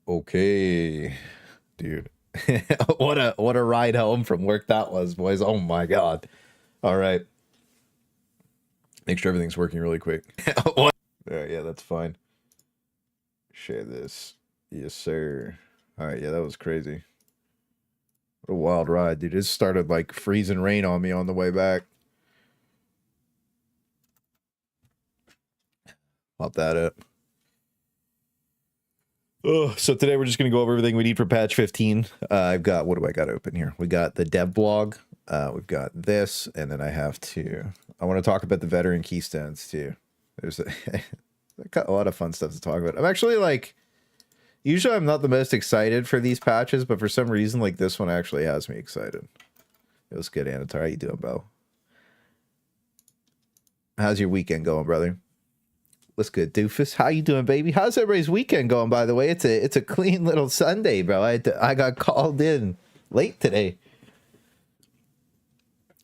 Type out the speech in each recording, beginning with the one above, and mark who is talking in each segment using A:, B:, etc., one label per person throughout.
A: Okay, dude. what a ride home from work that was, boys. Oh my god. All right. Make sure everything's working really quick. What? All right, yeah, that's fine. Share this. Yes, sir. All right, yeah, that was crazy. What a wild ride, dude. It started like freezing rain on me on the way back. Pop that up. Oh, so today we're just going to go over everything we need for patch 15. I've got, what do I got open here? We got the devblog. We've got this, and then I want to talk about the veteran keystones too. There's got a lot of fun stuff to talk about. I'm actually like, usually I'm not the most excited for these patches, but for some reason, like this one actually has me excited. It was good, Anatar. How you doing, Bo? How's your weekend going, brother? What's good, doofus? How you doing, baby? How's everybody's weekend going, by the way? It's a clean little Sunday, bro. I got called in late today.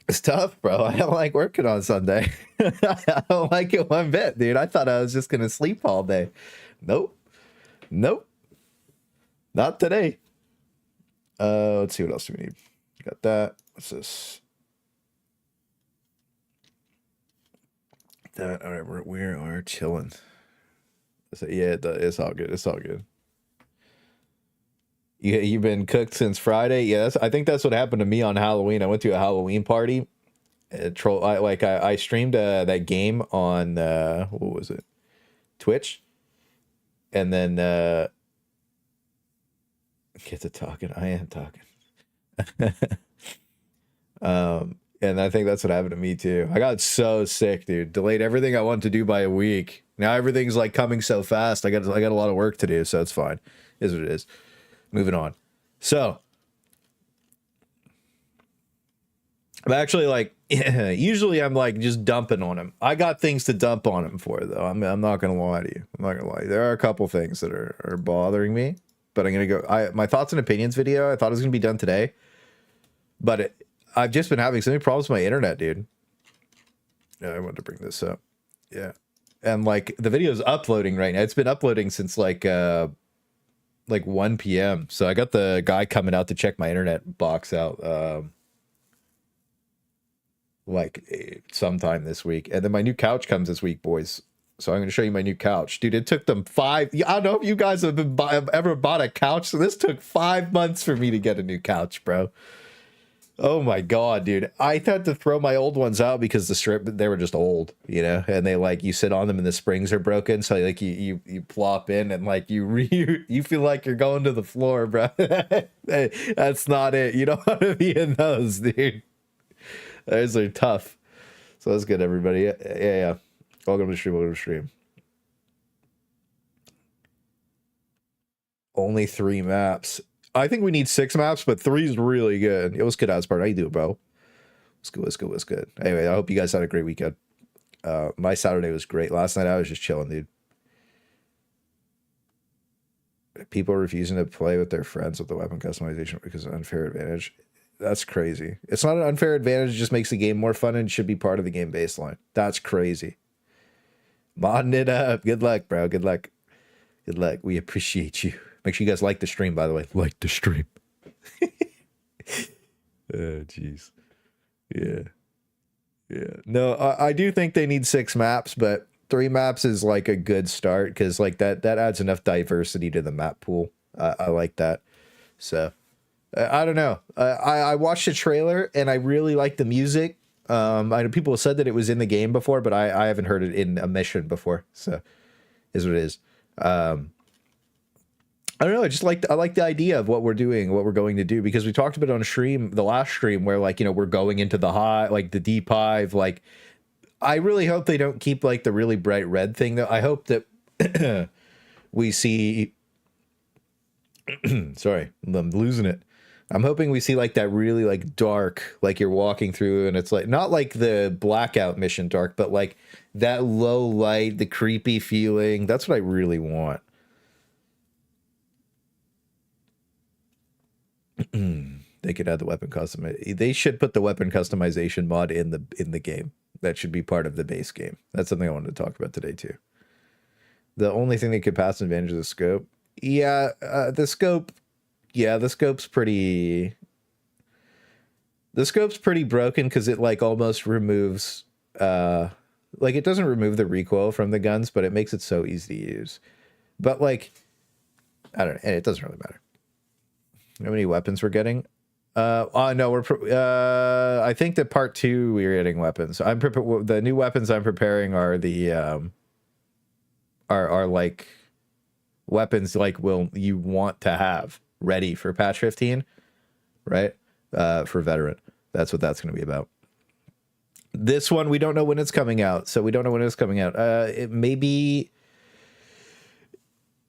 A: It's tough, bro. I don't like working on Sunday. I don't like it one bit, dude. I thought I was just gonna sleep all day. Nope. Nope. Not today. Let's see what else do we need. Got that. What's this? That, all right, we are chilling. So, yeah, it's all good. It's all good. Yeah, you've been cooked since Friday. Yeah, I think that's what happened to me on Halloween. I went to a Halloween party. I streamed that game on what was it? Twitch, and then get to talking. I am talking. And I think that's what happened to me too. I got so sick, dude. Delayed everything I wanted to do by a week. Now everything's like coming so fast. I got a lot of work to do, so it's fine. It is what it is. Moving on. So I'm actually like, usually I'm like just dumping on him. I got things to dump on him for though. I'm not gonna lie to you. I'm not gonna lie. There are a couple things that are bothering me, but I'm gonna go. My thoughts and opinions video. I thought it was gonna be done today, but I've just been having so many problems with my internet, dude. Yeah, I wanted to bring this up. Yeah. And like the video's uploading right now. It's been uploading since like 1 p.m. So I got the guy coming out to check my internet box out sometime this week. And then my new couch comes this week, boys. So I'm going to show you my new couch. Dude, it took them I don't know if you guys have ever bought a couch. So this took 5 months for me to get a new couch, bro. Oh my god, dude. I had to throw my old ones out because they were just old, you know, and they like, you sit on them and the springs are broken, so like you plop in and like you feel like you're going to the floor, bro. That's not it. You don't want to be in those, dude. Those are tough. So that's good, everybody. Yeah. Welcome to stream. Only 3 maps. I think we need 6 maps, but 3 is really good. It was good as part. How you doing, bro? What's good. Anyway, I hope you guys had a great weekend. My Saturday was great. Last night I was just chilling, dude. People refusing to play with their friends with the weapon customization because of unfair advantage. That's crazy. It's not an unfair advantage. It just makes the game more fun and should be part of the game baseline. That's crazy. Modding it up. Good luck, bro. Good luck. We appreciate you. Make sure you guys like the stream, by the way. Like the stream. Oh, jeez. Yeah. No, I do think they need 6 maps, but 3 maps is like a good start because like that adds enough diversity to the map pool. I like that. So I don't know. I watched the trailer and I really like the music. I know people have said that it was in the game before, but I haven't heard it in a mission before. So is what it is. I don't know. I like the idea of what we're doing, what we're going to do, because we talked about it on stream, the last stream, where like, you know, we're going into the high, like the deep hive. Like, I really hope they don't keep like the really bright red thing though. I hope that we see, sorry, I'm losing it. I'm hoping we see like that really like dark, like you're walking through and it's like, not like the blackout mission dark, but like that low light, the creepy feeling. That's what I really want. They could add the weapon customization. They should put the weapon customization mod in the game. That should be part of the base game. That's something I wanted to talk about today too. The only thing that could pass advantage of the scope. Yeah, the scope. Yeah, the scope's pretty. The scope's pretty broken because it like almost removes. Like it doesn't remove the recoil from the guns, but it makes it so easy to use. But like, I don't know. It doesn't really matter. How many weapons we're getting? No, I think that part 2 we're getting weapons. The new weapons I'm preparing are the are like weapons like you want to have ready for patch 15, right? For veteran. That's what that's going to be about. This one we don't know when it's coming out, so we don't know when it's coming out. It maybe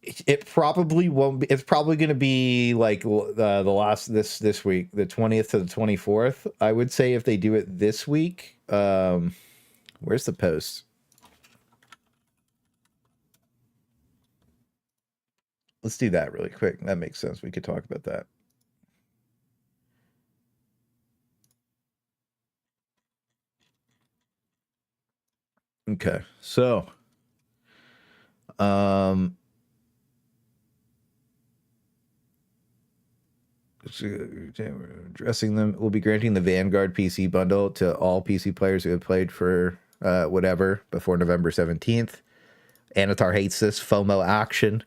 A: it probably won't be. It's probably going to be like the last this week, the 20th to the 24th. I would say if they do it this week. Where's the post? Let's do that really quick. That makes sense. We could talk about that. Okay, so addressing them. We'll be granting the Vanguard PC bundle to all PC players who have played for whatever before November 17th. Anatar hates this FOMO action.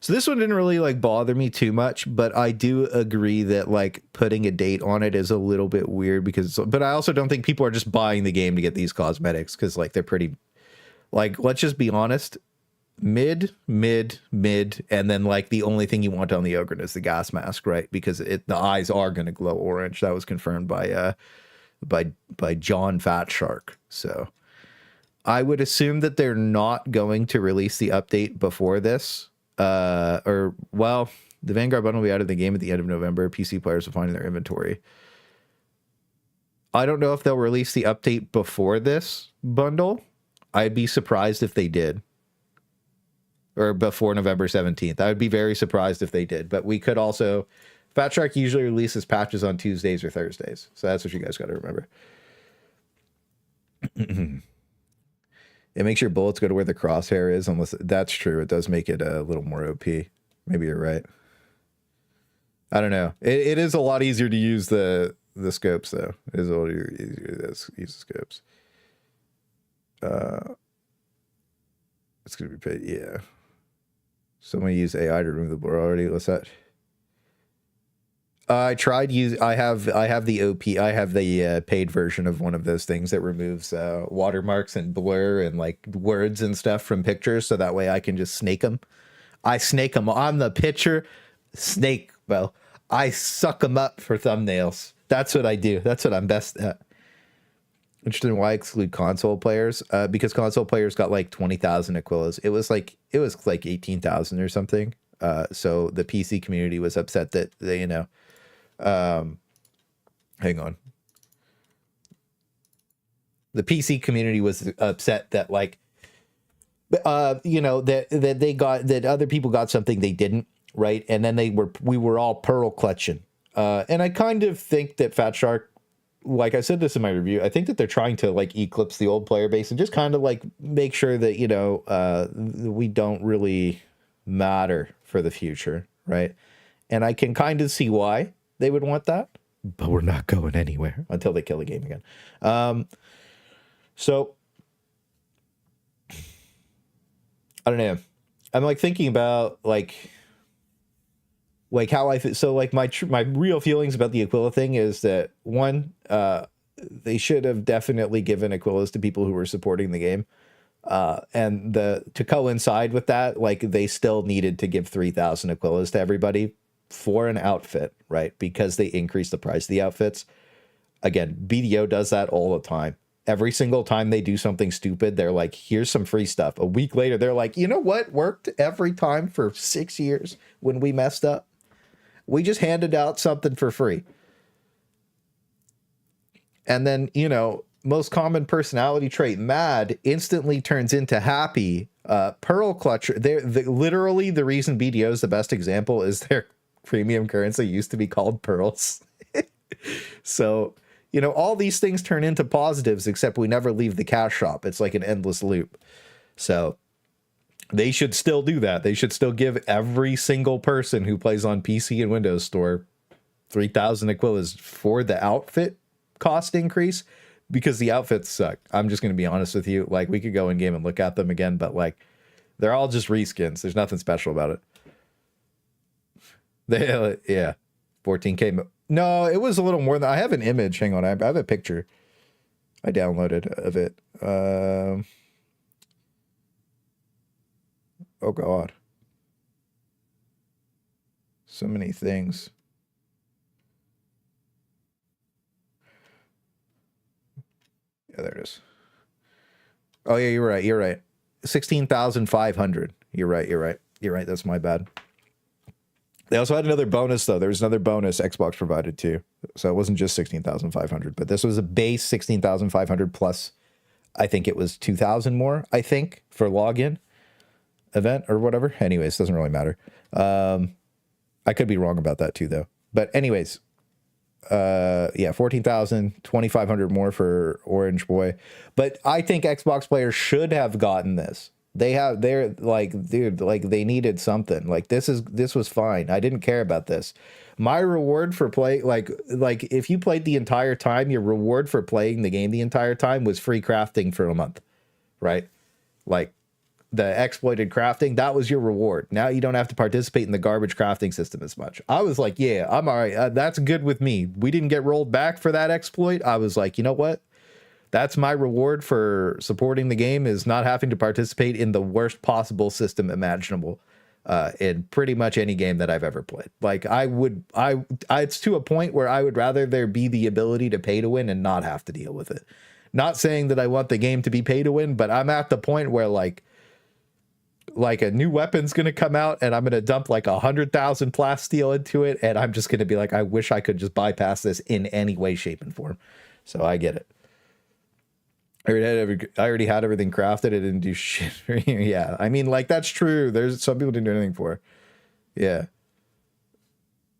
A: So this one didn't really like bother me too much, but I do agree that like putting a date on it is a little bit weird but I also don't think people are just buying the game to get these cosmetics because like they're pretty, like, let's just be honest, mid, and then like the only thing you want on the Ogryn is the gas mask, right? Because the eyes are going to glow orange. That was confirmed by John Fatshark. So I would assume that they're not going to release the update before this. The Vanguard bundle will be out of the game at the end of November. PC players will find in their inventory. I don't know if they'll release the update before this bundle. I'd be surprised if they did. Or before November 17th. I would be very surprised if they did. But we could also... Fat Shark usually releases patches on Tuesdays or Thursdays. So that's what you guys got to remember. It makes your bullets go to where the crosshair is, unless that's true. It does make it a little more OP. Maybe you're right. I don't know. It is a lot easier to use the scopes, though. It is a lot easier to use the scopes. It's going to be paid. Yeah. Someone use AI to remove the blur already. What's that? I tried I have the OP. I have the paid version of one of those things that removes watermarks and blur and like words and stuff from pictures, so that way I can just snake them. I snake them on the picture. Snake. Well, I suck them up for thumbnails. That's what I do. That's what I'm best at. Interested in why exclude console players? Because console players got like 20,000 Aquilas. It was like 18,000 or something. So the PC community was upset that they, hang on. The PC community was upset that like, that they got, that other people got something they didn't, right? And then we were all pearl clutching. And I kind of think that Fat Shark, like I said this in my review, I think that they're trying to like eclipse the old player base and just kind of like make sure that, we don't really matter for the future, right? And I can kind of see why they would want that, but we're not going anywhere until they kill the game again. So I don't know. I'm like thinking about like how so like my real feelings about the Aquila thing is that one, they should have definitely given Aquilas to people who were supporting the game. And to coincide with that, like they still needed to give 3,000 Aquilas to everybody for an outfit, right? Because they increased the price of the outfits. Again, BDO does that all the time. Every single time they do something stupid, they're like, here's some free stuff. A week later, they're like, you know what worked every time for 6 years when we messed up? We just handed out something for free. And then, most common personality trait, mad, instantly turns into happy. Pearl clutcher, literally the reason BDO is the best example is their premium currency used to be called pearls. So, all these things turn into positives, except we never leave the cash shop. It's like an endless loop. So They should still do that. They should still give every single person who plays on PC and Windows Store 3,000 Aquilas for the outfit cost increase, because the outfits suck. I'm just going to be honest with you. Like, we could go in game and look at them again, but like, they're all just reskins. There's nothing special about it. Yeah, 14K. No, it was a little more than. I have an image. Hang on, I have a picture I downloaded of it. Oh God, so many things. Yeah, there it is. Oh yeah, you're right. You're right. 16,500. You're right. You're right. You're right. That's my bad. They also had another bonus though. There was another bonus Xbox provided too. So it wasn't just 16,500, but this was a base 16,500 plus. I think it was 2,000 more. I think for login event or whatever. Anyways, doesn't really matter. I could be wrong about that too though. But anyways, yeah, 14,000, 2,500 more for Orange Boy. But I think Xbox players should have gotten this. They're like, dude, like they needed something. Like this was fine. I didn't care about this. My reward for play, like if you played the entire time, your reward for playing the game the entire time was free crafting for a month, right? Like the exploited crafting, that was your reward. Now you don't have to participate in the garbage crafting system as much. I was like, yeah, I'm all right. That's good with me. We didn't get rolled back for that exploit. I was like, you know what? That's my reward for supporting the game, is not having to participate in the worst possible system imaginable in pretty much any game that I've ever played. Like it's to a point where I would rather there be the ability to pay to win and not have to deal with it. Not saying that I want the game to be pay to win, but I'm at the point where like a new weapon's going to come out and I'm going to dump like 100,000 plasteel into it. And I'm just going to be like, I wish I could just bypass this in any way, shape, and form. So I get it. I already had everything crafted. It didn't do shit. Yeah. I mean, like, that's true. There's some people didn't do anything for. Yeah.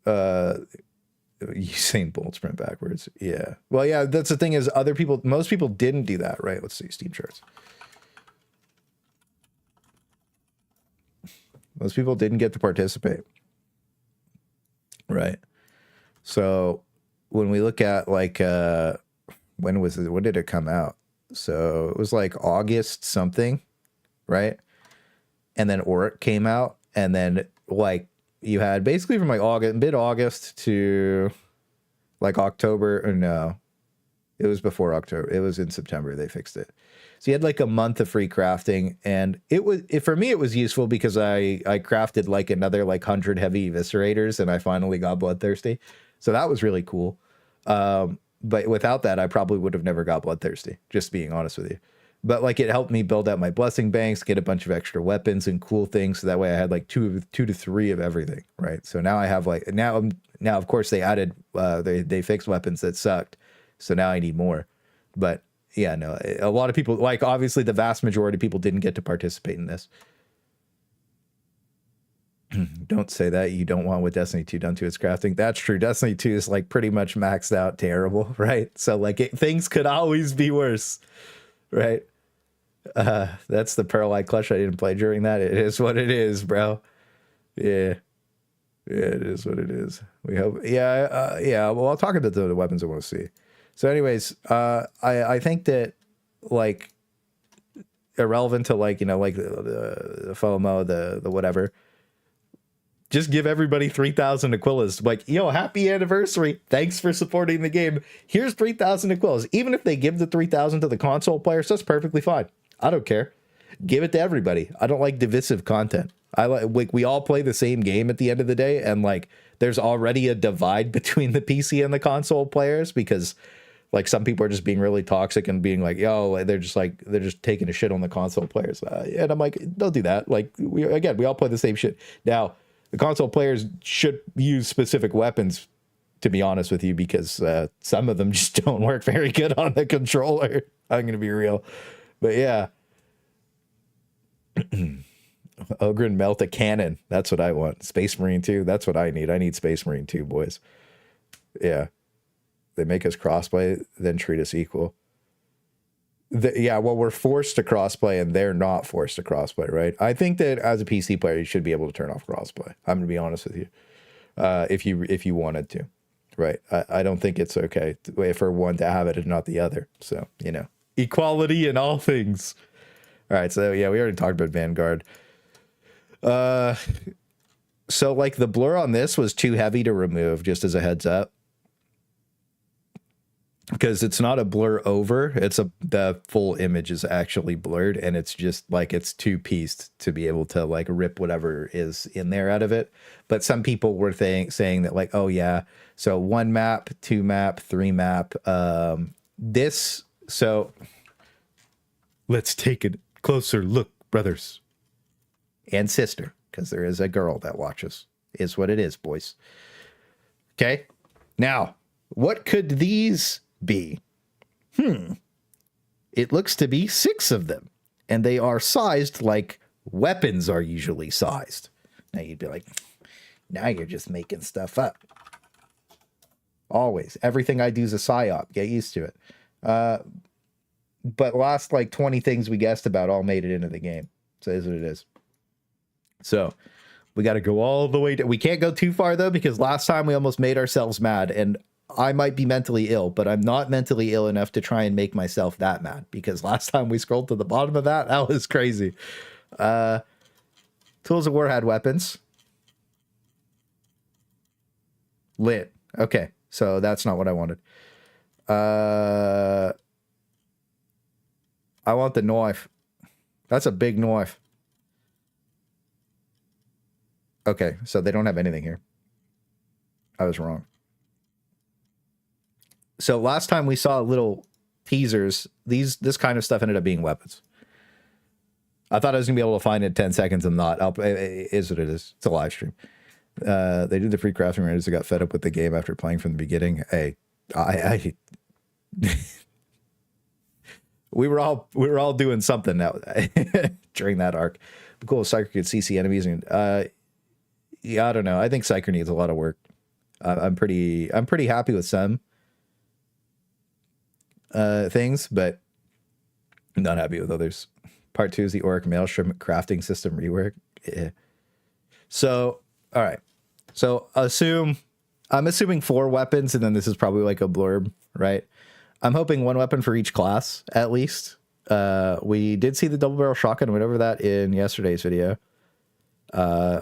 A: Usain Bolt sprint backwards. Yeah. Well, yeah, that's the thing is most people didn't do that, right? Let's see. Steam charts. Most people didn't get to participate. Right. So when we look at like, when did it come out? So it was like August something, right? And then Oric came out, and then like you had basically from like mid-August to like October, or no, it was before October. It was in September they fixed it. So you had like a month of free crafting, and for me it was useful because I crafted like another like 100 heavy eviscerators, and I finally got bloodthirsty. So that was really cool. But without that, I probably would have never got bloodthirsty, just being honest with you. But like it helped me build out my blessing banks, get a bunch of extra weapons and cool things. So that way I had like two to three of everything, right? So now I have like now of course they added they fixed weapons that sucked. So now I need more. But yeah, no, a lot of people, like obviously the vast majority of people didn't get to participate in this. Don't say that. You don't want what Destiny 2 done to its crafting. That's true. Destiny 2 is like pretty much maxed out terrible, right? So like things could always be worse, right? That's the Pearl-Eye Clutch I didn't play during that. It is what it is, bro. Yeah. Yeah, it is what it is. We hope. Yeah, yeah. Well, I'll talk about the weapons I want to see. So anyways, I think that like irrelevant to like, you know, like the FOMO, the whatever, just give everybody 3,000 Aquilas. Like, yo, happy anniversary. Thanks for supporting the game. Here's 3,000 Aquilas. Even if they give the 3,000 to the console players, that's perfectly fine. I don't care. Give it to everybody. I don't like divisive content. We all play the same game at the end of the day, and like there's already a divide between the PC and the console players because like some people are just being really toxic and being like, yo, they're just taking a shit on the console players. And I'm like, don't do that. Like we all play the same shit. Now, the console players should use specific weapons, to be honest with you, because some of them just don't work very good on the controller. I'm going to be real. But yeah. Ogryn melt a cannon. That's what I want. Space Marine 2. That's what I need. I need Space Marine 2, boys. Yeah. They make us crossplay, then treat us equal. Yeah, well, we're forced to crossplay and they're not forced to crossplay, right? I think that as a PC player, you should be able to turn off crossplay. I'm gonna be honest with you. If you wanted to, right? I don't think it's okay for one to have it and not the other. So, you know, equality in all things. All right, so yeah, we already talked about Vanguard. So like the blur on this was too heavy to remove, just as a heads up. Because it's not a blur over, the full image is actually blurred, and it's just like it's two pieced to be able to like rip whatever is in there out of it. But some people were saying that like, oh yeah, so 1 map, 2 map, 3 map, this. So let's take a closer look, brothers and sister, because there is a girl that watches. Is what it is, boys. Okay, now what could these be? It looks to be 6 of them, and they are sized like weapons are usually sized. Now you'd be like, now you're just making stuff up. Always. Everything I do is a psyop. Get used to it. But last like 20 things we guessed about all made it into the game. So it is what it is. So we got to go all the way to, we can't go too far though, because last time we almost made ourselves mad, and I might be mentally ill, but I'm not mentally ill enough to try and make myself that mad, because last time we scrolled to the bottom of that was crazy. Tools of War had weapons. Lit. Okay, so that's not what I wanted. I want the knife. That's a big knife. Okay, so they don't have anything here. I was wrong. So last time we saw little teasers, this kind of stuff ended up being weapons. I thought I was gonna be able to find it in 10 seconds and not. It is what it is. It's a live stream. They did the free crafting renders. I got fed up with the game after playing from the beginning. Hey, we were all doing something now during that arc. Cool, Psyker could CC enemies, and yeah, I don't know. I think Psyker needs a lot of work. I'm pretty happy with some things, but I'm not happy with others. Part 2 is the Auric Maelstrom crafting system rework. Yeah. So, all right. So I'm assuming 4 weapons, and then this is probably like a blurb, right? I'm hoping 1 weapon for each class, at least. We did see the double barrel shotgun, whatever that in yesterday's video.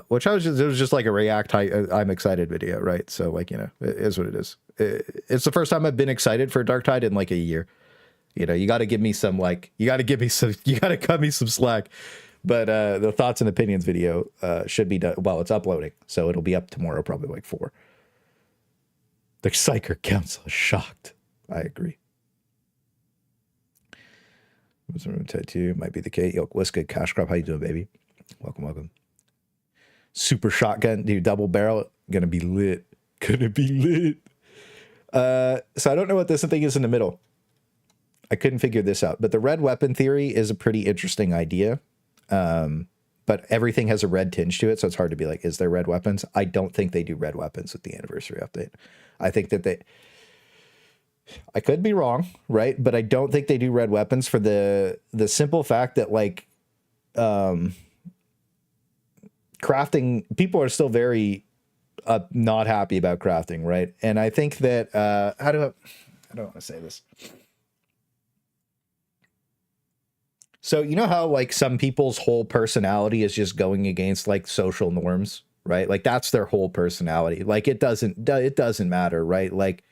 A: Which it was just like a react I'm excited video, right? So like, you know, it is what it is. It's the first time I've been excited for Darktide in like a year. You know, you got to give me some like, you got to cut me some slack. But the thoughts and opinions video should be done. Well, it's uploading, so it'll be up tomorrow, probably like 4. The Psyker Council is shocked. I agree. Tattoo might be the K. Yo, what's good? Cash Crop, how you doing, baby? Welcome. Super shotgun, dude, double barrel, gonna be lit. So I don't know what this thing is in the middle. I couldn't figure this out, but the red weapon theory is a pretty interesting idea. But everything has a red tinge to it, so it's hard to be like, is there red weapons? I don't think they do red weapons with the anniversary update. I think that I could be wrong, right? But I don't think they do red weapons for the simple fact that like crafting, people are still very not happy about crafting, right? And I think that I don't want to say this. So you know how like some people's whole personality is just going against like social norms, right? Like that's their whole personality. Like it doesn't matter, right? Like,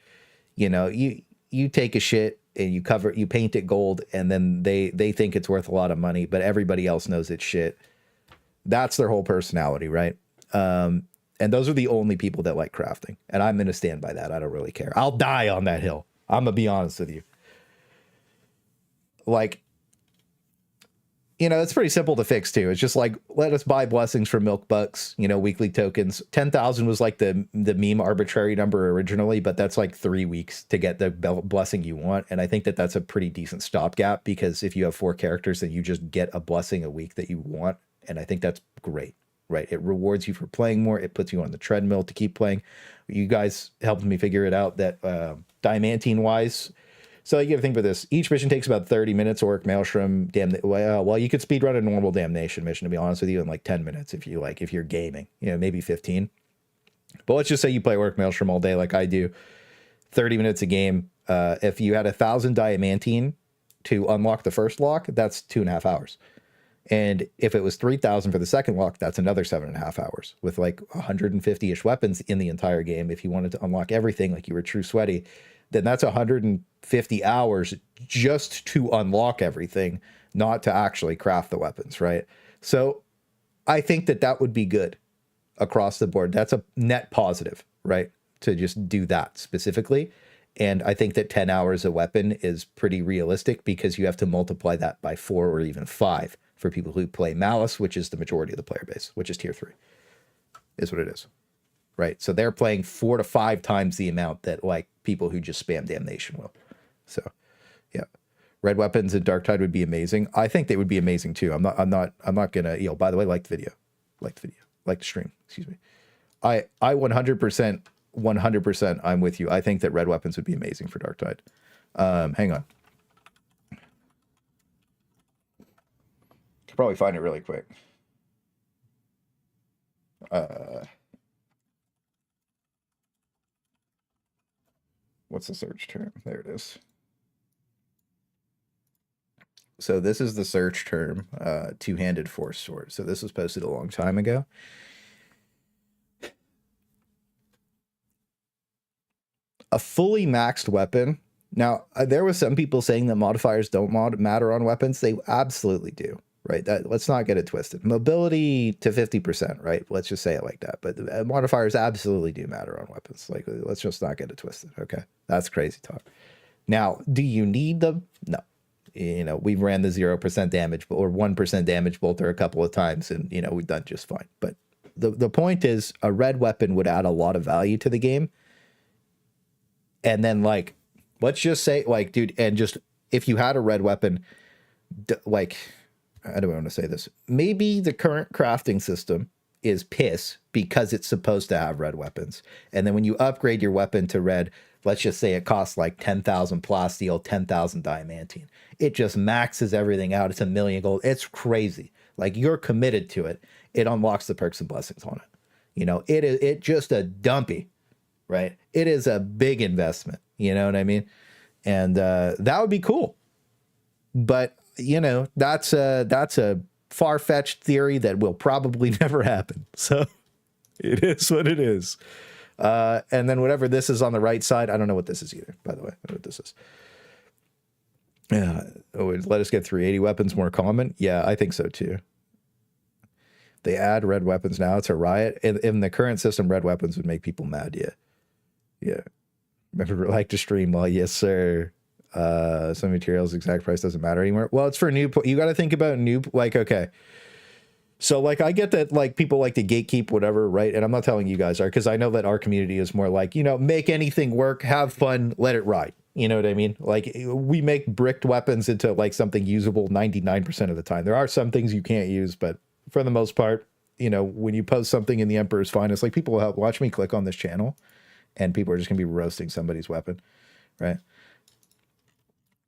A: you know, you take a shit and you paint it gold, and then they think it's worth a lot of money, but everybody else knows it's shit. That's their whole personality, right? And those are the only people that like crafting, and I'm gonna stand by that. I don't really care. I'll die on that hill. I'm gonna be honest with you. Like, you know, it's pretty simple to fix too. It's just like, let us buy blessings from milk bucks, you know, weekly tokens. 10,000 was like the meme arbitrary number originally, but that's like 3 weeks to get the blessing you want. And I think that that's a pretty decent stopgap, because if you have 4 characters, then you just get a blessing a week that you want. And I think that's great, right? It rewards you for playing more. It puts you on the treadmill to keep playing. You guys helped me figure it out that diamantine wise, So you got to think about this. Each mission takes about 30 minutes. Orc, Maelstrom, well, you could speedrun a normal Damnation mission, to be honest with you, in like 10 minutes if you like, if you're gaming, you know, maybe 15. But let's just say you play Orc, Maelstrom all day like I do, 30 minutes a game. If you had 1,000 diamantine to unlock the first lock, that's 2.5 hours. And if it was 3,000 for the second lock, that's another 7.5 hours with like 150-ish weapons in the entire game. If you wanted to unlock everything like you were true sweaty, then that's 150 hours just to unlock everything, not to actually craft the weapons, right? So I think that that would be good across the board. That's a net positive, right? To just do that specifically. And I think that 10 hours a weapon is pretty realistic because you have to multiply that by 4 or even 5 for people who play Malice, which is the majority of the player base, which is tier 3, is what it is. Right. So they're playing 4 to 5 times the amount that like people who just spam Damnation will. So yeah. Red weapons in Darktide would be amazing. I think they would be amazing too. I'm not gonna, you know, by the way, like the video, like the stream, excuse me. I 100% I'm with you. I think that red weapons would be amazing for Darktide. Hang on. Could probably find it really quick. What's the search term? There it is. So this is the search term, two-handed force sword. So this was posted a long time ago. A fully maxed weapon. Now, there was some people saying that modifiers don't matter on weapons. They absolutely do, right? Let's not get it twisted. Mobility to 50%, right? Let's just say it like that. But modifiers absolutely do matter on weapons. Like, let's just not get it twisted, okay? That's crazy talk. Now, do you need them? No. You know, we ran the 0% damage or 1% damage bolter a couple of times, and, you know, we've done just fine. But the point is, a red weapon would add a lot of value to the game. And then, like, let's just say, like, dude, and just if you had a red weapon, like, I don't want to say this. Maybe the current crafting system is piss because it's supposed to have red weapons. And then when you upgrade your weapon to red, let's just say it costs like 10,000 plasteel, 10,000 diamantine. It just maxes everything out. It's 1 million gold. It's crazy. Like, you're committed to it. It unlocks the perks and blessings on it. You know, it just a dumpy. Right? It is a big investment. You know what I mean? And that would be cool. But, you know, that's a far-fetched theory that will probably never happen. So it is what it is. And then whatever this is on the right side, I don't know what this is either, by the way. I don't know what this is. Let us get 380 weapons more common. Yeah, I think so too. They add red weapons now. It's a riot. In the current system, red weapons would make people mad. Yeah. Yeah. Remember, like to stream? Well, yes, sir. Some materials, exact price doesn't matter anymore. Well, it's for new. You got to think about new. Like, okay. So, like, I get that, like, people like to gatekeep whatever, right? And I'm not telling you guys are, because I know that our community is more like, you know, make anything work, have fun, let it ride. You know what I mean? Like, we make bricked weapons into, like, something usable 99% of the time. There are some things you can't use, but for the most part, you know, when you post something in the Emperor's Finest, like, people will help watch me click on this channel, and people are just going to be roasting somebody's weapon, right?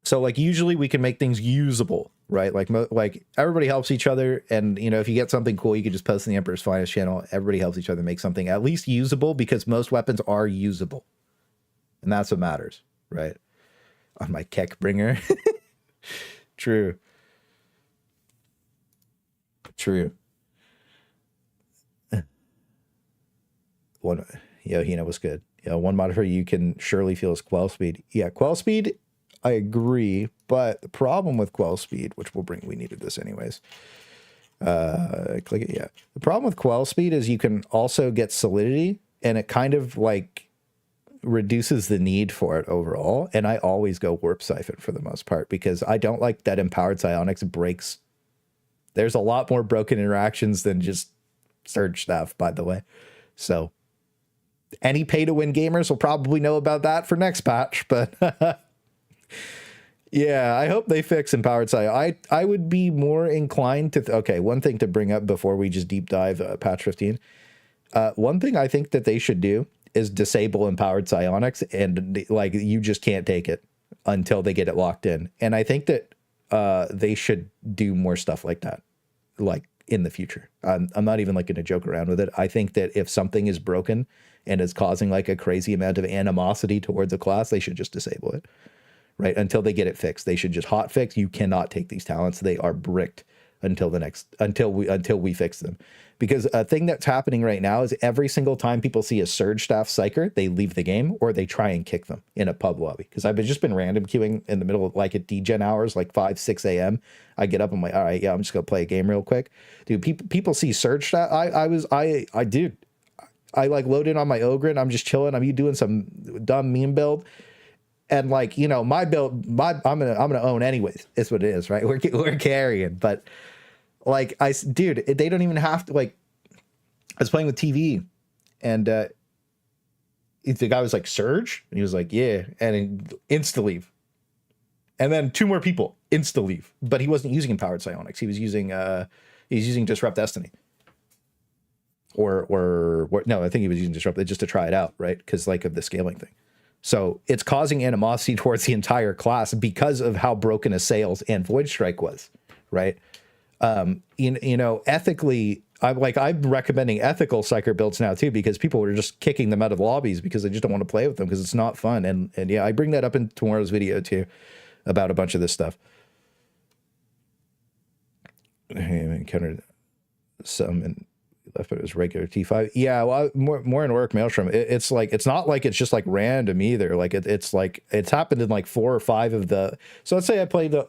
A: So, like, usually we can make things usable, right? Like everybody helps each other, and, you know, if you get something cool, you can just post in the Emperor's Finest channel. Everybody helps each other make something at least usable, because most weapons are usable, and that's what matters, right? On my Keck bringer. True. One, yo, Hina was good. Yeah, one modifier you can surely feel is quell speed. Yeah, quell speed, I agree, but the problem with quell speed, which we needed this anyways. Click it, yeah. The problem with quell speed is you can also get solidity, and it kind of like reduces the need for it overall. And I always go warp siphon for the most part, because I don't like that empowered psionics breaks. There's a lot more broken interactions than just surge stuff, by the way. So any pay-to-win gamers will probably know about that for next patch, but yeah, I hope they fix empowered psi. I would be more inclined to... okay, one thing to bring up before we just deep dive patch 15. One thing I think that they should do is disable empowered psionics, and, like, you just can't take it. until they get it locked in. And I think that they should do more stuff like that, like in the future. I'm not even like going to joke around with it. I think that if something is broken and is causing like a crazy amount of animosity towards a class, they should just disable it, right? Until they get it fixed. They should just hot fix. You cannot take these talents. They are bricked until we fix them. Because a thing that's happening right now is every single time people see a Surge Staff Psyker, they leave the game or they try and kick them in a pub lobby. Because I've just been random queuing in the middle of like at degen hours, like 5, 6 a.m. I get up, I'm like, all right, yeah, I'm just gonna play a game real quick. Dude, people see Surge Staff. I like load in on my Ogryn. I'm just chilling. I'm doing some dumb meme build. And like, you know, my build, I'm gonna own anyways. It's what it is, right? We're carrying, but like dude, they don't even have to like. I was playing with TV, and the guy was like Surge, and he was like, yeah, and insta leave. And then 2 more people insta leave, but he wasn't using Empowered Psionics. He was using Disrupt Destiny. Or no, I think he was using Disrupt just to try it out, right? Because like of the scaling thing. So it's causing animosity towards the entire class because of how broken Assails and Void Strike was, right? You know, ethically, I'm recommending ethical Psyker builds now too, because people are just kicking them out of lobbies because they just don't want to play with them because it's not fun. And yeah, I bring that up in tomorrow's video too about a bunch of this stuff. I encountered some and left, but it was regular T5. Yeah, well, more in work Maelstrom. It's like, it's not like it's just like random either. Like it's like it's happened in like 4 or 5 of the. So let's say I played the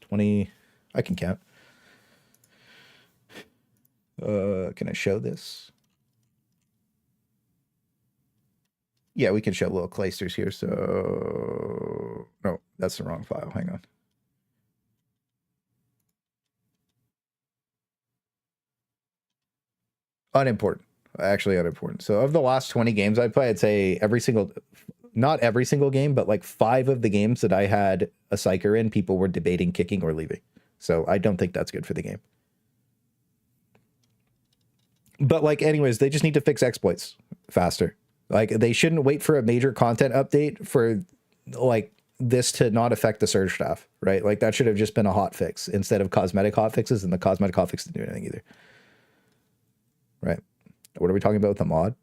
A: 20. I can count. Can I show this? Yeah, we can show little claysters here. So no, that's the wrong file. Hang on. Unimportant. Actually unimportant. So of the last 20 games I play, I'd say not every single game, but like 5 of the games that I had a Psyker in, people were debating kicking or leaving. So I don't think that's good for the game. But like, anyways, they just need to fix exploits faster. Like they shouldn't wait for a major content update for like this to not affect the Surge Staff, right? Like that should have just been a hot fix instead of cosmetic hot fixes, and the cosmetic hot fix didn't do anything either. Right. What are we talking about with the mod?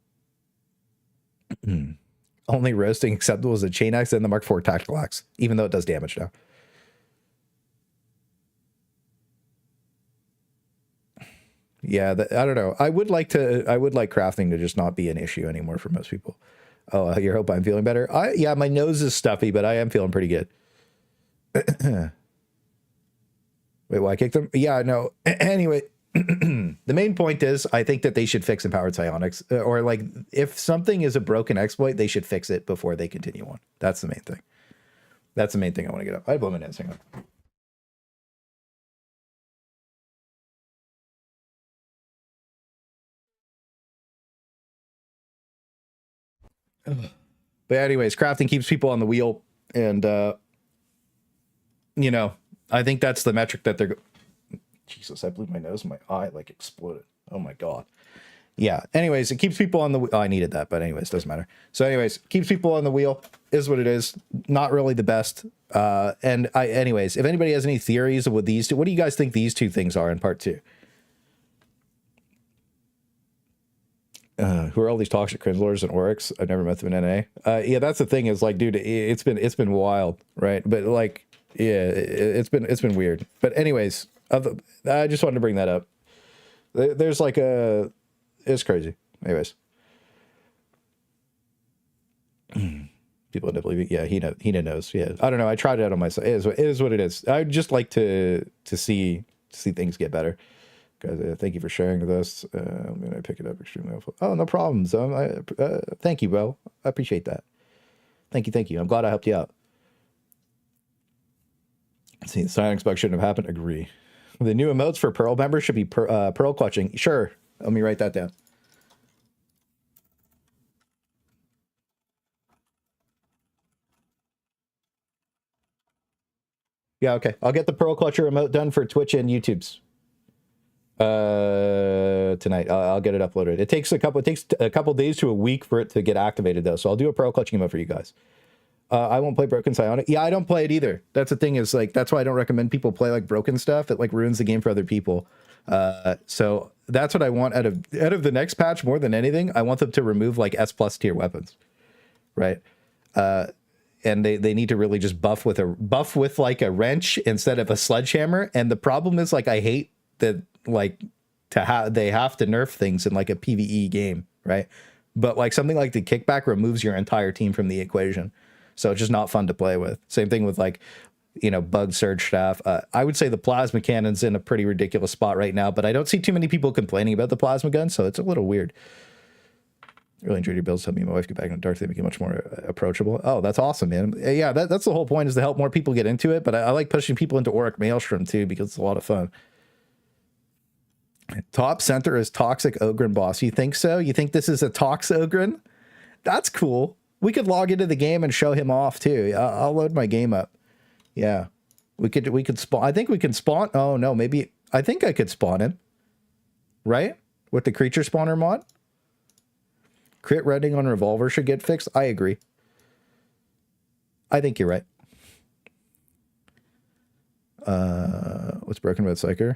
A: Only roasting acceptable is the Chain Axe and the Mark IV Tactical Axe, even though it does damage now. Yeah, I don't know. I would like crafting to just not be an issue anymore for most people. Oh, you hope I'm feeling better? Yeah, my nose is stuffy, but I am feeling pretty good. Wait, why I kicked them? Yeah, no. Anyway, the main point is I think that they should fix Empowered Psionics, or like if something is a broken exploit, they should fix it before they continue on. That's the main thing. That's the main thing I want to get up. I have Luminance, hang on. But anyways, crafting keeps people on the wheel, and you know, I think that's the metric that they're. Jesus, I blew my nose, my eye like exploded. Oh my god. Yeah. Anyways, it keeps people on the. Oh, I needed that, but anyways, doesn't matter. So, anyways, keeps people on the wheel is what it is. Not really the best. Anyways, if anybody has any theories of what these two, what do you guys think these 2 things are in part 2? Who are all these toxic cringelors and Oryx? I've never met them in NA. Yeah, that's the thing is like, dude, it's been wild, right? But like, yeah, it's been weird. But anyways, I just wanted to bring that up. There's like it's crazy. Anyways, people end up leaving. Yeah, he knows. Yeah, I don't know. I tried it out on myself. It is what it is. I'd just like to see things get better. Guys, thank you for sharing this. I'm gonna pick it up extremely helpful. Oh, no problems. Thank you, bro. I appreciate that. Thank you. I'm glad I helped you out. Let's see, the Psionics bug shouldn't have happened. Agree. The new emotes for Pearl members should be Pearl clutching. Sure. Let me write that down. Yeah, okay. I'll get the Pearl Clutcher emote done for Twitch and YouTube's. Tonight. I'll get it uploaded. It takes a couple days to a week for it to get activated though. So I'll do a Pearl Clutching emote for you guys. I won't play Broken Psionic. Yeah, I don't play it either. That's the thing, is like, that's why I don't recommend people play like broken stuff. It like ruins the game for other people. So that's what I want out of the next patch more than anything. I want them to remove like S+ tier weapons, right? And they need to really just buff with like a wrench instead of a sledgehammer. And the problem is, like, I hate that, like, they have to nerf things in like a PvE game, right? But like something like the kickback removes your entire team from the equation. So it's just not fun to play with. Same thing with like, you know, bug surge staff. I would say the plasma cannon's in a pretty ridiculous spot right now, but I don't see too many people complaining about the plasma gun, so it's a little weird. Really enjoyed your builds. Help me and my wife get back into Dark. They make it much more approachable. Oh, that's awesome, man. Yeah, that's the whole point, is to help more people get into it. But I like pushing people into Auric Maelstrom too, because it's a lot of fun. Top center is Toxic Ogryn boss. You think so? You think this is a Tox Ogryn? That's cool. We could log into the game and show him off too. I'll load my game up. Yeah, we could spawn. I think we can spawn. Oh no, maybe I think I could spawn him. Right, with the creature spawner mod. Crit rending on revolver should get fixed. I agree. I think you're right. What's broken about Psyker?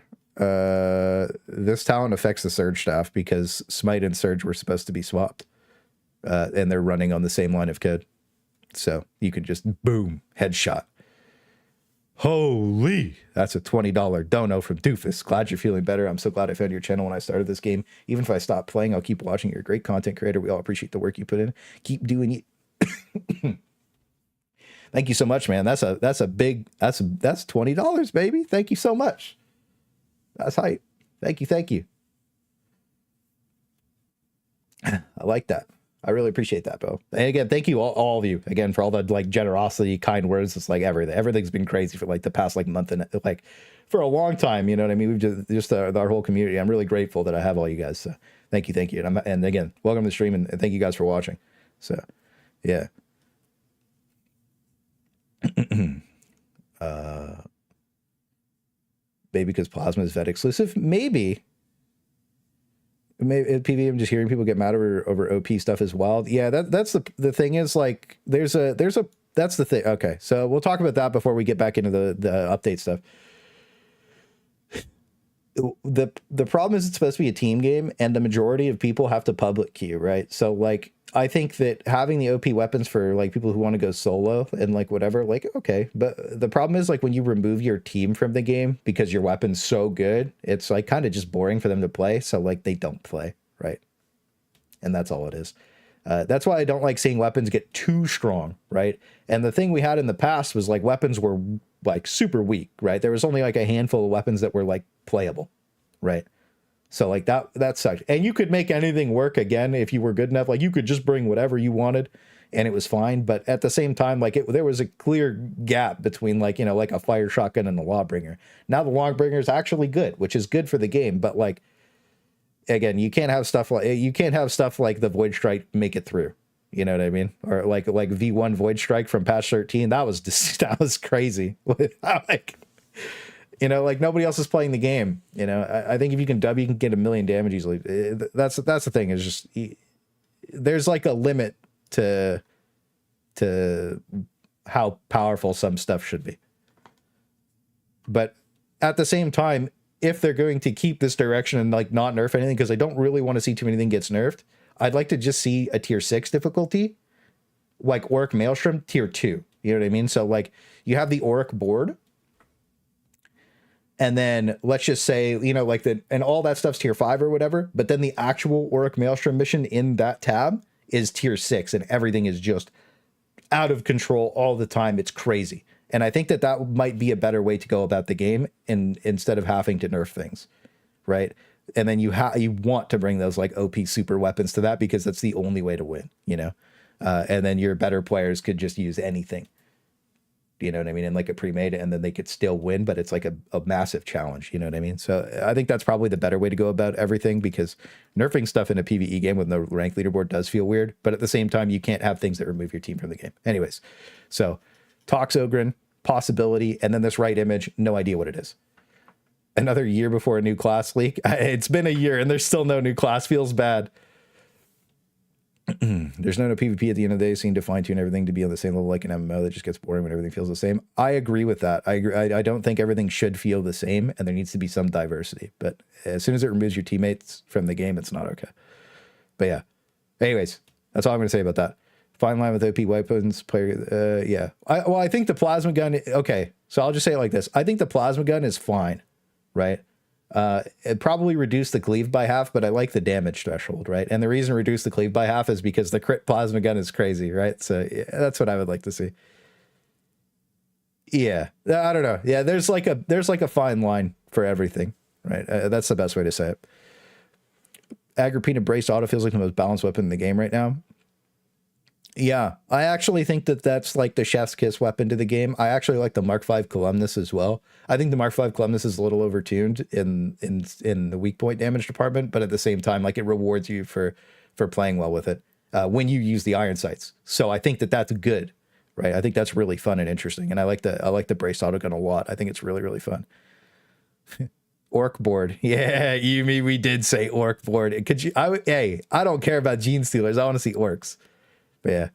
A: This talent affects the Surge staff because Smite and Surge were supposed to be swapped. And they're running on the same line of code. So you could just boom, headshot. Holy, that's a $20 dono from Doofus. Glad you're feeling better. I'm so glad I found your channel when I started this game. Even if I stop playing, I'll keep watching. You're a great content creator. We all appreciate the work you put in. Keep doing it. Thank you so much, man. That's $20, baby. Thank you so much. That's hype. Thank you. I like that. I really appreciate that, Bo. And again, thank you all of you again for all the like generosity, kind words. It's like everything's been crazy for like the past like month and like for a long time. You know what I mean? We've just our whole community. I'm really grateful that I have all you guys. So thank you. And again, welcome to the stream and thank you guys for watching. So yeah. Maybe because Plasma is Vet exclusive. Maybe PvE, I'm just hearing people get mad over OP stuff is wild. Yeah, that's the thing is like there's a that's the thing. Okay, so we'll talk about that before we get back into the update stuff. The problem is it's supposed to be a team game, and the majority of people have to public queue, right? So like I think that having the OP weapons for like people who want to go solo and like whatever, like okay, but the problem is like when you remove your team from the game because your weapon's so good, it's like kind of just boring for them to play, so like they don't play, right? And that's all it is. That's why I don't like seeing weapons get too strong, right? And the thing we had in the past was like weapons were like super weak, right? There was only like a handful of weapons that were like playable, right? So like that sucked. And you could make anything work again if you were good enough. Like you could just bring whatever you wanted and it was fine. But at the same time, like there was a clear gap between like, you know, like a fire shotgun and the Lawbringer. Now the Lawbringer is actually good, which is good for the game. But like, again, you can't have stuff like the Void Strike make it through. You know what I mean? Or like V1 Void Strike from patch 13. That was crazy. Like, you know, like nobody else is playing the game. You know, I think if you can dub, you can get 1 million damage easily. That's the thing. Is just there's like a limit to how powerful some stuff should be. But at the same time, if they're going to keep this direction and like not nerf anything, because I don't really want to see too anything gets nerfed, I'd like to just see a tier 6 difficulty, like Auric Maelstrom tier 2. You know what I mean? So like you have the Auric board. And then let's just say, you know, like and all that stuff's tier 5 or whatever. But then the actual Auric Maelstrom mission in that tab is tier 6 and everything is just out of control all the time. It's crazy. And I think that might be a better way to go about the game instead of having to nerf things. Right. And then you want to bring those like OP super weapons to that because that's the only way to win, you know, and then your better players could just use anything. You know what I mean? And like a pre-made, and then they could still win, but it's like a massive challenge. You know what I mean? So I think that's probably the better way to go about everything, because nerfing stuff in a PvE game with no rank leaderboard does feel weird. But at the same time, you can't have things that remove your team from the game. Anyways, so Tox Ogryn, possibility, and then this right image, no idea what it is. Another year before a new class leak. It's been a year and there's still no new class. Feels bad. There's no PvP at the end of the day. Seem to fine tune everything to be on the same level like an MMO that just gets boring when everything feels the same. I agree with that. I agree. I don't think everything should feel the same, and there needs to be some diversity. But as soon as it removes your teammates from the game, it's not okay. But yeah. Anyways, that's all I'm going to say about that. Fine line with OP weapons. Player. Yeah. I think the plasma gun. Okay, so I'll just say it like this. I think the plasma gun is fine, right? It probably reduced the cleave by half, but I like the damage threshold, right? And the reason to reduce the cleave by half is because the crit plasma gun is crazy, right? So yeah, that's what I would like to see. Yeah, I don't know. Yeah, there's like a fine line for everything, right? That's the best way to say it. Agrippina braced auto feels like the most balanced weapon in the game right now. Yeah, I actually think that that's like the chef's kiss weapon to the game. I actually like the Mark V Columnus as well. I think the Mark V Columnus is a little overtuned in the weak point damage department, but at the same time, like it rewards you for playing well with it when you use the iron sights. So I think that that's good, right? I think that's really fun and interesting, and I like the braced autogun a lot. I think it's really, really fun. Orc board. Yeah, you mean we did say orc board. Could you hey, I don't care about gene stealers. I want to see orcs. But yeah.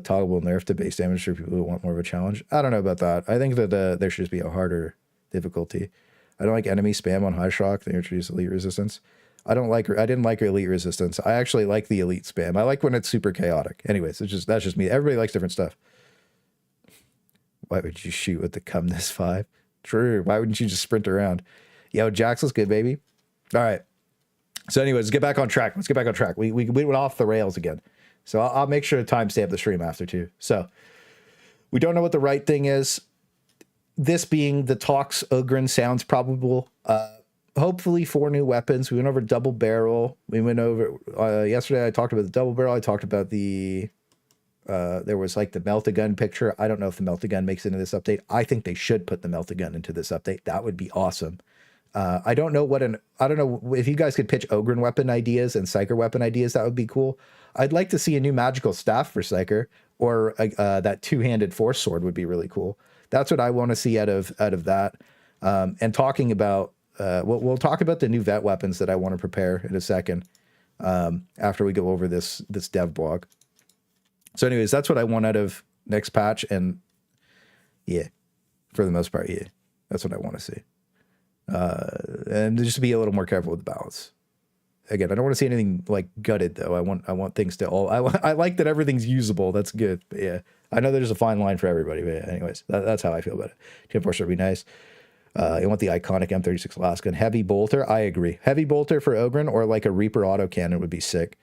A: Toggleable nerf to base damage for people who want more of a challenge. I don't know about that. I think that there should just be a harder difficulty. I don't like enemy spam on high shock. They introduce elite resistance. I didn't like elite resistance. I actually like the elite spam. I like when it's super chaotic. Anyways, that's just me. Everybody likes different stuff. Why would you shoot with the Cumnus 5? True. Why wouldn't you just sprint around? Yo, Jax, let's good, baby. All right. So anyways, let's get back on track. We went off the rails again. So I'll make sure to timestamp the stream after too. So we don't know what the right thing is. This being the Tox Ogryn sounds probable. Hopefully 4 new weapons. We went over double barrel. We went over yesterday. I talked about the double barrel. I talked about the there was like the melt-a-gun picture. I don't know if the melt-a-gun makes it into this update. I think they should put the melt-a-gun into this update. That would be awesome. I don't know if you guys could pitch Ogryn weapon ideas and Psyker weapon ideas. That would be cool. I'd like to see a new magical staff for Psyker, or that two-handed force sword would be really cool. That's what I want to see out of that. And talking about, we'll talk about the new vet weapons that I want to prepare in a second after we go over this dev blog. So anyways, that's what I want out of next patch. And yeah, for the most part, yeah, that's what I want to see. And just to be a little more careful with the balance. Again, I don't want to see anything like gutted though. I want things to I like that everything's usable. That's good. But yeah, I know there's a fine line for everybody. But yeah, anyways, that's how I feel about it. Team Force would be nice. You want the iconic M36 last gun. Heavy bolter. I agree. Heavy bolter for Ogryn, or like a Reaper autocannon would be sick.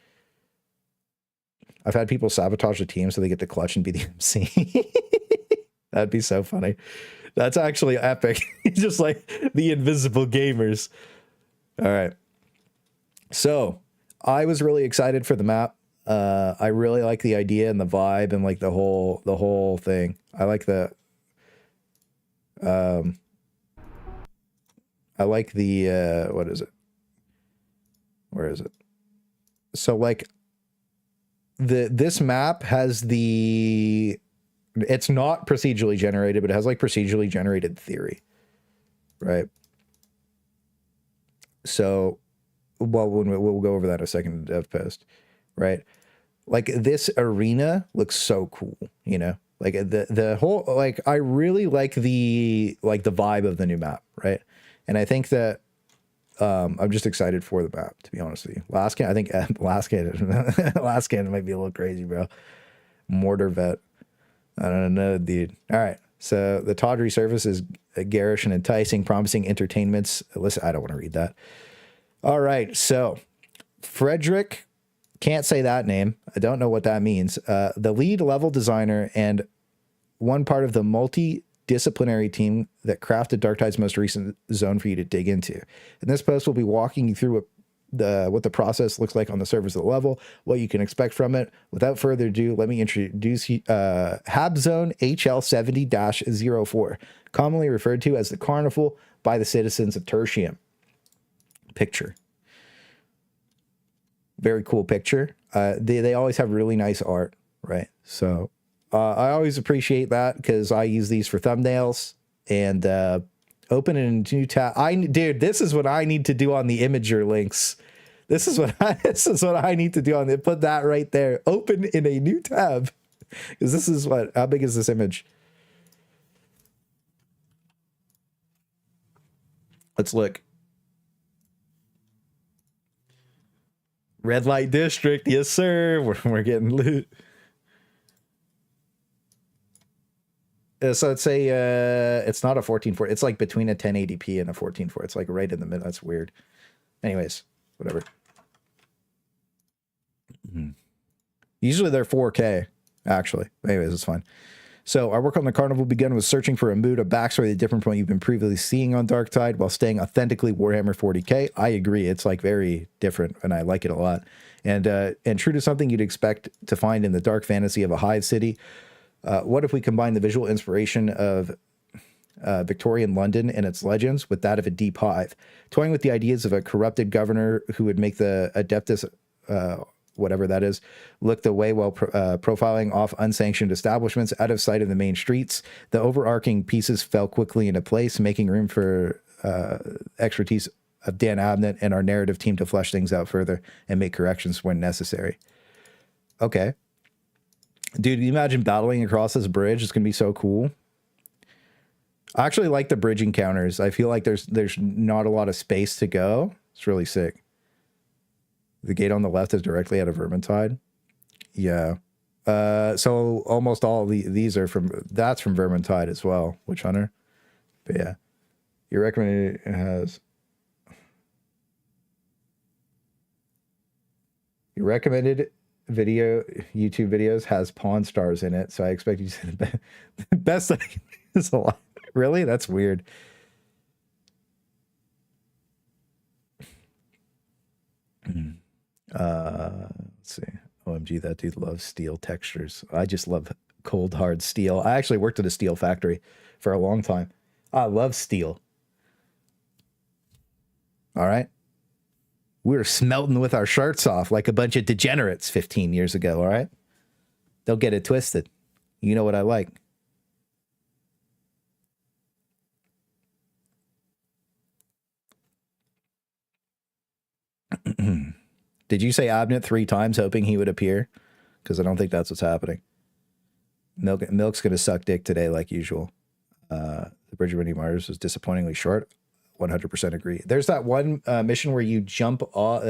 A: I've had people sabotage the team so they get the clutch and be the MC. That'd be so funny. That's actually epic. Just like the invisible gamers. All right. So I was really excited for the map. I really like the idea and the vibe and like the whole thing. I like the what is it? Where is it? So like this map has it's not procedurally generated, but it has like procedurally generated theory, right? So, well, we'll go over that in a second in the dev post, right? Like this arena looks so cool, you know, like the whole, like, I really like the vibe of the new map, right? And I think that I'm just excited for the map, to be honest with you. Last cannon might be a little crazy, bro. Mortar vet. I don't know, dude. All right. So the tawdry surface is garish and enticing, promising entertainments. Listen, I don't want to read that. All right. So Frederick, can't say that name. I don't know what that means. The lead level designer and one part of the multidisciplinary team that crafted Darktide's most recent zone for you to dig into. In this post, we'll be walking you through what the process looks like on the surface of the level, what you can expect from it. Without further ado, let me introduce Habzone HL70-04, commonly referred to as the Carnival by the citizens of Tertium. Picture. Very cool picture. They always have really nice art, right? So I always appreciate that because I use these for thumbnails and open a new tab. Dude, this is what I need to do on the Imager links. This is what I need to do on it. Put that right there. Open in a new tab. Because this is what, how big is this image? Let's look. Red light district. Yes, sir. We're getting loot. So it's it's not a 14.4. It's like between a 1080p and a 14.4. It's like right in the middle. That's weird. Anyways, whatever. Usually they're 4K, actually. Anyways, it's fine. So our work on the Carnival began with searching for a mood, a backstory different from what you've been previously seeing on Darktide while staying authentically Warhammer 40K. I agree. It's like very different and I like it a lot. And true to something you'd expect to find in the dark fantasy of a hive city. What if we combine the visual inspiration of Victorian London and its legends with that of a deep hive, toying with the ideas of a corrupted governor who would make the Adeptus, whatever that is, look the way while profiling off unsanctioned establishments out of sight of the main streets. The overarching pieces fell quickly into place, making room for expertise of Dan Abnett and our narrative team to flesh things out further and make corrections when necessary. Okay. Dude, you imagine battling across this bridge? It's going to be so cool. I actually like the bridge encounters. I feel like there's not a lot of space to go. It's really sick. The gate on the left is directly out of Vermintide. Yeah. So almost all these are that's from Vermintide as well, Witch Hunter. But yeah. Your recommended has... Your recommended YouTube videos has Pawn Stars in it, so I expect you to say the best thing is a lot. Really? That's weird. Let's see. OMG, that dude loves steel textures. I just love cold hard steel. I actually worked at a steel factory for a long time. I love steel. All right. We were smelting with our shirts off like a bunch of degenerates 15 years ago, all right? Don't get it twisted. You know what I like. Did you say Abnett 3 times hoping he would appear? Because I don't think that's what's happening. Milk's going to suck dick today like usual. The Bridge of Windy Martyrs was disappointingly short. 100% agree. There's that one mission where you jump off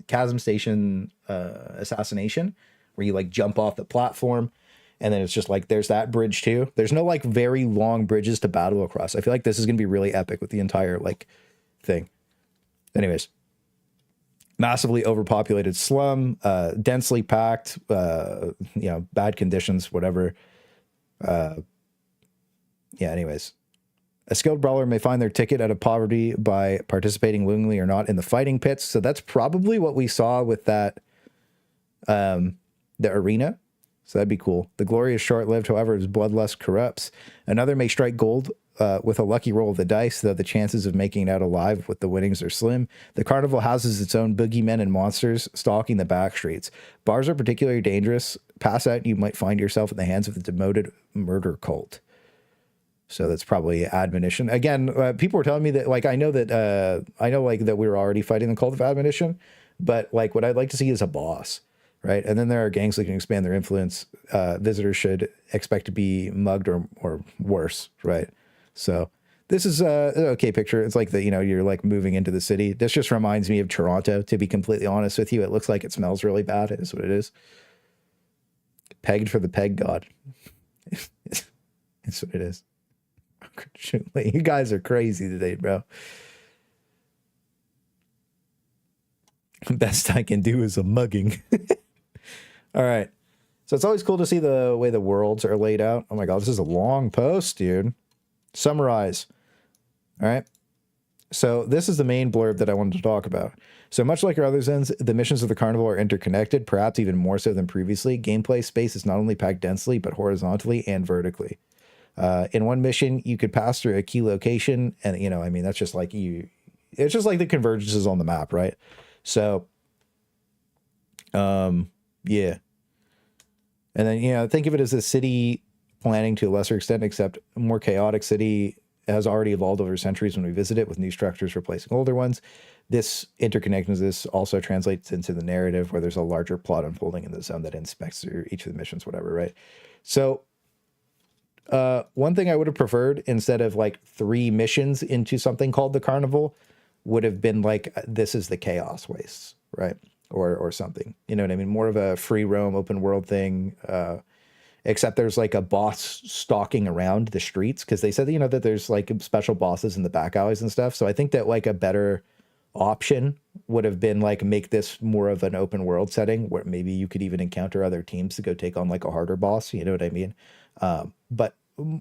A: Chasm Station assassination, where you like jump off the platform, and then it's just like there's that bridge too. There's no like very long bridges to battle across. I feel like this is gonna be really epic with the entire like thing. Anyways, massively overpopulated slum, densely packed, you know, bad conditions, whatever. Yeah. Anyways. A skilled brawler may find their ticket out of poverty by participating willingly or not in the fighting pits. So that's probably what we saw with that, the arena. So that'd be cool. The glory is short-lived, however, as bloodlust corrupts. Another may strike gold with a lucky roll of the dice, though the chances of making it out alive with the winnings are slim. The carnival houses its own boogeymen and monsters stalking the back streets. Bars are particularly dangerous. Pass out, you might find yourself in the hands of the demoted murder cult. So that's probably admonition. Again, people were telling me that, like, I know like that we were already fighting the cult of admonition, but like what I'd like to see is a boss, right? And then there are gangs that can expand their influence. Visitors should expect to be mugged or worse, right? So this is an okay picture. It's like that, you know, you're like moving into the city. This just reminds me of Toronto, to be completely honest with you. It looks like it smells really bad, is what it is. Pegged for the peg god. It's what it is. You guys are crazy today, bro. Best I can do is a mugging. All right. So it's always cool to see the way the worlds are laid out. Oh my God, this is a long post, dude. Summarize. All right. So this is the main blurb that I wanted to talk about. So much like your other Zens, the missions of the Carnival are interconnected, perhaps even more so than previously. Gameplay space is not only packed densely, but horizontally and vertically. In one mission, you could pass through a key location, and you know, I mean, that's just like it's just like the convergences on the map, right? So, yeah. And then, you know, think of it as a city planning to a lesser extent, except a more chaotic city has already evolved over centuries when we visit it, with new structures replacing older ones. This interconnectedness also translates into the narrative, where there's a larger plot unfolding in the zone that inspects through each of the missions, whatever, right? So one thing I would have preferred, instead of like 3 missions into something called the Carnival, would have been like, this is the Chaos Wastes, right? Or something, you know what I mean? More of a free roam, open world thing, except there's like a boss stalking around the streets, because they said, you know, that there's like special bosses in the back alleys and stuff. So I think that like a better option would have been like, make this more of an open world setting, where maybe you could even encounter other teams to go take on like a harder boss, you know what I mean? But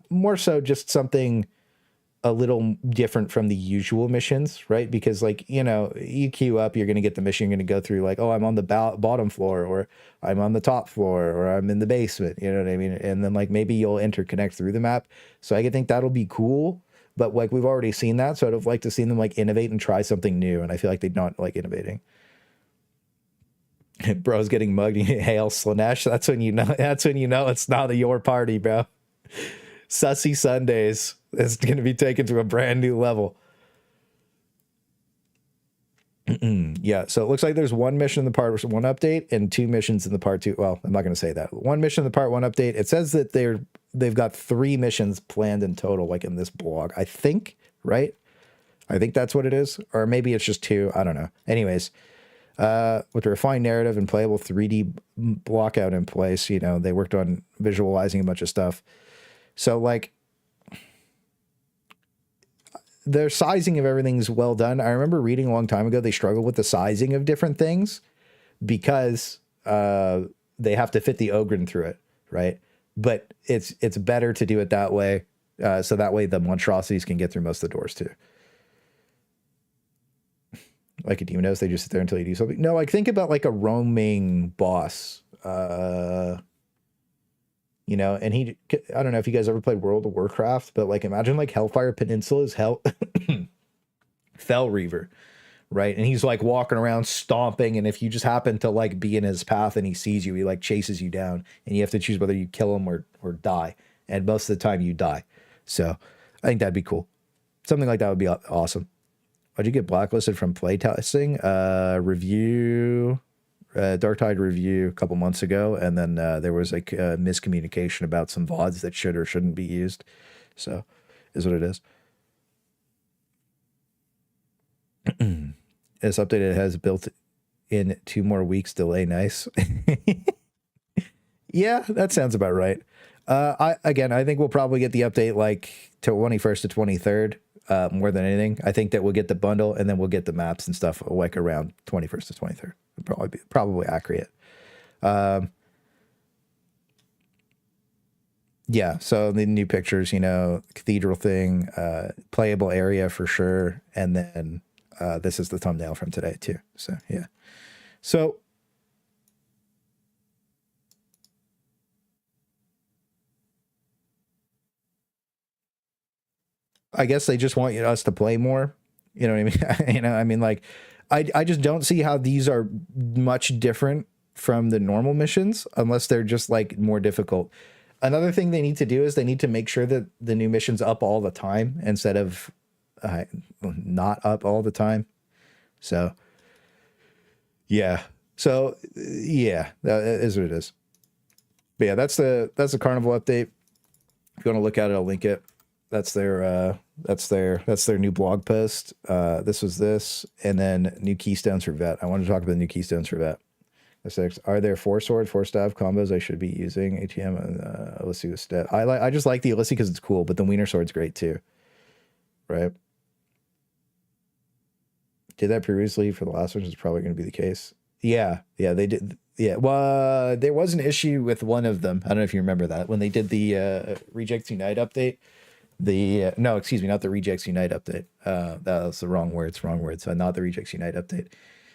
A: more so just something a little different from the usual missions, right? Because like, you know, you queue up, you're going to get the mission, you're going to go through like, oh, I'm on the bottom floor, or I'm on the top floor, or I'm in the basement, you know what I mean? And then like, maybe you'll interconnect through the map. So I think that'll be cool, but like, we've already seen that. So I'd have liked to see them like innovate and try something new. And I feel like they're not like innovating. Bro's getting mugged. Hail Slanesh. That's when you know it's not your party, bro. Sussy Sundays is going to be taken to a brand new level. Yeah, so it looks like there's 1 mission in the part 1 update and 2 missions in the part 2. Well, I'm not going to say that. 1 mission in the part 1 update. It says that they've got 3 missions planned in total, like in this blog, I think, right? I think that's what it is, or maybe it's just 2. I don't know. Anyways, with a refined narrative and playable 3D blockout in place, you know, they worked on visualizing a bunch of stuff. So like, their sizing of everything's well done. I remember reading a long time ago, they struggle with the sizing of different things because they have to fit the Ogryn through it, right? But it's better to do it that way, so that way the monstrosities can get through most of the doors too. Like a Demonos, they just sit there until you do something. No, like think about like a roaming boss. You know, and I don't know if you guys ever played World of Warcraft, but like imagine like Hellfire Peninsula's Fell Reaver, right? And he's like walking around stomping, and if you just happen to like be in his path and he sees you, he like chases you down, and you have to choose whether you kill him or die. And most of the time you die. So I think that'd be cool. Something like that would be awesome. Why'd you get blacklisted from playtesting? Review. Dark Tide review a couple months ago, and then there was like miscommunication about some VODs that should or shouldn't be used. So is what it is. This update has built in 2 more weeks delay. Nice. Yeah, that sounds about right. I think we'll probably get the update like 21st to 23rd. More than anything, I think that we'll get the bundle, and then we'll get the maps and stuff like around 21st to 23rd. Probably accurate. Yeah, so the new pictures, you know, cathedral thing, playable area for sure, and then this is the thumbnail from today too. So yeah, so I guess they just want us to play more. You know what I mean? You know, I mean, like, I just don't see how these are much different from the normal missions unless they're just like more difficult. Another thing they need to do is they need to make sure that the new mission's up all the time instead of not up all the time. So yeah. So yeah, that is what it is. But yeah, that's the Carnival update. If you want to look at it, I'll link it. That's their new blog post. This was this, and then new keystones for vet. I want to talk about the new keystones for vet. Are there 4-sword, 4-staff combos I should be using? ATM, Illicity with stat. I just like the Illicity because it's cool, but the Wiener sword's great too. Right? Did that previously for the last one, is probably going to be the case. Yeah, they did. Yeah, well, there was an issue with one of them. I don't know if you remember that when they did the Rejects Unite update. No, excuse me, not the Rejects Unite update. That was the wrong words. So not the Rejects Unite update.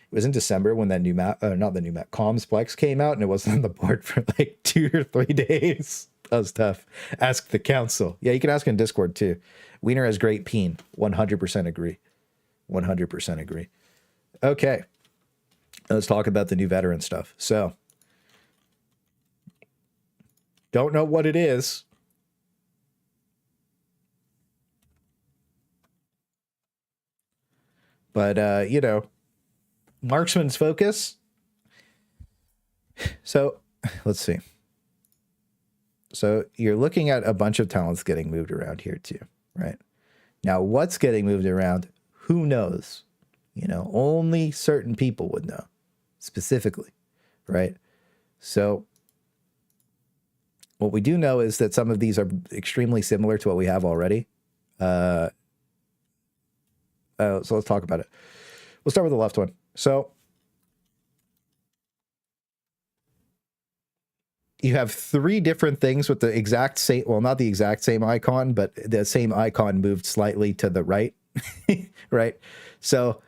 A: It was in December when that new map, not the new map, Comsplex came out, and it wasn't on the board for like 2 or 3 days. That was tough. Ask the council. Yeah, you can ask in Discord too. Wiener has great peen. 100% agree. 100% agree. Okay. Let's talk about the new veteran stuff. So, don't know what it is. But, you know, marksman's focus. So let's see. So you're looking at a bunch of talents getting moved around here too, right? Now, what's getting moved around? Who knows? You know, only certain people would know specifically, right? So what we do know is that some of these are extremely similar to what we have already. So let's talk about it. We'll start with the left one. So you have 3 different things with the exact same, well, not the exact same icon, but the same icon moved slightly to the right, right? So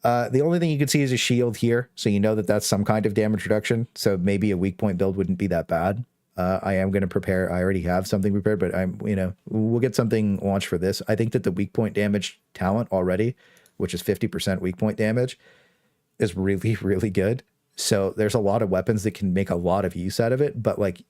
A: the only thing you can see is a shield here. So you know that that's some kind of damage reduction. So maybe a weak point build wouldn't be that bad. I am going to prepare. I already have something prepared, but you know, we'll get something launched for this. I think that the weak point damage talent already, which is 50% weak point damage, is really, really good. So there's a lot of weapons that can make a lot of use out of it, but like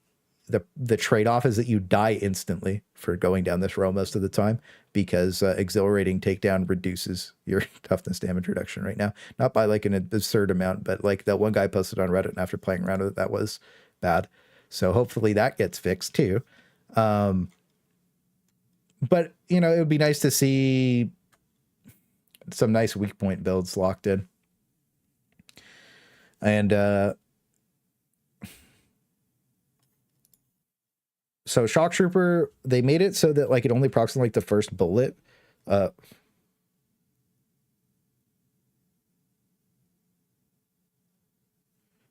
A: the trade-off is that you die instantly for going down this row most of the time, because exhilarating takedown reduces your toughness damage reduction right now. Not by like an absurd amount, but like that one guy posted on Reddit, and after playing around with it, that was bad. So hopefully that gets fixed too. But, you know, it would be nice to see some nice weak point builds locked in. And so Shock Trooper, they made it so that like it only procs on like the first bullet.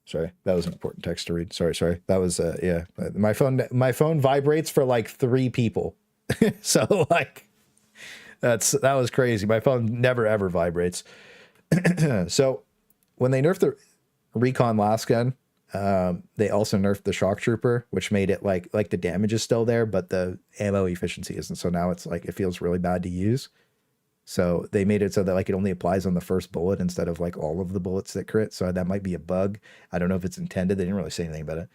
A: Sorry, that was an important text to read. Sorry. That was yeah. My phone vibrates for like 3 people. So like that was crazy. My phone never ever vibrates. So when they nerfed the Recon last gun, they also nerfed the Shock Trooper, which made it like the damage is still there, but the ammo efficiency isn't. So now it's like it feels really bad to use. So they made it so that like it only applies on the first bullet instead of like all of the bullets that crit. So that might be a bug. I don't know if it's intended. They didn't really say anything about it.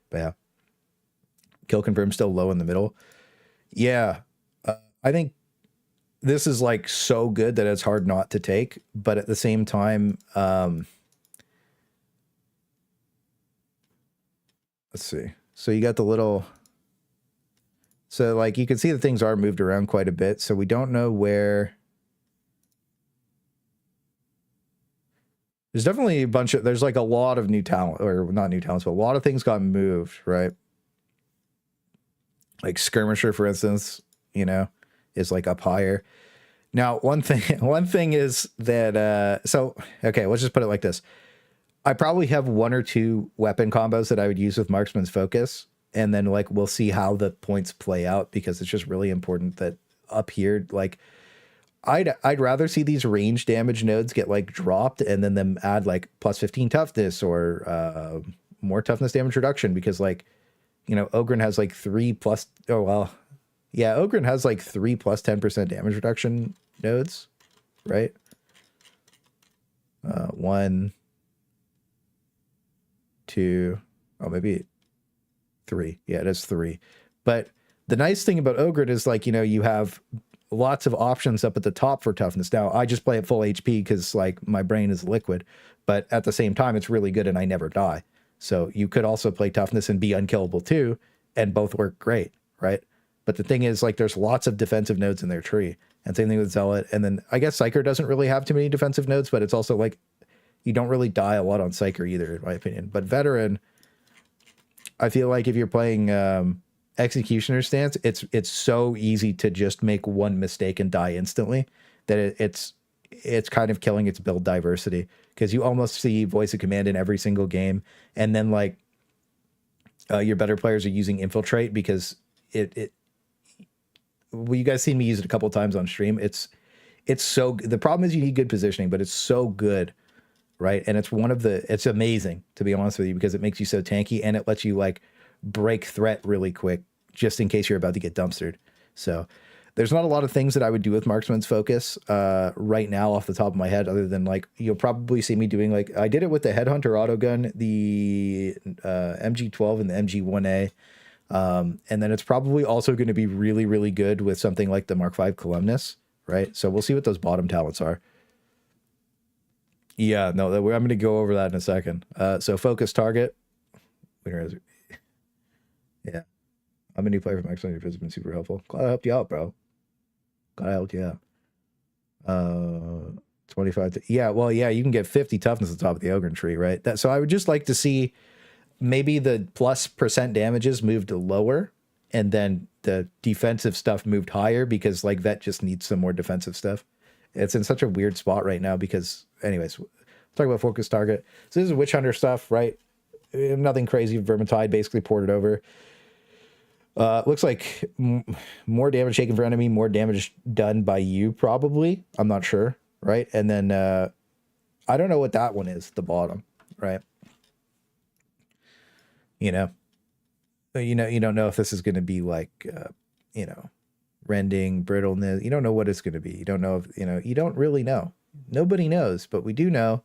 A: But yeah. Kill confirm still low in the middle. Yeah. I think this is like so good that it's hard not to take. But at the same time, let's see. So you got the little... So like you can see that things are moved around quite a bit. So we don't know where... There's definitely a bunch of, there's like a lot of new talent, or not new talents, but a lot of things got moved, right? Like Skirmisher, for instance, you know, is like up higher. Now, one thing is that, so, okay, let's just put it like this. I probably have 1 or 2 weapon combos that I would use with Marksman's Focus. And then like, we'll see how the points play out, because it's just really important that up here, like, I'd rather see these range damage nodes get like dropped and then them add like plus 15 toughness or more toughness damage reduction, because like, you know, Ogryn has like 3 plus, oh well, yeah, Ogryn has like 3 plus 10% damage reduction nodes, right? 1, 2, oh maybe 3. Yeah, it is 3. But the nice thing about Ogryn is like, you know, you have lots of options up at the top for toughness. Now, I just play at full HP because like my brain is liquid, but at the same time, it's really good and I never die. So you could also play toughness and be unkillable too, and both work great, right? But the thing is, like, there's lots of defensive nodes in their tree, and same thing with Zealot. And then I guess Psyker doesn't really have too many defensive nodes, but it's also like you don't really die a lot on Psyker either, in my opinion. But Veteran, I feel like if you're playing Executioner stance, it's so easy to just make one mistake and die instantly that it's kind of killing its build diversity, because you almost see voice of command in every single game, and then like your better players are using infiltrate because well, you guys seen me use it a couple times on stream. It's so, the problem is you need good positioning, but it's so good, right? And it's amazing, to be honest with you, because it makes you so tanky, and it lets you like break threat really quick just in case you're about to get dumpstered. So there's not a lot of things that I would do with Marksman's Focus right now off the top of my head, other than like you'll probably see me doing, like I did it with the Headhunter autogun, the MG12 and the MG1A, and then it's probably also going to be really, really good with something like the Mark V Columnus, right? So we'll see what those bottom talents are. Yeah, no, I'm going to go over that in a second. So focus target. Where is it? Yeah. I'm a new player from X-Men. It's been super helpful. Glad I helped you out, bro. Glad I helped you out. 25. Yeah, well, yeah, you can get 50 toughness at the top of the Ogryn tree, right? So I would just like to see maybe the plus % damages moved lower and then the defensive stuff moved higher because like Vet just needs some more defensive stuff. It's in such a weird spot right now because anyways, we'll talk about focus target. So this is Witch Hunter stuff, right? Nothing crazy. Vermintide basically ported over. Looks like more damage taken for enemy, more damage done by you probably. I'm not sure, right? And then I don't know what that one is at the bottom, right? You don't know if this is going to be like, rending, brittleness. You don't know what it's going to be. You don't know if, you don't really know. Nobody knows, but we do know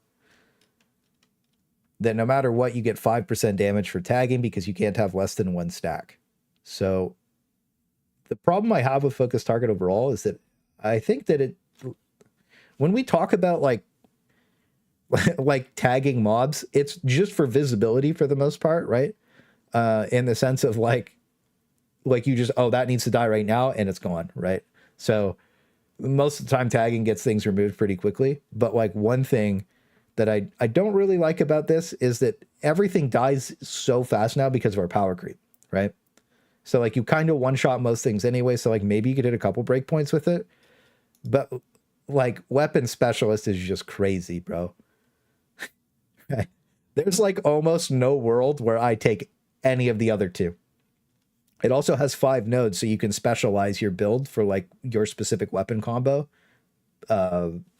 A: that no matter what, you get 5% damage for tagging because you can't have less than one stack. So the problem I have with focus target overall is that I think that when we talk about like tagging mobs, it's just for visibility for the most part, right? In the sense of like you just, oh, that needs to die right now and it's gone, right? So most of the time tagging gets things removed pretty quickly. But like one thing that I don't really like about this is that everything dies so fast now because of our power creep, right? So like you kind of one-shot most things anyway. So like maybe you could hit a couple breakpoints with it. But like weapon specialist is just crazy, bro. There's like almost no world where I take any of the other two. It also has 5 nodes, so you can specialize your build for like your specific weapon combo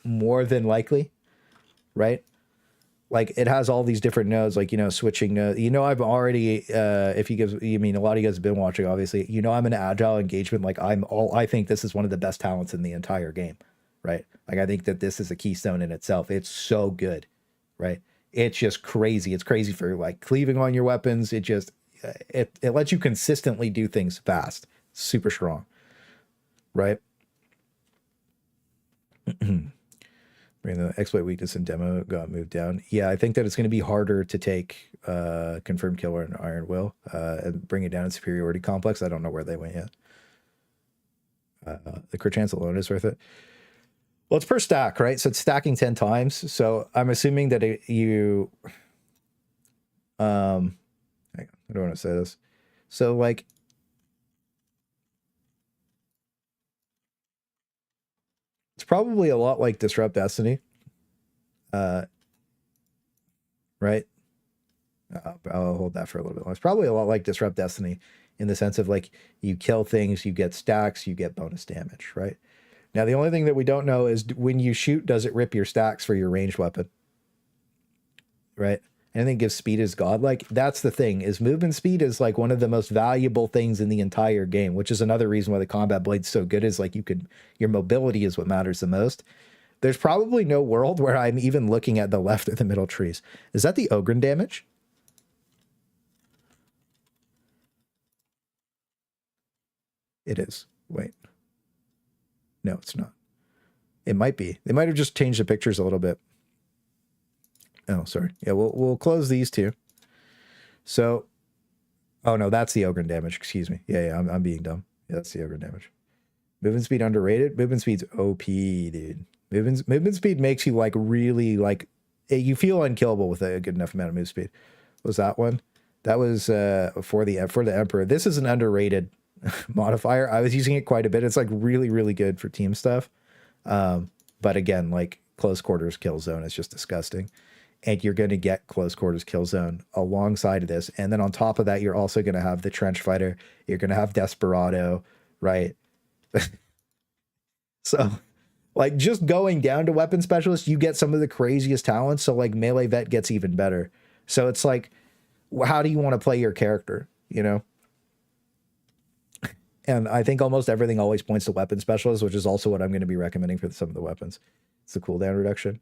A: more than likely, right? Like it has all these different nodes, like, switching nodes. I've already, a lot of you guys have been watching, obviously, I'm an agile engagement. Like I think this is one of the best talents in the entire game, right? Like I think that this is a keystone in itself. It's so good, right? It's just crazy. It's crazy for like cleaving on your weapons. It just, it lets you consistently do things fast. Super strong, right? The exploit weakness in demo got moved down. Yeah, I think that it's going to be harder to take Confirmed Killer and Iron Will and bring it down in Superiority Complex. I don't know where they went yet. The crit chance alone is worth it. Well, it's per stack, right? So it's stacking 10 times. So I'm assuming that I don't want to say this. So like, it's probably a lot like Disrupt Destiny. Right? I'll hold that for a little bit more. It's probably a lot like Disrupt Destiny in the sense of like you kill things, you get stacks, you get bonus damage, right? Now, the only thing that we don't know is when you shoot, does it rip your stacks for your ranged weapon? Right? Anything gives speed is godlike. That's the thing, is movement speed is like one of the most valuable things in the entire game, which is another reason why the combat blade's so good, is like your mobility is what matters the most. There's probably no world where I'm even looking at the left or the middle trees. Is that the Ogryn damage? It is. Wait. No, it's not. It might be. They might have just changed the pictures a little bit. Oh, sorry. Yeah, we'll close these two. So, oh no, that's the Ogryn damage. Excuse me. Yeah, I'm being dumb. Yeah, that's the Ogryn damage. Movement speed underrated. Movement speed's OP, dude. Movement speed makes you like really like, you feel unkillable with a good enough amount of move speed. What was that one? That was for the Emperor. This is an underrated modifier. I was using it quite a bit. It's like really, really good for team stuff. But again, like close quarters kill zone is just disgusting. And you're going to get close quarters kill zone alongside of this. And then on top of that, you're also going to have the trench fighter. You're going to have Desperado, right? So like just going down to weapon specialist, you get some of the craziest talents. So like melee vet gets even better. So it's like, how do you want to play your character, And I think almost everything always points to weapon specialist, which is also what I'm going to be recommending for some of the weapons. It's the cooldown reduction.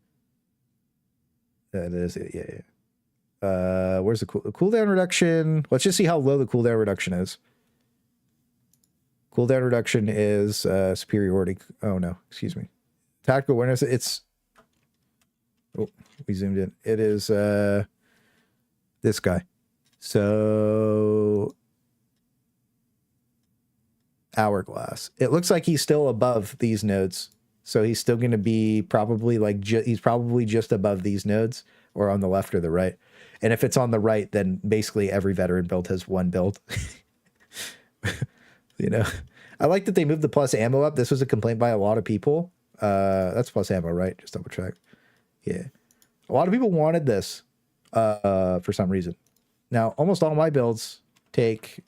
A: That is it. Yeah. Where's the cooldown reduction? Let's just see how low the cooldown reduction is. Cooldown reduction is superiority. Oh no, excuse me. Tactical awareness. It's Oh, we zoomed in. It is this guy. So Hourglass. It looks like he's still above these nodes. So he's still going to be probably like, he's probably just above these nodes or on the left or the right. And if it's on the right, then basically every veteran build has one build. You know, I like that they moved the plus ammo up. This was a complaint by a lot of people. That's plus ammo, right? Just double check. Yeah. A lot of people wanted this for some reason. Now, almost all my builds take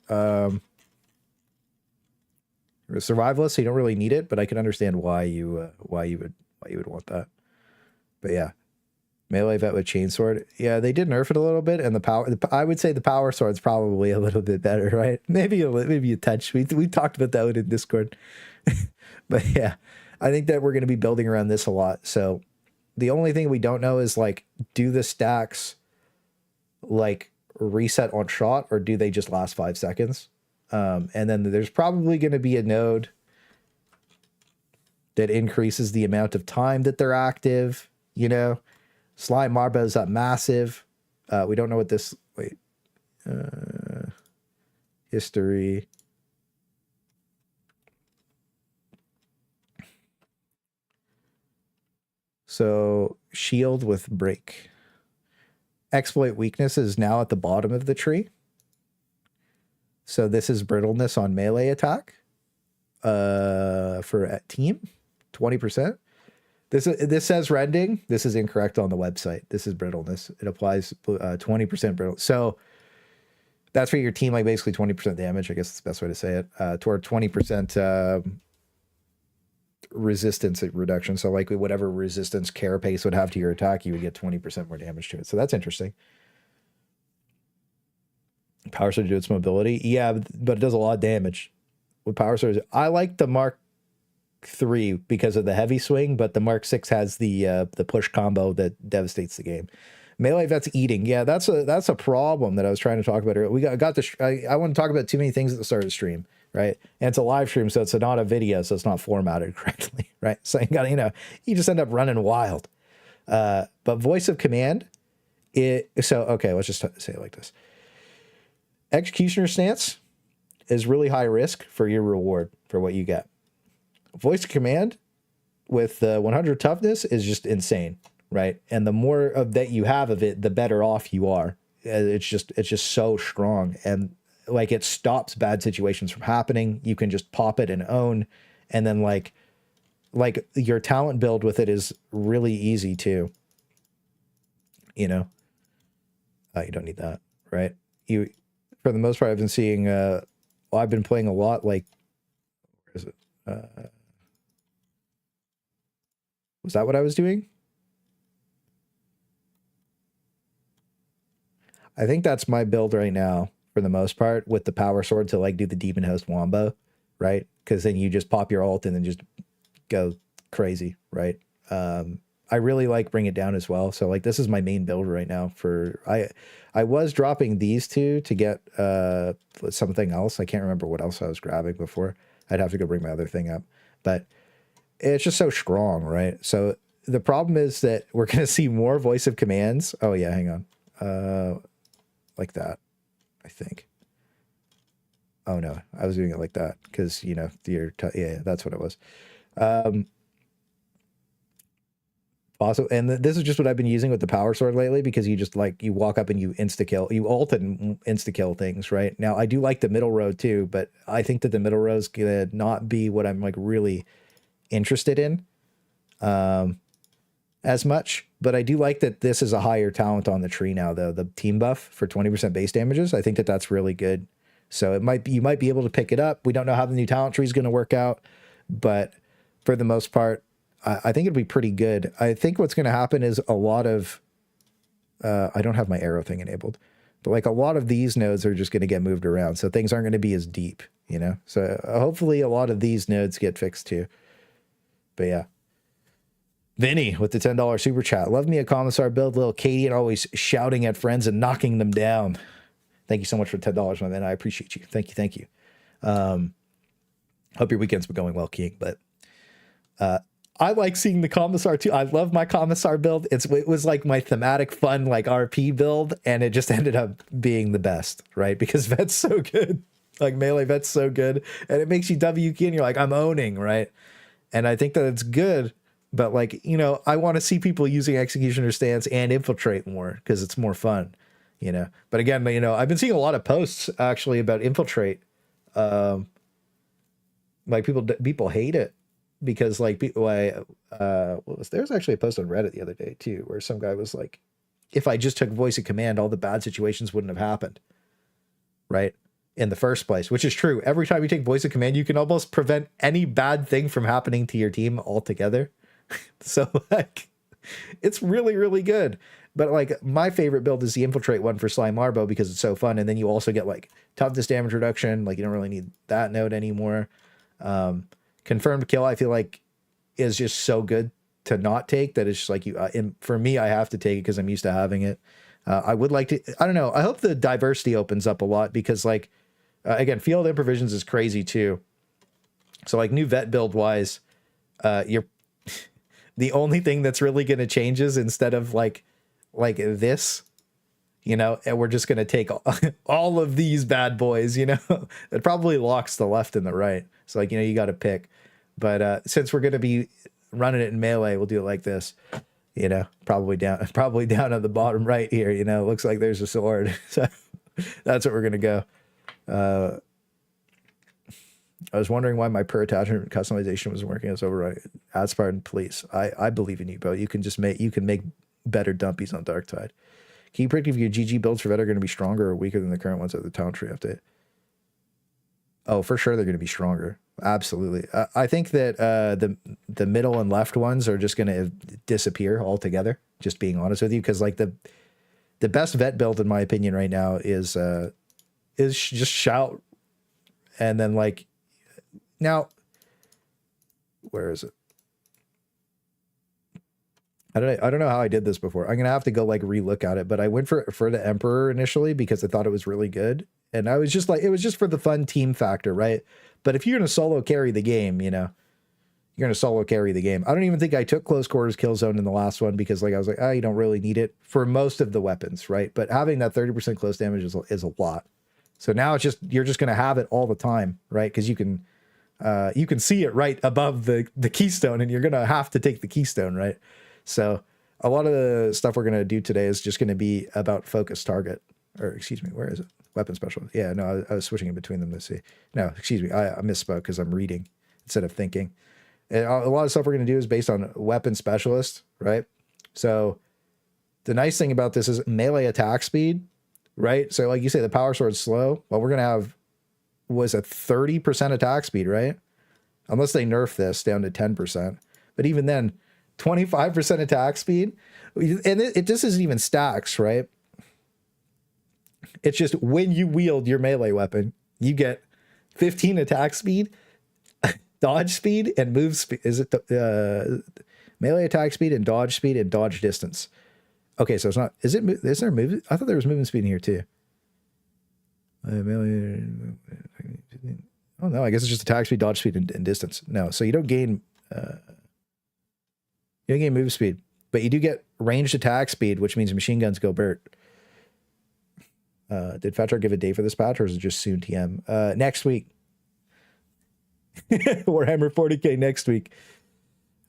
A: survivalist, so you don't really need it, but I can understand why you would want that. But yeah, melee vet with chainsword. Yeah, they did nerf it a little bit, and the power. I would say the power sword's probably a little bit better, right? Maybe a touch. We talked about that in Discord. But yeah, I think that we're going to be building around this a lot. So the only thing we don't know is like, do the stacks like reset on shot, or do they just last 5 seconds? And then there's probably going to be a node that increases the amount of time that they're active. You know, slime marbo's up massive. We don't know what this, wait, history. So shield with break. Exploit weakness is now at the bottom of the tree. So this is brittleness on melee attack for team, 20%. This says rending. This is incorrect on the website. This is brittleness. It applies 20% brittle. So that's for your team, like basically 20% damage. I guess that's the best way to say it. Toward 20% resistance reduction. So like whatever resistance carapace would have to your attack, you would get 20% more damage to it. So that's interesting. Power sword to do its mobility. Yeah, but it does a lot of damage with power swords. I like the Mark III because of the heavy swing, but the Mark VI has the push combo that devastates the game. Melee vet's eating. Yeah, that's a problem that I was trying to talk about earlier. We got the I want to talk about too many things at the start of the stream, right? And it's a live stream, so it's not a video, so it's not formatted correctly, right? So you got, you just end up running wild. But voice of command, okay, let's just say it like this. Executioner stance is really high risk for your reward for what you get. Voice of command with 100 toughness is just insane, right? And the more of that you have of it, the better off you are. It's just so strong, and like it stops bad situations from happening. You can just pop it and own, and then like your talent build with it is really easy too. You don't need that, right? For the most part, I've been seeing, I've been playing a lot, like, where is it? Was that what I was doing? I think that's my build right now, for the most part, with the power sword to, like, do the Demon Host wombo, right? Because then you just pop your ult and then just go crazy, right? I really like Bring It Down as well. So like this is my main build right now for I was dropping these two to get something else. I can't remember what else I was grabbing before. I'd have to go bring my other thing up. But it's just so strong, right? So the problem is that we're going to see more voice of commands. Oh yeah, hang on. Like that, I think. Oh no, I was doing it like that because, yeah, that's what it was. Also, and this is just what I've been using with the power sword lately, because you just like, you walk up and you insta kill, you ult and insta kill things, right? Now I do like the middle row too, but I think that the middle row is gonna not be what I'm like really interested in as much. But I do like that this is a higher talent on the tree now, though. The team buff for 20% base damages, I think that that's really good. So you might be able to pick it up. We don't know how the new talent tree is going to work out, but for the most part, I think it'll be pretty good. I think what's going to happen is a lot of, I don't have my arrow thing enabled, but like a lot of these nodes are just going to get moved around. So things aren't going to be as deep, So hopefully a lot of these nodes get fixed too. But yeah. Vinny with the $10 super chat. Love me a commissar build, little Katie, and always shouting at friends and knocking them down. Thank you so much for $10, my man. I appreciate you. Thank you. Hope your weekend's been going well, King. But I like seeing the Commissar too. I love my Commissar build. It was like my thematic fun, like RP build, and it just ended up being the best, right? Because Vet's so good. Like melee Vet's so good. And it makes you W key and you're like, I'm owning, right? And I think that it's good, but like, you know, I want to see people using Executioner stance and infiltrate more because it's more fun, you know. But again, you know, I've been seeing a lot of posts actually about infiltrate. Like people hate it because like people, there's actually a post on Reddit the other day too, where some guy was like, if I just took voice of command, all the bad situations wouldn't have happened, right? In the first place, which is true. Every time you take voice of command, you can almost prevent any bad thing from happening to your team altogether. So like, it's really, really good. But like my favorite build is the infiltrate one for Sly Marbo because it's so fun. And then you also get like toughness damage reduction. Like you don't really need that node anymore. Confirmed kill, I feel like is just so good to not take that it's just like for me, I have to take it because I'm used to having it. I would like to, I don't know. I hope the diversity opens up a lot because like, again, field improvisions is crazy too. So like new vet build wise, you're the only thing that's really going to change is instead of like this, you know, and we're just going to take all of these bad boys, you know, it probably locks the left and the right. So like, you know, you got to pick, but since we're going to be running it in melee, we'll do it like this, you know, probably down at the bottom right here, you know, it looks like there's a sword. So that's what we're going to go. I was wondering why my per attachment customization wasn't working as override. Aspard, please. I believe in you, bro. You can make better dumpies on Dark Tide. Can you predict if your GG builds for vet are going to be stronger or weaker than the current ones at the Town Tree update? Oh, for sure they're going to be stronger. Absolutely. I think that the middle and left ones are just going to disappear altogether, just being honest with you, because like the best vet build in my opinion right now is just shout, and then like now where is it? I don't know how I did this before. I'm gonna have to go like relook at it, but I went for the Emperor initially because I thought it was really good, and I was just like, it was just for the fun team factor, right? But if you're gonna solo carry the game, you know, you're gonna solo carry the game. I don't even think I took close quarters kill zone in the last one because like I was like, you don't really need it for most of the weapons, right? But having that 30% close damage is a lot. So now it's just you're just gonna have it all the time, right? Because you can see it right above the keystone, and you're gonna have to take the keystone, right? So a lot of the stuff we're going to do today is just going to be about focus target, or excuse me, where is it? Weapon special. Yeah, no, I was switching in between them to see. No, excuse me. I misspoke because I'm reading instead of thinking. And a lot of stuff we're going to do is based on weapon specialist, right? So the nice thing about this is melee attack speed, right? So like you say, the power sword's slow. Well, we're going to have, was a 30% attack speed, right? Unless they nerf this down to 10%. But even then, 25% attack speed, and it just isn't even stacks, right? It's just when you wield your melee weapon, you get 15 attack speed, dodge speed, and move speed. Is it melee attack speed and dodge distance? Okay, so it's not. Is there move? I thought there was movement speed in here too. Melee. Oh no, I guess it's just attack speed, dodge speed, and distance. No, so you don't gain. You don't get move speed, but you do get ranged attack speed, which means machine guns go Bert. Did Fatchar give a day for this patch, or is it just soon TM? Next week. Warhammer 40k next week.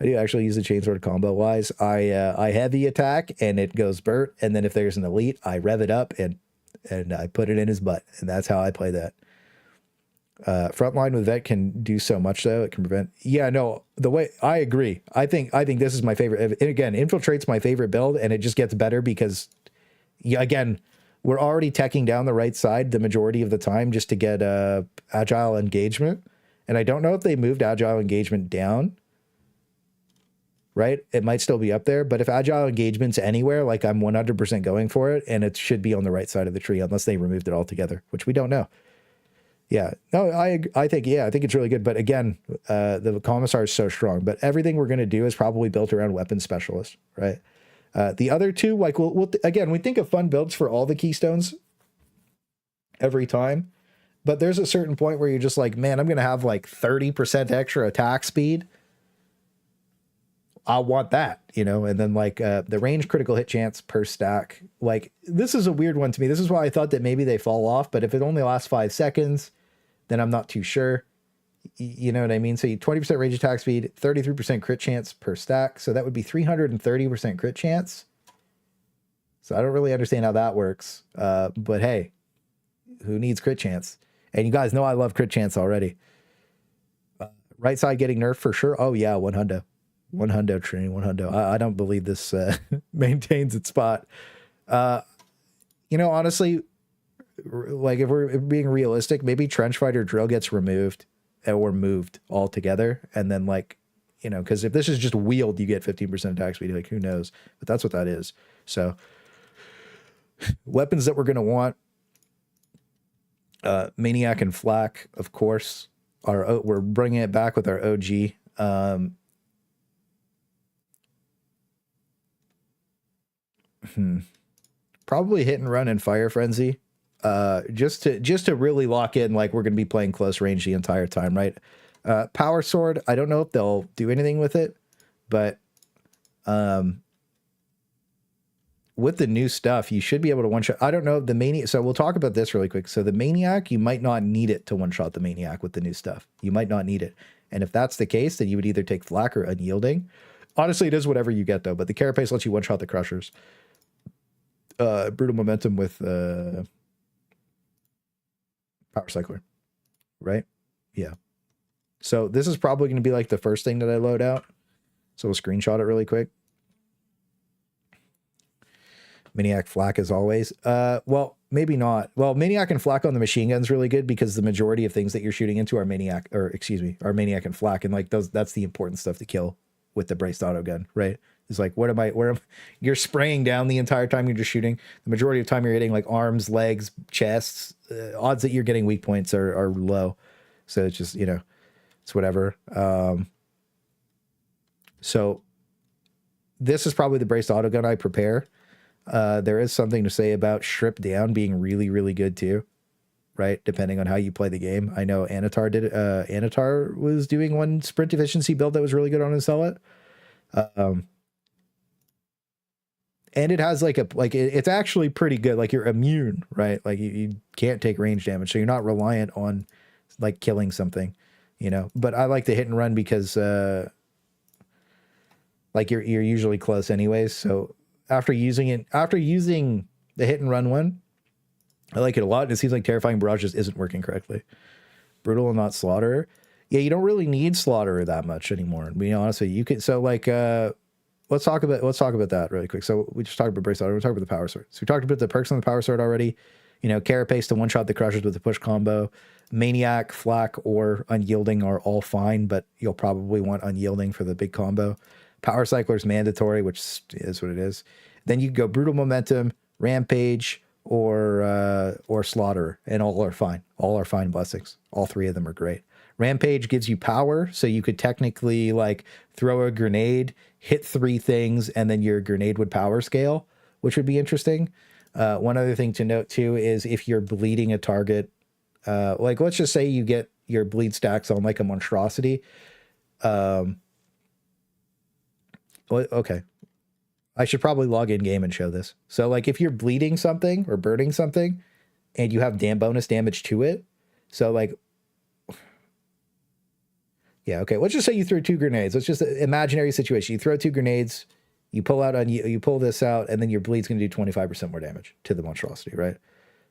A: I do actually use the chainsword combo wise. I heavy attack and it goes Bert, and then if there's an elite, I rev it up and I put it in his butt, and that's how I play that. Frontline with vet can do so much though. It can prevent. Yeah, no, the way I agree. I think this is my favorite. And again, infiltrate's my favorite build, and it just gets better because, yeah, again, we're already teching down the right side the majority of the time just to get agile engagement. And I don't know if they moved agile engagement down. Right, it might still be up there, but if agile engagement's anywhere, like I'm 100% going for it, and it should be on the right side of the tree unless they removed it altogether, which we don't know. Yeah, no, I think it's really good. But again, the commissar is so strong. But everything we're going to do is probably built around weapon specialists, right? The other two, like we'll again, we think of fun builds for all the keystones every time. But there's a certain point where you're just like, man, I'm going to have like 30% extra attack speed. I want that, you know. And then like the range critical hit chance per stack, like this is a weird one to me. This is why I thought that maybe they fall off, but if it only lasts 5 seconds, then I'm not too sure. You know what I mean? So you 20% range attack speed, 33% crit chance per stack. So that would be 330% crit chance. So I don't really understand how that works. But hey, who needs crit chance? And you guys know I love crit chance already. Right side getting nerfed for sure. Oh yeah, 100. 100 training, 100. I don't believe this maintains its spot. You know, honestly, like if we're being realistic, maybe trench fighter drill gets removed or moved altogether. And then like, you know, because if this is just wheeled, you get 15% attack speed. Like who knows? But that's what that is. So weapons that we're going to want, Maniac and Flak, of course. We're bringing it back with our OG. Probably Hit and Run and Fire Frenzy. Just to really lock in, like we're going to be playing close range the entire time, right? Power Sword, I don't know if they'll do anything with it, but with the new stuff, you should be able to one-shot. I don't know the Maniac. So we'll talk about this really quick. So the Maniac, you might not need it to one-shot the Maniac with the new stuff. You might not need it. And if that's the case, then you would either take Flak or Unyielding. Honestly, it is whatever you get, though. But the Carapace lets you one-shot the Crushers. Brutal Momentum with Power Cycler. Right? Yeah. So this is probably going to be like the first thing that I load out. So we'll screenshot it really quick. Maniac Flak as always. Well, maybe not. Well, Maniac and Flak on the machine gun is really good because the majority of things that you're shooting into are Maniac, or excuse me, are Maniac and Flak, and like that's the important stuff to kill with the braced auto gun, right? It's like, you're spraying down the entire time you're just shooting. The majority of time you're hitting like arms, legs, chests. Odds that you're getting weak points are low. So it's just, you know, it's whatever. So this is probably the braced auto gun I prepare. There is something to say about strip down being really, really good too, right? Depending on how you play the game. I know Anatar did. Anatar was doing one sprint efficiency build that was really good on his Zealot. And it has it's actually pretty good. Like you're immune, right? Like you can't take range damage, so you're not reliant on like killing something, you know. But I like the hit and run because like you're usually close anyways. So after using the hit and run one, I like it a lot. It seems like Terrifying Barrage just isn't working correctly. Brutal and not Slaughterer. Yeah, you don't really need Slaughterer that much anymore. To be honest with you, you can. So like, let's talk about that really quick. So we just talked about Brace Auto. We're talking about the Power Sword. So we talked about the perks on the Power Sword already. You know, Carapace to one-shot the Crushers with the push combo. Maniac, Flak, or Unyielding are all fine, but you'll probably want Unyielding for the big combo. Power Cycler is mandatory, which is what it is. Then you go Brutal Momentum, Rampage, or Slaughter, and all are fine. All are fine blessings. All three of them are great. Rampage gives you power, so you could technically like throw a grenade, hit 3 things, and then your grenade would power scale, which would be interesting. One other thing to note too is if you're bleeding a target, like let's just say you get your bleed stacks on like a monstrosity. Okay. I should probably log in game and show this. So like if you're bleeding something or burning something and you have bonus damage to it. So like, yeah, okay. Let's just say you threw 2 grenades. Let's just imaginary situation. You throw 2 grenades, you pull this out, and then your bleed's going to do 25% more damage to the monstrosity, right?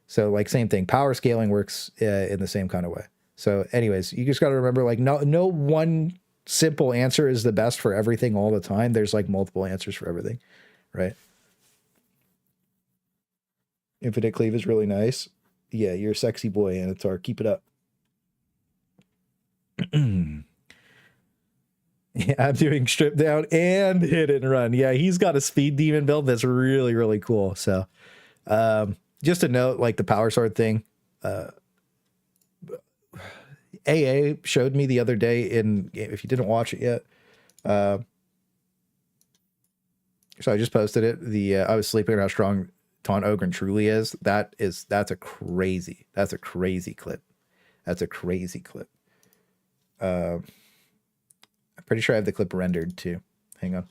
A: So like same thing. Power scaling works in the same kind of way. So anyways, you just got to remember like no one simple answer is the best for everything all the time. There's like multiple answers for everything, right? Infinite Cleave is really nice. Yeah, you're a sexy boy, Anatar. Keep it up. Yeah, I'm doing strip down and hit and run. Yeah, he's got a speed demon build that's really, really cool. So just a note, like the Power Sword thing, AA showed me the other day if you didn't watch it yet. So I just posted it. I was sleeping on how strong Taunt Ogryn truly is. That's a crazy clip. That's a crazy clip. I'm pretty sure I have the clip rendered too. Hang on.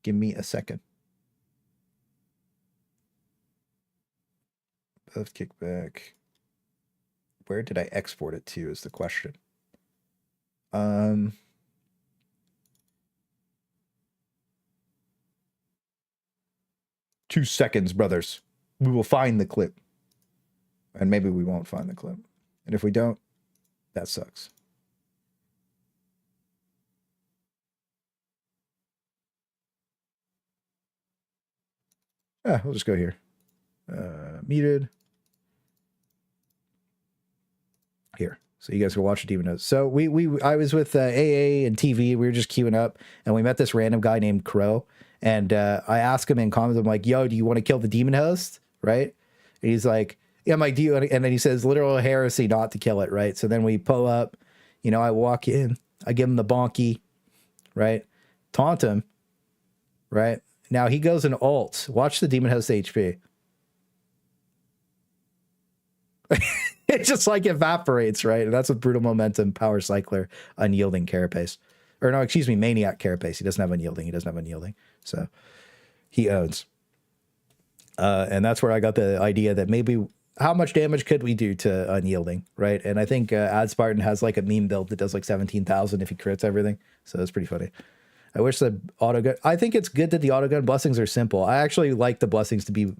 A: Give me a second. Both kickback. Where did I export it to is the question. 2 seconds, brothers. We will find the clip. And maybe we won't find the clip. And if we don't, that sucks. We'll just go here. Muted. Here. So you guys can watch the Demon Notes. So I was with AA and TV. We were just queuing up, and we met this random guy named Crow. And I asked him in comments, I'm like, yo, do you want to kill the demon host? Right? And he's like, yeah, I'm like, do you? And then he says, literal heresy not to kill it, right? So then we pull up, you know, I walk in, I give him the bonky, right? Taunt him, right? Now he goes and ults. Watch the demon host HP. It just like evaporates, right? And that's with brutal momentum, power cycler, unyielding carapace. Or no, excuse me, maniac carapace. He doesn't have unyielding. He doesn't have unyielding. So he owns. And that's where I got the idea that maybe how much damage could we do to unyielding, right? And I think Ad Spartan has like a meme build that does like 17,000 if he crits everything. So that's pretty funny. I wish the autogun. I think it's good that the autogun blessings are simple. I actually like the blessings to be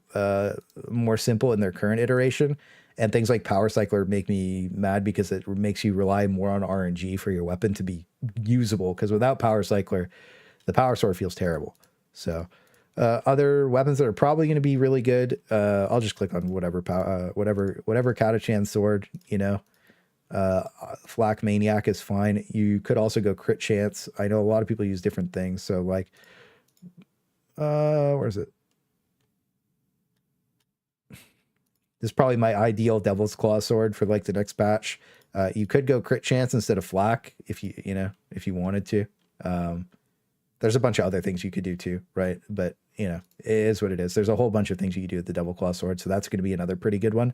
A: more simple in their current iteration. And things like Power Cycler make me mad because it makes you rely more on RNG for your weapon to be usable. Because without Power Cycler, the Power Sword feels terrible. So other weapons that are probably going to be really good. I'll just click on whatever Catachan sword. You know, Flak Maniac is fine. You could also go Crit Chance. I know a lot of people use different things. So like, where is it? This is probably my ideal Devil's Claw sword for like the next patch. You could go Crit Chance instead of Flak if you wanted to. There's a bunch of other things you could do too, right? But you know, it is what it is. There's a whole bunch of things you could do with the Devil Claw sword, so that's going to be another pretty good one.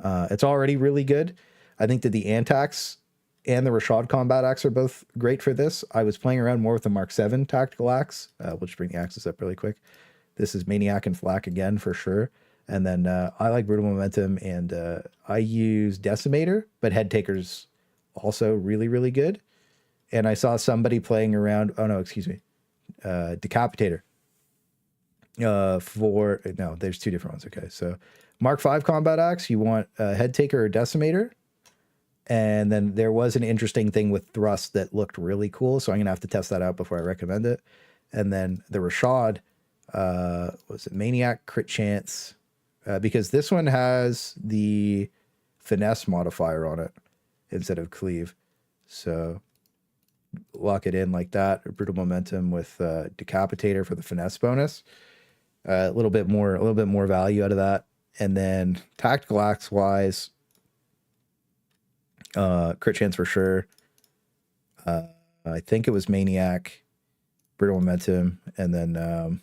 A: It's already really good. I think that the Antax and the Rashad Combat Axe are both great for this. I was playing around more with the Mark 7 Tactical Axe. We'll just bring the axes up really quick. This is Maniac and Flak again for sure. And then I like Brutal Momentum, and I use Decimator, but Head Taker's also really, really good. And I saw somebody playing around, oh no, excuse me, Decapitator. There's two different ones, okay. So Mark 5 Combat Axe, you want Head Taker or Decimator. And then there was an interesting thing with Thrust that looked really cool, so I'm going to have to test that out before I recommend it. And then the Rashad, was it Maniac, Crit Chance, because this one has the finesse modifier on it instead of cleave. So lock it in like that. Brutal Momentum with Decapitator for the finesse bonus. A little bit more value out of that. And then Tactical Axe wise, Crit Chance for sure. I think it was Maniac, Brutal Momentum, and then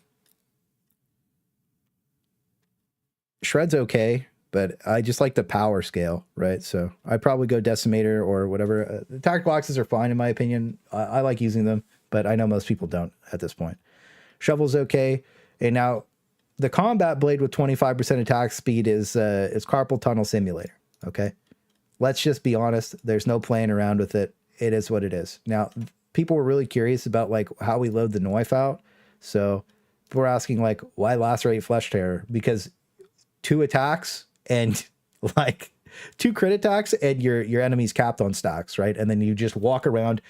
A: Shred's okay, but I just like the power scale, right? So I'd probably go Decimator or whatever. The Tactical Axes are fine in my opinion. I like using them, but I know most people don't at this point. Shovel's okay. And now the Combat Blade with 25% attack speed is Carpal Tunnel Simulator, okay? Let's just be honest. There's no playing around with it. It is what it is. Now, people were really curious about like how we load the Noif out. So we're asking like, why Lacerate Flesh Terror? Because 2 attacks and like 2 crit attacks and your enemy's capped on stacks, right? And then you just walk around,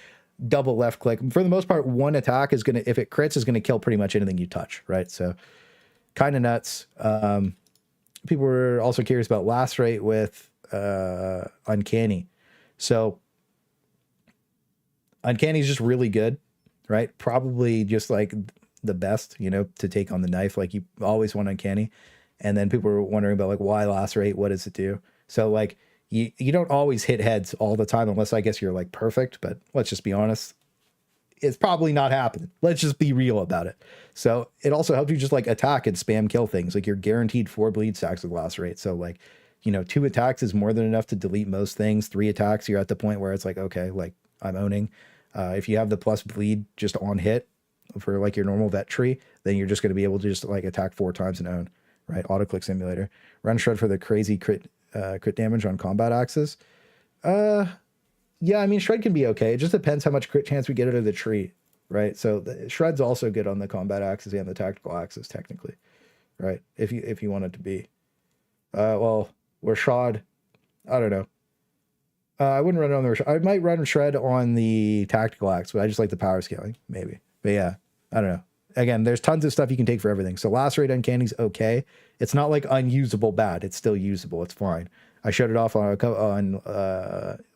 A: double left click. For the most part, 1 attack is gonna, if it crits, is gonna kill pretty much anything you touch, right? So kind of nuts. People were also curious about Lacerate with Uncanny. So Uncanny is just really good, right? Probably just like the best, you know, to take on the knife. Like you always want Uncanny. And then people were wondering about like why Lacerate, what does it do? So like you don't always hit heads all the time unless I guess you're like perfect, but let's just be honest. It's probably not happening. Let's just be real about it. So it also helps you just like attack and spam kill things. Like you're guaranteed 4 bleed stacks with Lacerate. So like, you know, 2 attacks is more than enough to delete most things. 3 attacks, you're at the point where it's like, okay, like I'm owning. If you have the plus bleed just on hit for like your normal vet tree, then you're just going to be able to just like attack 4 times and own, right? Auto click simulator. Run shred for the crazy crit damage on combat axes. Yeah, I mean, shred can be okay. It just depends how much crit chance we get out of the tree, right? So shred's also good on the combat axis and the tactical axis, technically, right? If you want it to be. Well, we're shod. I don't know. I wouldn't run it on the. I might run shred on the tactical axe, but I just like the power scaling, maybe. But yeah, I don't know. Again, there's tons of stuff you can take for everything. So lacerate uncanny's okay. It's not like unusable bad. It's still usable. It's fine. I showed it off on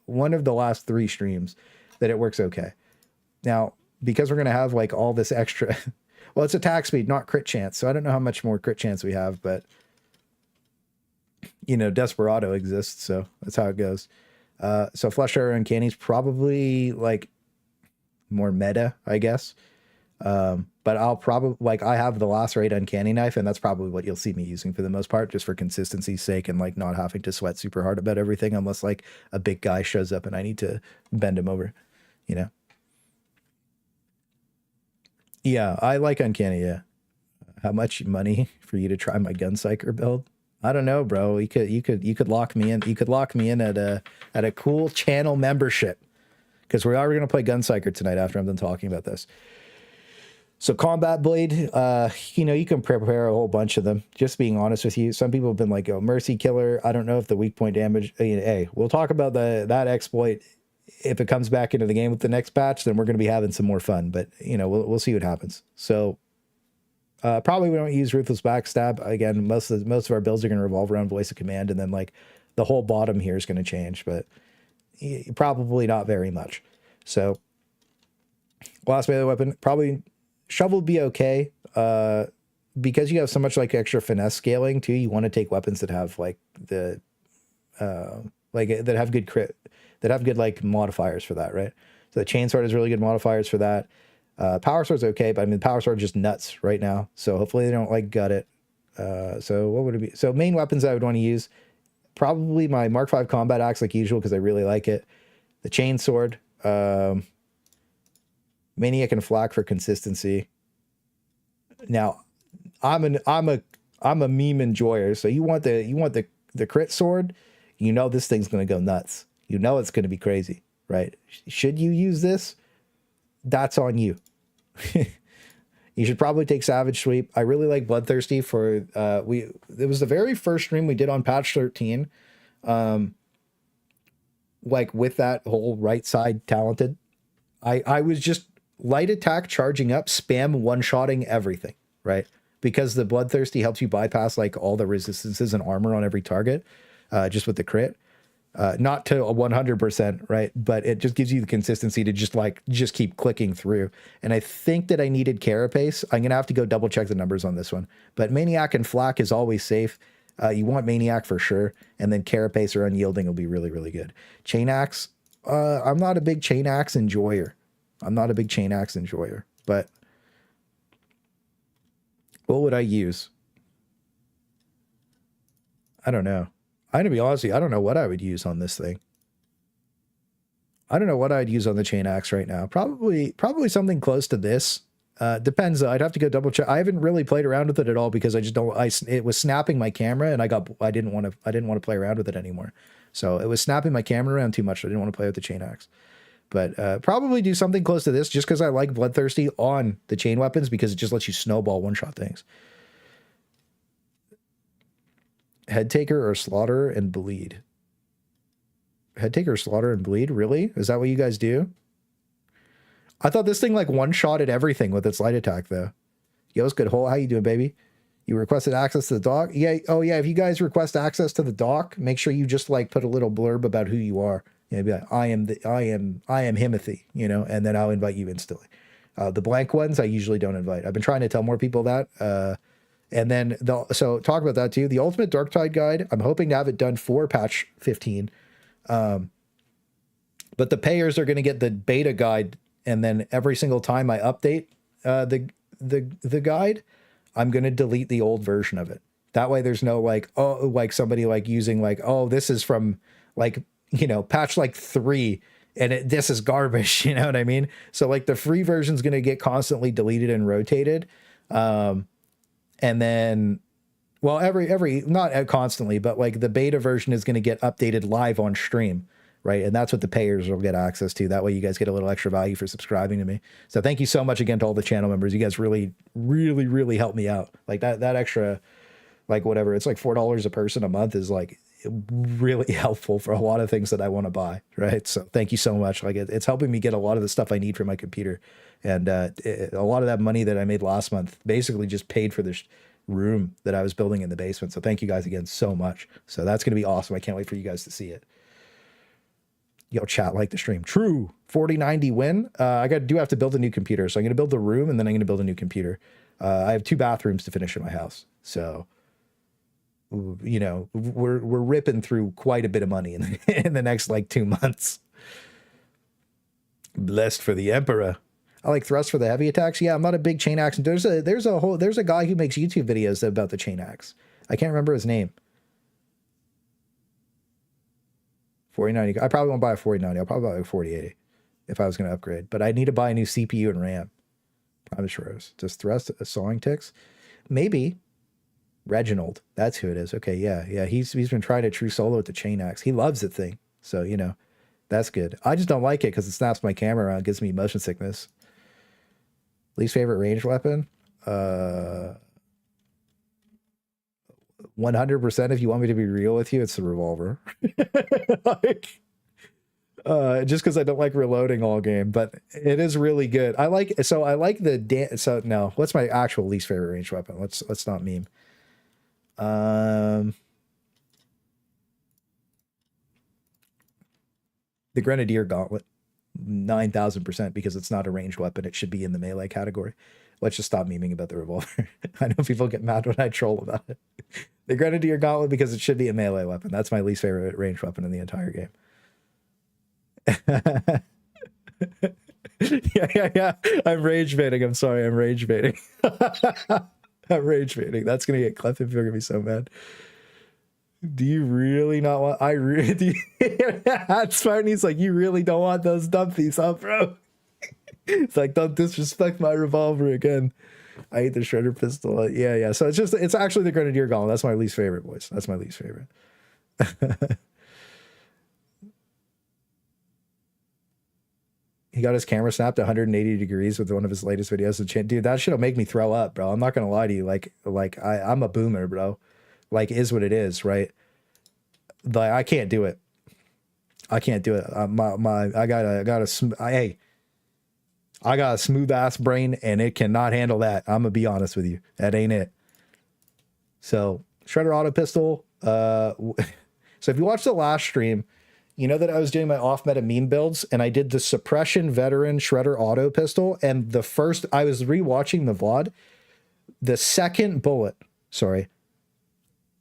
A: one of the last 3 streams that it works okay. Now, because we're gonna have like all this extra, well, it's attack speed, not crit chance. So I don't know how much more crit chance we have, but you know, Desperado exists, so that's how it goes. So Flesh Terror Uncanny is probably like more meta, I guess. But I'll probably, like, I have the Lacerate Uncanny Knife, and that's probably what you'll see me using for the most part, just for consistency's sake and like not having to sweat super hard about everything unless like a big guy shows up and I need to bend him over, you know? Yeah, I like Uncanny, yeah. How much money for you to try my Gunpsyker build? I don't know, bro. You could lock me in. You could lock me in at a cool channel membership, because we are going to play Gunpsyker tonight after I'm done talking about this. So Combat Blade, you know, you can prepare a whole bunch of them. Just being honest with you, some people have been like, "Oh, Mercy Killer." I don't know if the weak point damage. Hey, we'll talk about that exploit if it comes back into the game with the next patch. Then we're going to be having some more fun. But you know, we'll see what happens. So. Probably we don't use Ruthless Backstab. Again, most of our builds are going to revolve around Voice of Command, and then like the whole bottom here is going to change, but probably not very much. So last melee weapon, probably Shovel would be okay. Because you have so much like extra finesse scaling too, you want to take weapons that have like the that have good crit, that have good like modifiers for that, right? So the Chainsword has really good modifiers for that. Power Sword's okay, but I mean, Power Sword just nuts right now. So hopefully they don't like gut it. So what would it be? So main weapons I would want to use, probably my Mark V Combat Axe like usual, because I really like it. The Chainsword, Maniac and Flak for consistency. Now, I'm a meme enjoyer. So you want the crit sword, you know this thing's gonna go nuts. You know it's gonna be crazy, right? Should you use this? That's on you. You should probably take Savage Sweep. I really like Bloodthirsty for it was the very first stream we did on patch 13. Like with that whole right side talented. I was just light attack charging up, spam one-shotting everything, right? Because the Bloodthirsty helps you bypass like all the resistances and armor on every target, just with the crit. Not to a 100%, right? But it just gives you the consistency to just keep clicking through. And I think that I needed Carapace. I'm going to have to go double check the numbers on this one. But Maniac and Flak is always safe. You want Maniac for sure. And then Carapace or Unyielding will be really, really good. Chain Axe. I'm not a big Chain Axe enjoyer. But what would I use? I don't know. I'm going to be honest with you, I don't know what I would use on this thing. I don't know what I'd use on the Chain Axe right now. Probably something close to this. Depends. I'd have to go double check. I haven't really played around with it at all because I just don't. It was snapping my camera, and I didn't want to play around with it anymore. So it was snapping my camera around too much. I didn't want to play with the Chain Axe. But probably do something close to this, just because I like Bloodthirsty on the chain weapons, because it just lets you snowball one-shot things. Headtaker or Slaughter and Bleed. Headtaker, Slaughter, and Bleed? Really? Is that what you guys do? I thought this thing like one-shotted everything with its light attack, though. Yo, it's good. Hole, how you doing, baby? You requested access to the dock? Yeah. Oh, yeah. If you guys request access to the dock, make sure you just like put a little blurb about who you are. You know, be like, I am Himothy, you know, and then I'll invite you instantly. The blank ones, I usually don't invite. I've been trying to tell more people that. And then, so talk about that too. The Ultimate Darktide Guide, I'm hoping to have it done for patch 15. But the payers are going to get the beta guide, and then every single time I update the guide, I'm going to delete the old version of it. That way there's no like, oh, like somebody like using like, oh, this is from like, you know, patch like 3, and this is garbage. You know what I mean? So like the free version is going to get constantly deleted and rotated. And then, well, every not constantly, but like the beta version is going to get updated live on stream. Right. And that's what the payers will get access to. That way you guys get a little extra value for subscribing to me. So thank you so much again to all the channel members. You guys really, really, really helped me out. Like that extra, like whatever, it's like $4 a person a month is like really helpful for a lot of things that I want to buy. Right. So thank you so much. Like it's helping me get a lot of the stuff I need for my computer. And a lot of that money that I made last month basically just paid for this room that I was building in the basement. So thank you guys again so much. So that's going to be awesome. I can't wait for you guys to see it. Yo, chat, like the stream. True. 4090 win. I do have to build a new computer. So I'm going to build the room and then I'm going to build a new computer. I have 2 bathrooms to finish in my house. So, you know, we're ripping through quite a bit of money in the next like 2 months. Blessed for the Emperor. I like thrust for the heavy attacks. Yeah, I'm not a big chain axe. There's a guy who makes YouTube videos about the chain axe. I can't remember his name. 4090. I probably won't buy a 4090. I'll probably buy a 4080 if I was going to upgrade. But I need to buy a new CPU and RAM. Promise Rose. Does thrust sawing ticks? Maybe. Reginald. That's who it is. Okay, yeah. He's been trying to true solo with the chain axe. He loves the thing. So, you know, that's good. I just don't like it because it snaps my camera around. It gives me motion sickness. Least favorite ranged weapon? 100%, if you want me to be real with you, it's the revolver. Like, just because I don't like reloading all game, but it is really good. I like the no, what's my actual least favorite ranged weapon? Let's not meme. The Grenadier Gauntlet, 9,000%, because it's not a ranged weapon. It should be in the melee category. Let's just stop memeing about the revolver. I know people get mad when I troll about it. The Grenadier Gauntlet, because it should be a melee weapon. That's my least favorite ranged weapon in the entire game. Yeah. I'm rage baiting. I'm sorry. I'm rage baiting. I'm rage baiting. That's going to get clipped if you're going to be so mad. Do you really not want... I really... That's smart. He's like, you really don't want those dumpies, huh, bro? It's like, don't disrespect my revolver again. I hate the shredder pistol. Yeah. So it's actually the Grenadier Gauntlet. That's my least favorite, boys. That's my least favorite. He got his camera snapped 180 degrees with one of his latest videos. Dude, that shit'll make me throw up, bro. I'm not gonna lie to you. I'm a boomer, bro. Like, is what it is, right? Like, I can't do it. I can't do it. I got a smooth ass brain and it cannot handle that. I'm gonna be honest with you. That ain't it. So shredder auto pistol. So if you watch the last stream, you know that I was doing my off meta meme builds and I did the suppression veteran shredder auto pistol. And I was rewatching the VOD. The second bullet,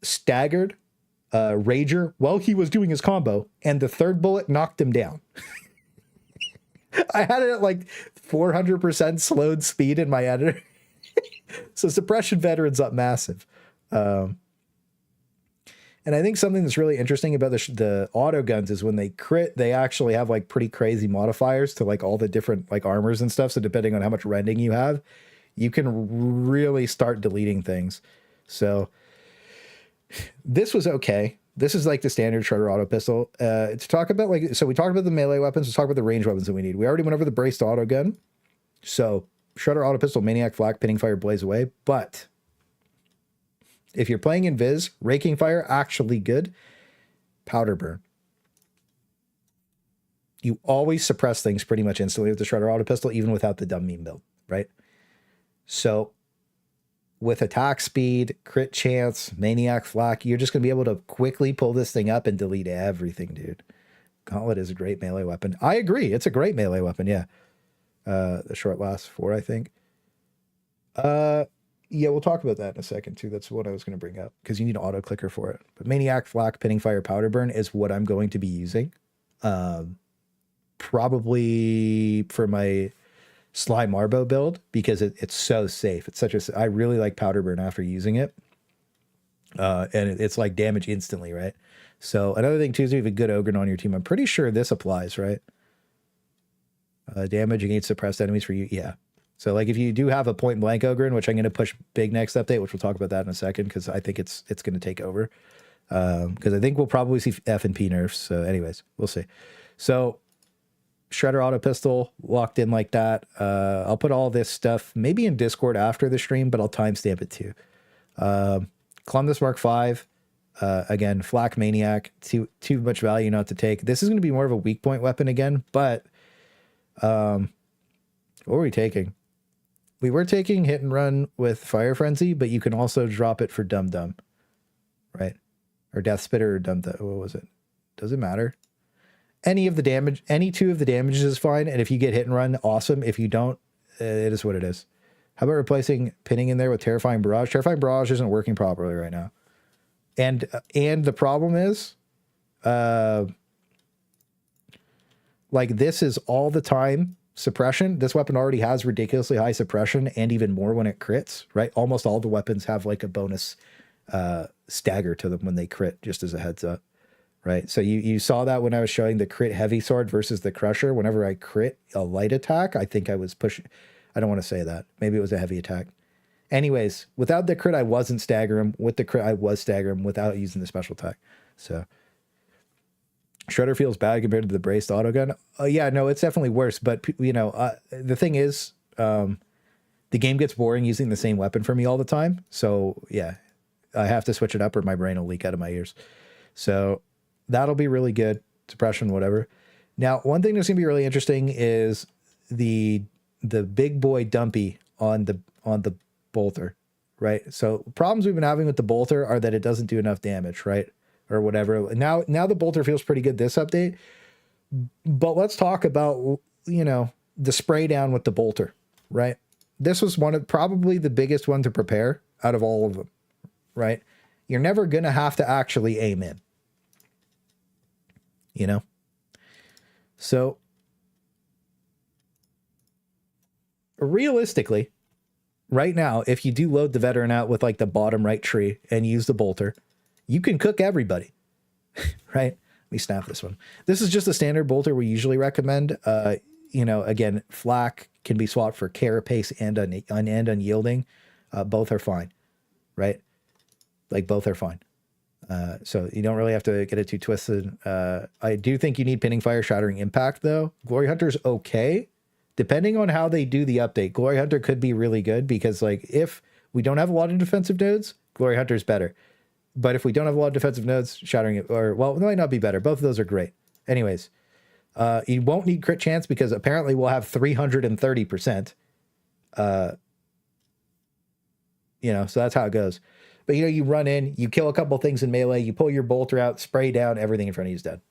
A: staggered Rager while he was doing his combo, and the third bullet knocked him down. I had it at like 400% slowed speed in my editor. So suppression veterans up massive. And I think something that's really interesting about the auto guns is when they crit, they actually have like pretty crazy modifiers to like all the different like armors and stuff. So depending on how much rending you have, you can really start deleting things. So this was okay. This is like the standard shredder auto pistol. To talk about so we talked about the melee weapons. Let's talk about the range weapons that we need. We already went over the braced auto gun. So shredder auto pistol, maniac flak, pinning fire, blaze away. But if you're playing in Viz, raking fire, actually good. Powder burn. You always suppress things pretty much instantly with the shredder auto pistol, even without the dumb meme build, right? So with attack speed, crit chance, maniac flak, you're just going to be able to quickly pull this thing up and delete everything, dude. Gauntlet is a great melee weapon. I agree. It's a great melee weapon, yeah. The short lasts 4, I think. Yeah, we'll talk about that in a second, too. That's what I was going to bring up, because you need an auto clicker for it. But maniac flak, pinning fire, powder burn is what I'm going to be using. Probably for my Sly Marbo build, because it's so safe. It's such a... I really like powder burn after using it. And it's like damage instantly, right? So another thing, too, is you have a good Ogryn on your team. I'm pretty sure this applies, right? Damage against suppressed enemies for you. Yeah. So like if you do have a point blank Ogryn, which I'm going to push big next update, which we'll talk about that in a second, because I think it's going to take over. Because I think we'll probably see F and P nerfs. So anyways, we'll see. So Shredder auto pistol locked in like that. I'll put all this stuff maybe in Discord after the stream, but I'll timestamp it too. Columbus Mark V. Again, Flak Maniac, too much value not to take. This is going to be more of a weak point weapon again, but what were we taking? We were taking Hit and Run with Fire Frenzy, but you can also drop it for Dum Dum, right? Or Death Spitter or Dum Dum. What was it? Does it matter? Any of the damage, any two of the damages is fine. And if you get Hit and Run, awesome. If you don't, it is what it is. How about replacing Pinning in there with Terrifying Barrage? Terrifying Barrage isn't working properly right now. And the problem is, like this is all the time suppression. This weapon already has ridiculously high suppression and even more when it crits, right? Almost all the weapons have like a bonus stagger to them when they crit, just as a heads up, right? So you saw that when I was showing the crit heavy sword versus the crusher. Whenever I crit a light attack, I think I was pushing. I don't want to say that. Maybe it was a heavy attack. Anyways, without the crit, I wasn't staggering. With the crit, I was staggering without using the special attack. So Shredder feels bad compared to the braced autogun. Yeah, no, it's definitely worse. But, you know, the thing is, the game gets boring using the same weapon for me all the time. So, yeah, I have to switch it up or my brain will leak out of my ears. So that'll be really good. Suppression, whatever. Now, one thing that's going to be really interesting is the big boy dumpy on the bolter, right? So problems we've been having with the bolter are that it doesn't do enough damage, right? Or whatever. Now the bolter feels pretty good this update, but let's talk about, you know, the spray down with the bolter, right? This was probably the biggest one to prepare out of all of them, right? You're never going to have to actually aim in, you know? So realistically, right now, if you do load the veteran out with like the bottom right tree and use the bolter, you can cook everybody, right? Let me snap this one. This is just a standard bolter we usually recommend. You know, again, flak can be swapped for carapace and unyielding. Both are fine, right? Like both are fine. So you don't really have to get it too twisted. I do think you need pinning fire, shattering impact though. Glory Hunter's okay. Depending on how they do the update, Glory Hunter could be really good because like if we don't have a lot of defensive nodes, Glory Hunter's better. But if we don't have a lot of defensive nodes, shattering it, or well, it might not be better. Both of those are great. Anyways, you won't need crit chance because apparently we'll have 330%. You know, so that's how it goes. But you know, you run in, you kill a couple things in melee, you pull your bolter out, spray down, everything in front of you is dead.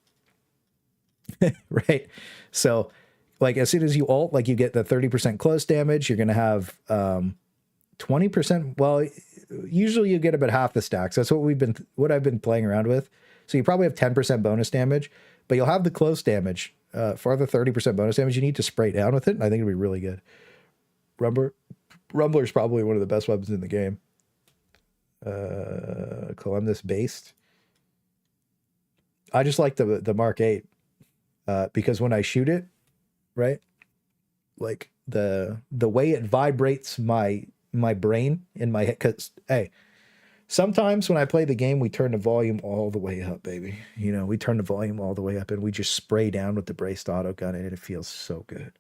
A: Right? So like as soon as you ult, like you get the 30% close damage, you're going to have 20%. Well, usually you get about half the stacks. That's what I've been playing around with. So you probably have 10% bonus damage, but you'll have the close damage. For the 30% bonus damage, you need to spray down with it. And I think it'll be really good. Rumbler is probably one of the best weapons in the game. Columbus based. I just like the Mark 8 because when I shoot it, right, like the way it vibrates my brain in my head, because hey, sometimes when I play the game we turn the volume all the way up, baby. You know, we turn the volume all the way up and we just spray down with the braced auto gun and it feels so good.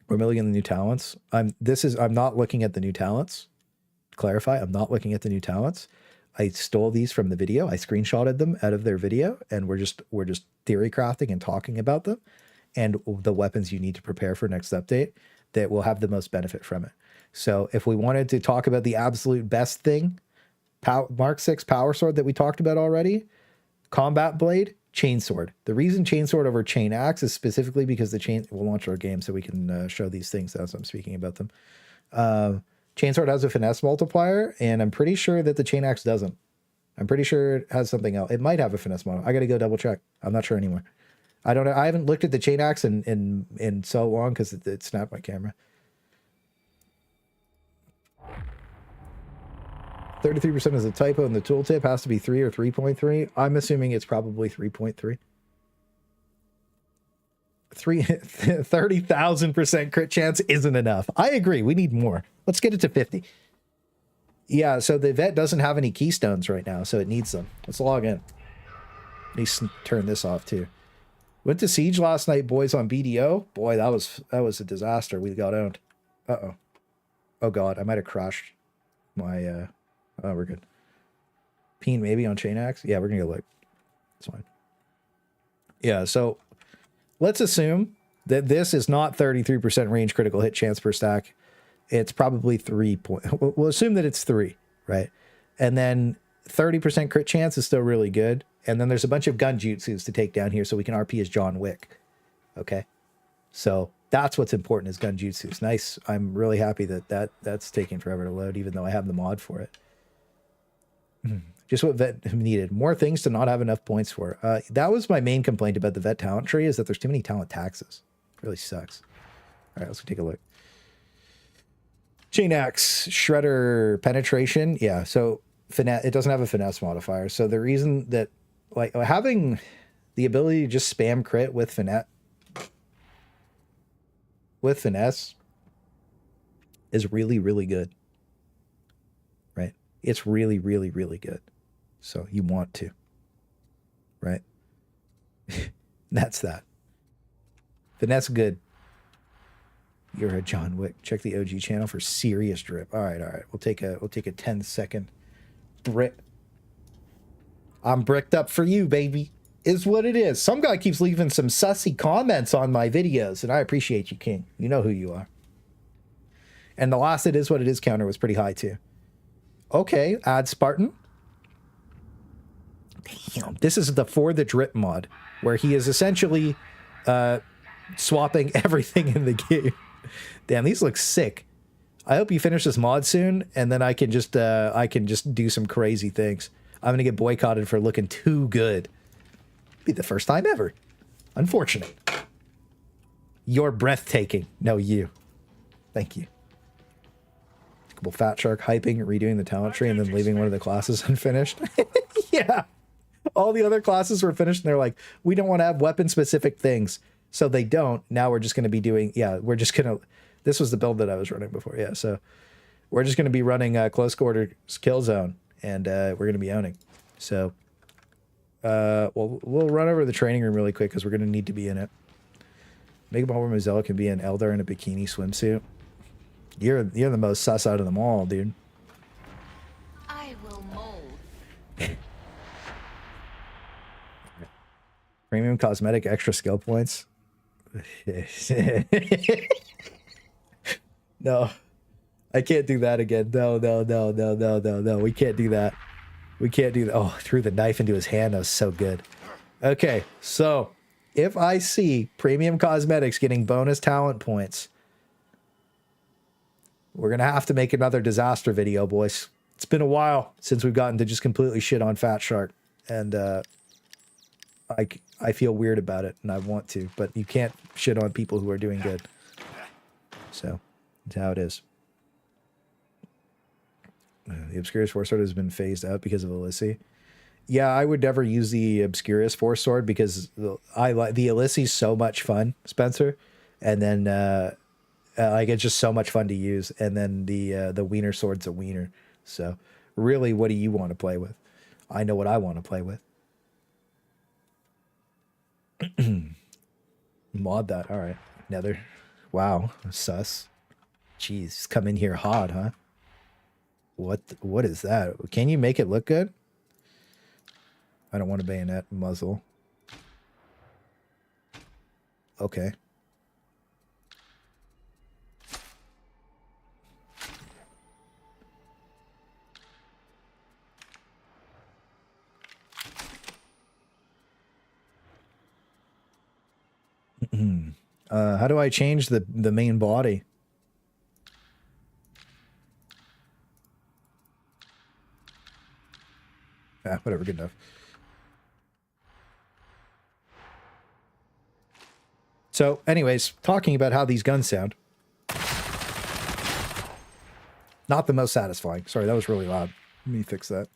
A: We're milling in the new talents. I'm not looking at the new talents. Clarify, I'm not looking at the new talents. I stole these from the video. I screenshotted them out of their video, and we're just theory crafting and talking about them and the weapons you need to prepare for next update that will have the most benefit from it. So if we wanted to talk about the absolute best thing, Mark 6 power sword that we talked about already, combat blade, chainsword. The reason chainsword over chain axe is specifically because the chain will launch our game so we can show these things as I'm speaking about them. Chainsword has a finesse multiplier, and I'm pretty sure that the chain axe doesn't. I'm pretty sure it has something else. It might have a finesse multiplier. I got to go double check. I'm not sure anymore. I don't know. I haven't looked at the chain axe in so long because it snapped my camera. 33% is a typo, and the tooltip has to be 3 or 3.3. I'm assuming it's probably 3.3. 30,000% crit chance isn't enough. I agree. We need more. Let's get it to 50. Yeah, so the vet doesn't have any keystones right now, so it needs them. Let's log in. At least turn this off too. Went to Siege last night, boys, on BDO. Boy, that was a disaster. We got owned. Uh-oh. Oh god, I might have crashed my oh, we're good. Peen maybe on Chain Axe? Yeah, we're gonna go look. It's fine. Yeah, so let's assume that this is not 33% range critical hit chance per stack. It's probably 3 point. We'll assume that it's 3, right? And then 30% crit chance is still really good. And then there's a bunch of gun jutsus to take down here so we can RP as John Wick. Okay? So that's what's important is gun jutsus. Nice. I'm really happy that that's taking forever to load, even though I have the mod for it. Just what vet needed. More things to not have enough points for. That was my main complaint about the vet talent tree, is that there's too many talent taxes. It really sucks. All right, let's go take a look. Chain Axe, Shredder, Penetration. Yeah, so finesse, it doesn't have a finesse modifier. So the reason that, like, having the ability to just spam crit with finesse is really, really good. Right? It's really, really, really good. So you want to. Right? That's that. Finesse good. You're a John Wick. Check the OG channel for serious drip. All right. We'll take a 10-second brick. I'm bricked up for you, baby. Is what it is. Some guy keeps leaving some sussy comments on my videos, and I appreciate you, King. You know who you are. And the last it is what it is counter was pretty high too. Okay, add Spartan. Damn, this is the For the Drip mod, where he is essentially swapping everything in the game. Damn, these look sick. I hope you finish this mod soon, and then I can just do some crazy things. I'm gonna get boycotted for looking too good. Be the first time ever. Unfortunate. You're breathtaking. No, you. Thank you. Couple Fat Shark hyping, redoing the talent tree, and then leaving one of the classes unfinished. Yeah. All the other classes were finished, and they're like, we don't want to have weapon-specific things. So they don't. Now we're just going to be doing, yeah, we're just going to, this was the build that I was running before. Yeah, so we're just going to be running close quarters kill zone, and we're going to be owning. So we'll run over the training room really quick because we're going to need to be in it. Mega Ball Mozilla can be an Elder in a bikini swimsuit. You're the most sus out of them all, dude.
B: I will mold.
A: Premium cosmetic, extra skill points. No, I can't do that again. No. We can't do that. We can't do that. Oh, threw the knife into his hand. That was so good. Okay, so if I see premium cosmetics getting bonus talent points, we're going to have to make another disaster video, boys. It's been a while since we've gotten to just completely shit on Fat Shark. And I feel weird about it, and I want to, but you can't shit on people who are doing good. So that's how it is. The Obscurus Force Sword has been phased out because of Elyssi. Yeah, I would never use the Obscurus Force Sword because I like the Elyssi so much fun, Spencer, and then like it's just so much fun to use. And then the Wiener Sword's a wiener. So really, what do you want to play with? I know what I want to play with. Mod that. All right. Nether. Wow. Sus. Jeez. Come in here hot, huh? What is that? Can you make it look good? I don't want a bayonet muzzle. Okay. How do I change the main body? Ah, whatever, good enough. So, anyways, talking about how these guns sound. Not the most satisfying. Sorry, that was really loud. Let me fix that.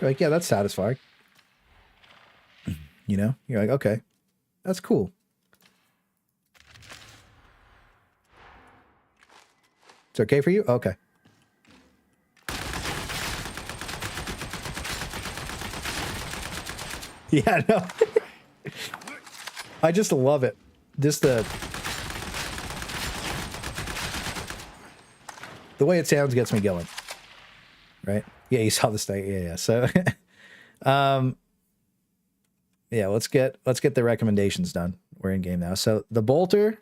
A: You're like, yeah, that's satisfying. You know, you're like, okay, that's cool. It's okay for you? Okay. Yeah, no. I just love it. Just the way it sounds gets me going. Right? Yeah, you saw this thing. Yeah. So yeah, let's get the recommendations done. We're in game now. So the bolter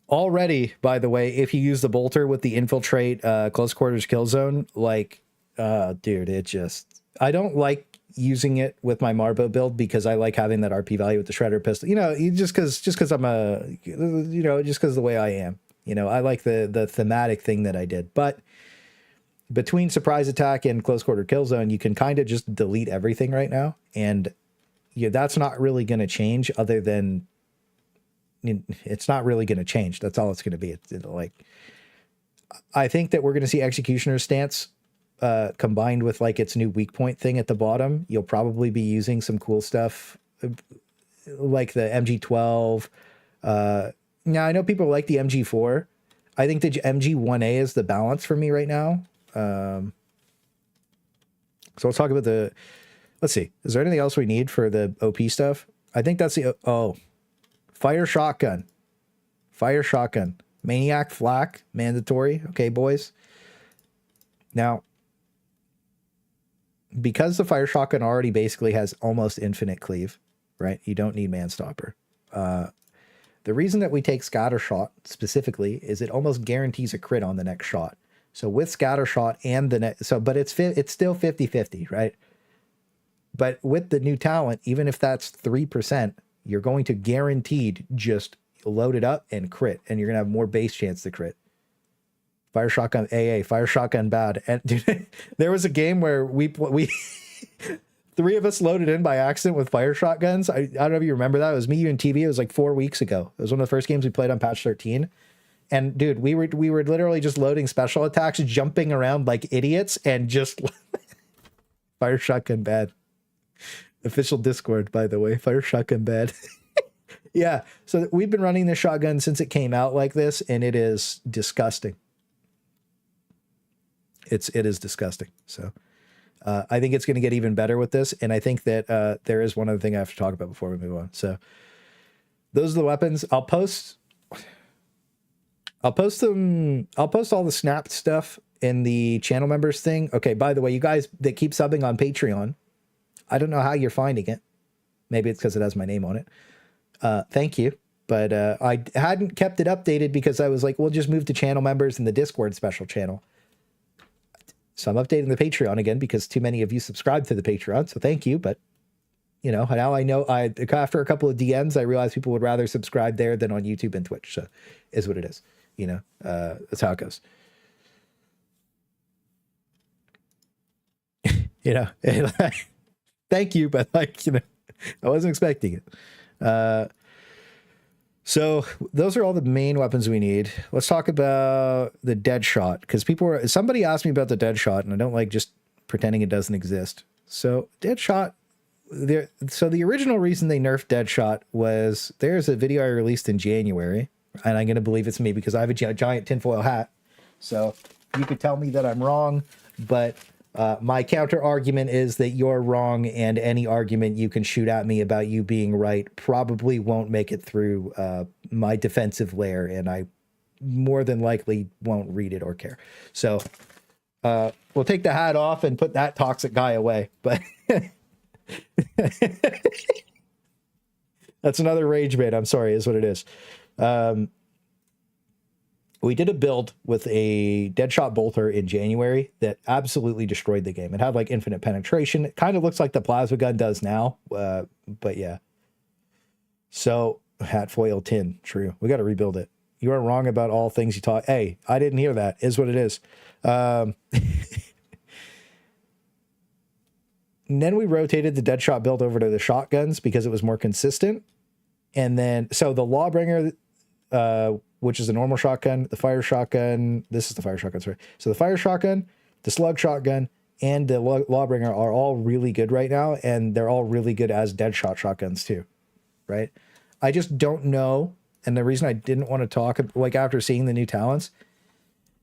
A: already, by the way, if you use the bolter with the infiltrate close quarters kill zone, like dude, it just, I don't like using it with my Marbo build because I like having that RP value with the shredder pistol. You know, just because I'm a, you know, just because the way I am. You know, I like the thematic thing that I did. But between surprise attack and close quarter kill zone, you can kind of just delete everything right now. And yeah, that's not really going to change other than it's not really going to change. That's all it's going to be. It's like, I think that we're going to see Executioner's Stance combined with like its new weak point thing at the bottom. You'll probably be using some cool stuff like the MG12. Now I know people like the MG4. I think the MG1A is the balance for me right now. So let's talk about the, let's see, is there anything else we need for the OP stuff? I think that's the, fire shotgun, maniac flak, mandatory. Okay, boys. Now, because the fire shotgun already basically has almost infinite cleave, right? You don't need manstopper. The reason that we take scatter shot specifically is it almost guarantees a crit on the next shot. So with scatter shot and the next, so, but it's still 50-50, right? But with the new talent, even if that's 3%, you're going to guaranteed just load it up and crit, and you're going to have more base chance to crit. Fire shotgun AA, fire shotgun bad. And dude, there was a game where we three of us loaded in by accident with fire shotguns. I don't know if you remember that. It was me, you, and TV. It was like 4 weeks ago. It was one of the first games we played on patch 13. And dude, we were literally just loading special attacks, jumping around like idiots, and just fire shotgun bad. Official Discord, by the way, fire shotgun bad. Yeah, so we've been running this shotgun since it came out like this, and it is disgusting. It is disgusting. So I think it's going to get even better with this, and I think that there is one other thing I have to talk about before we move on. So those are the weapons. I'll post all the snapped stuff in the channel members thing. Okay, by the way, you guys that keep subbing on Patreon, I don't know how you're finding it. Maybe it's because it has my name on it. Thank you. But I hadn't kept it updated because I was like, we'll just move to channel members in the Discord special channel. So I'm updating the Patreon again because too many of you subscribe to the Patreon. So thank you. But, you know, now I know after a couple of DMs, I realized people would rather subscribe there than on YouTube and Twitch. So is what it is. You know, that's how it goes. You know, thank you. But like, you know, I wasn't expecting it. So those are all the main weapons we need. Let's talk about the dead shot, because somebody asked me about the dead shot, and I don't like just pretending it doesn't exist. So dead shot, so the original reason they nerfed dead shot was there's a video I released in January, and I'm going to believe it's me because I have a giant tinfoil hat. So you could tell me that I'm wrong, but my counter argument is that you're wrong, and any argument you can shoot at me about you being right probably won't make it through my defensive layer, and I more than likely won't read it or care. So we'll take the hat off and put that toxic guy away. But that's another rage bait. I'm sorry, is what it is. We did a build with a Deadshot Bolter in January that absolutely destroyed the game. It had like infinite penetration. It kind of looks like the plasma gun does now, but yeah. So hat foil tin, true. We got to rebuild it. You are wrong about all things you taught. Hey, I didn't hear that. Is what it is. And then we rotated the Deadshot build over to the shotguns because it was more consistent. And then, so the Lawbringer, which is a normal shotgun, the fire shotgun, this is the fire shotgun, sorry. So the fire shotgun, the slug shotgun,
C: and the Lawbringer are all really good right now, and they're all really good as Deadshot shotguns too, right? I just don't know, and the reason I didn't want to talk, like after seeing the new talents,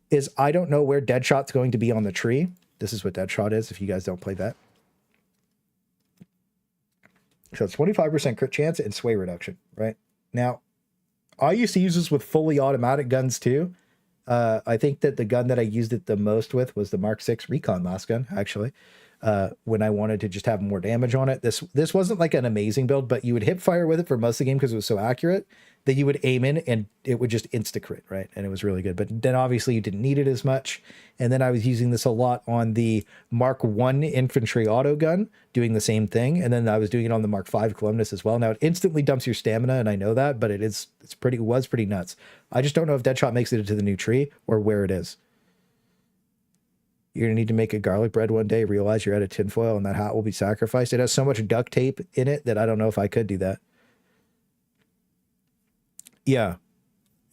C: is I don't know where Deadshot's going to be on the tree. This is what Deadshot is, if you guys don't play that. So it's 25% crit chance and sway reduction, right? Now, I used to use this with fully automatic guns too. I think that the gun that I used it the most with was the Mark 6 Recon last gun, actually. When I wanted to just have more damage on it. This wasn't like an amazing build, but you would hip fire with it for most of the game because it was so accurate that you would aim in and it would just insta crit, right? And it was really good. But then obviously you didn't need it as much. And then I was using this a lot on the Mark 1 infantry auto gun, doing the same thing. And then I was doing it on the Mark 5 Columnus as well. Now it instantly dumps your stamina, and I know that, but it was pretty nuts. I just don't know if Deadshot makes it into the new tree or where it is. You're going to need to make a garlic bread one day, realize you're out of tinfoil, and that hat will be sacrificed. It has so much duct tape in it that I don't know if I could do that. Yeah.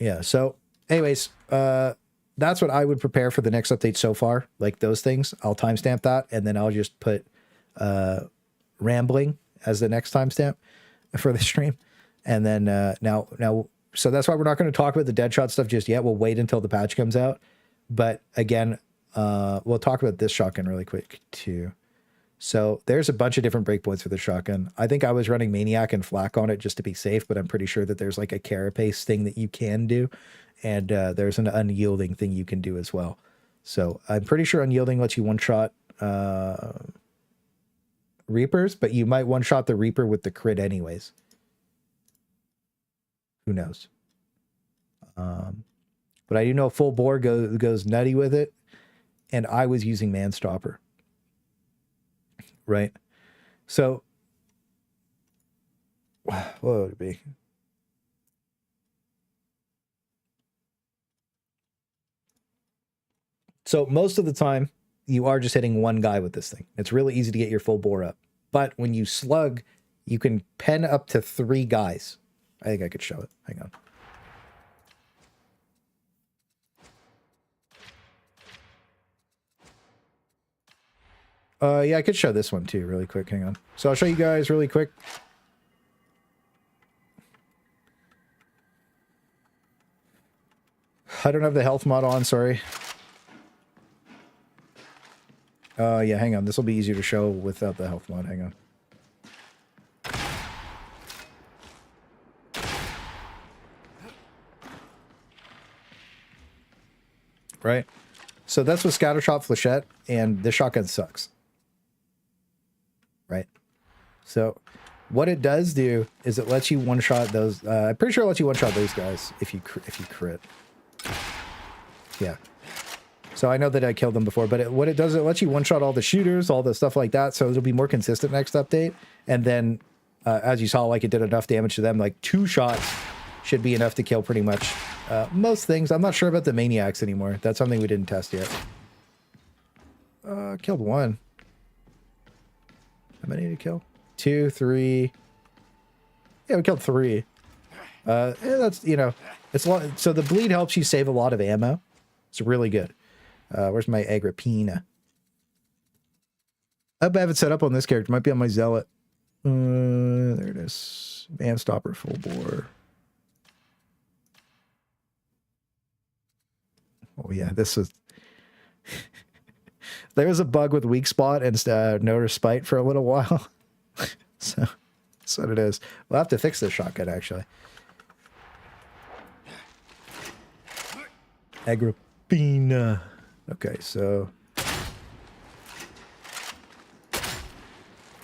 C: Yeah. So anyways, that's what I would prepare for the next update so far. Like those things, I'll timestamp that, and then I'll just put rambling as the next timestamp for the stream. And then now, so that's why we're not going to talk about the Deadshot stuff just yet. We'll wait until the patch comes out. But again, we'll talk about this shotgun really quick too. So there's a bunch of different breakpoints for the shotgun. I think I was running Maniac and Flak on it just to be safe, but I'm pretty sure that there's like a carapace thing that you can do. And there's an unyielding thing you can do as well. So I'm pretty sure unyielding lets you one-shot Reapers, but you might one-shot the Reaper with the crit anyways. Who knows? But I do know full bore goes nutty with it. And I was using Manstopper. Right? So, what would it be? So most of the time, you are just hitting one guy with this thing. It's really easy to get your full bore up. But when you slug, you can pen up to 3 guys. I think I could show it. Hang on. Yeah, I could show this one too really quick. Hang on. So I'll show you guys really quick. I don't have the health mod on, sorry. Yeah, hang on. This will be easier to show without the health mod. Hang on. Right? So that's with Scattershot Flechette, and this shotgun sucks. Right? So what it does do is it lets you one-shot those. I'm pretty sure it lets you one-shot those guys if you crit. Yeah. So I know that I killed them before, but what it does, it lets you one-shot all the shooters, all the stuff like that, so it'll be more consistent next update. And then, as you saw, like it did enough damage to them, like 2 shots should be enough to kill pretty much most things. I'm not sure about the Maniacs anymore. That's something we didn't test yet. Killed 1. How many did you kill? 2, 3. Yeah, we killed 3. Yeah, that's, you know, it's a lot. So the bleed helps you save a lot of ammo. It's really good. Where's my Agrippina? I hope I have it set up on this character. Might be on my Zealot. There it is. Manstopper full bore. Oh yeah, this is... There was a bug with weak spot and no respite for a little while. So that's what it is. We'll have to fix this shotgun, actually. Agrippina. Okay, so...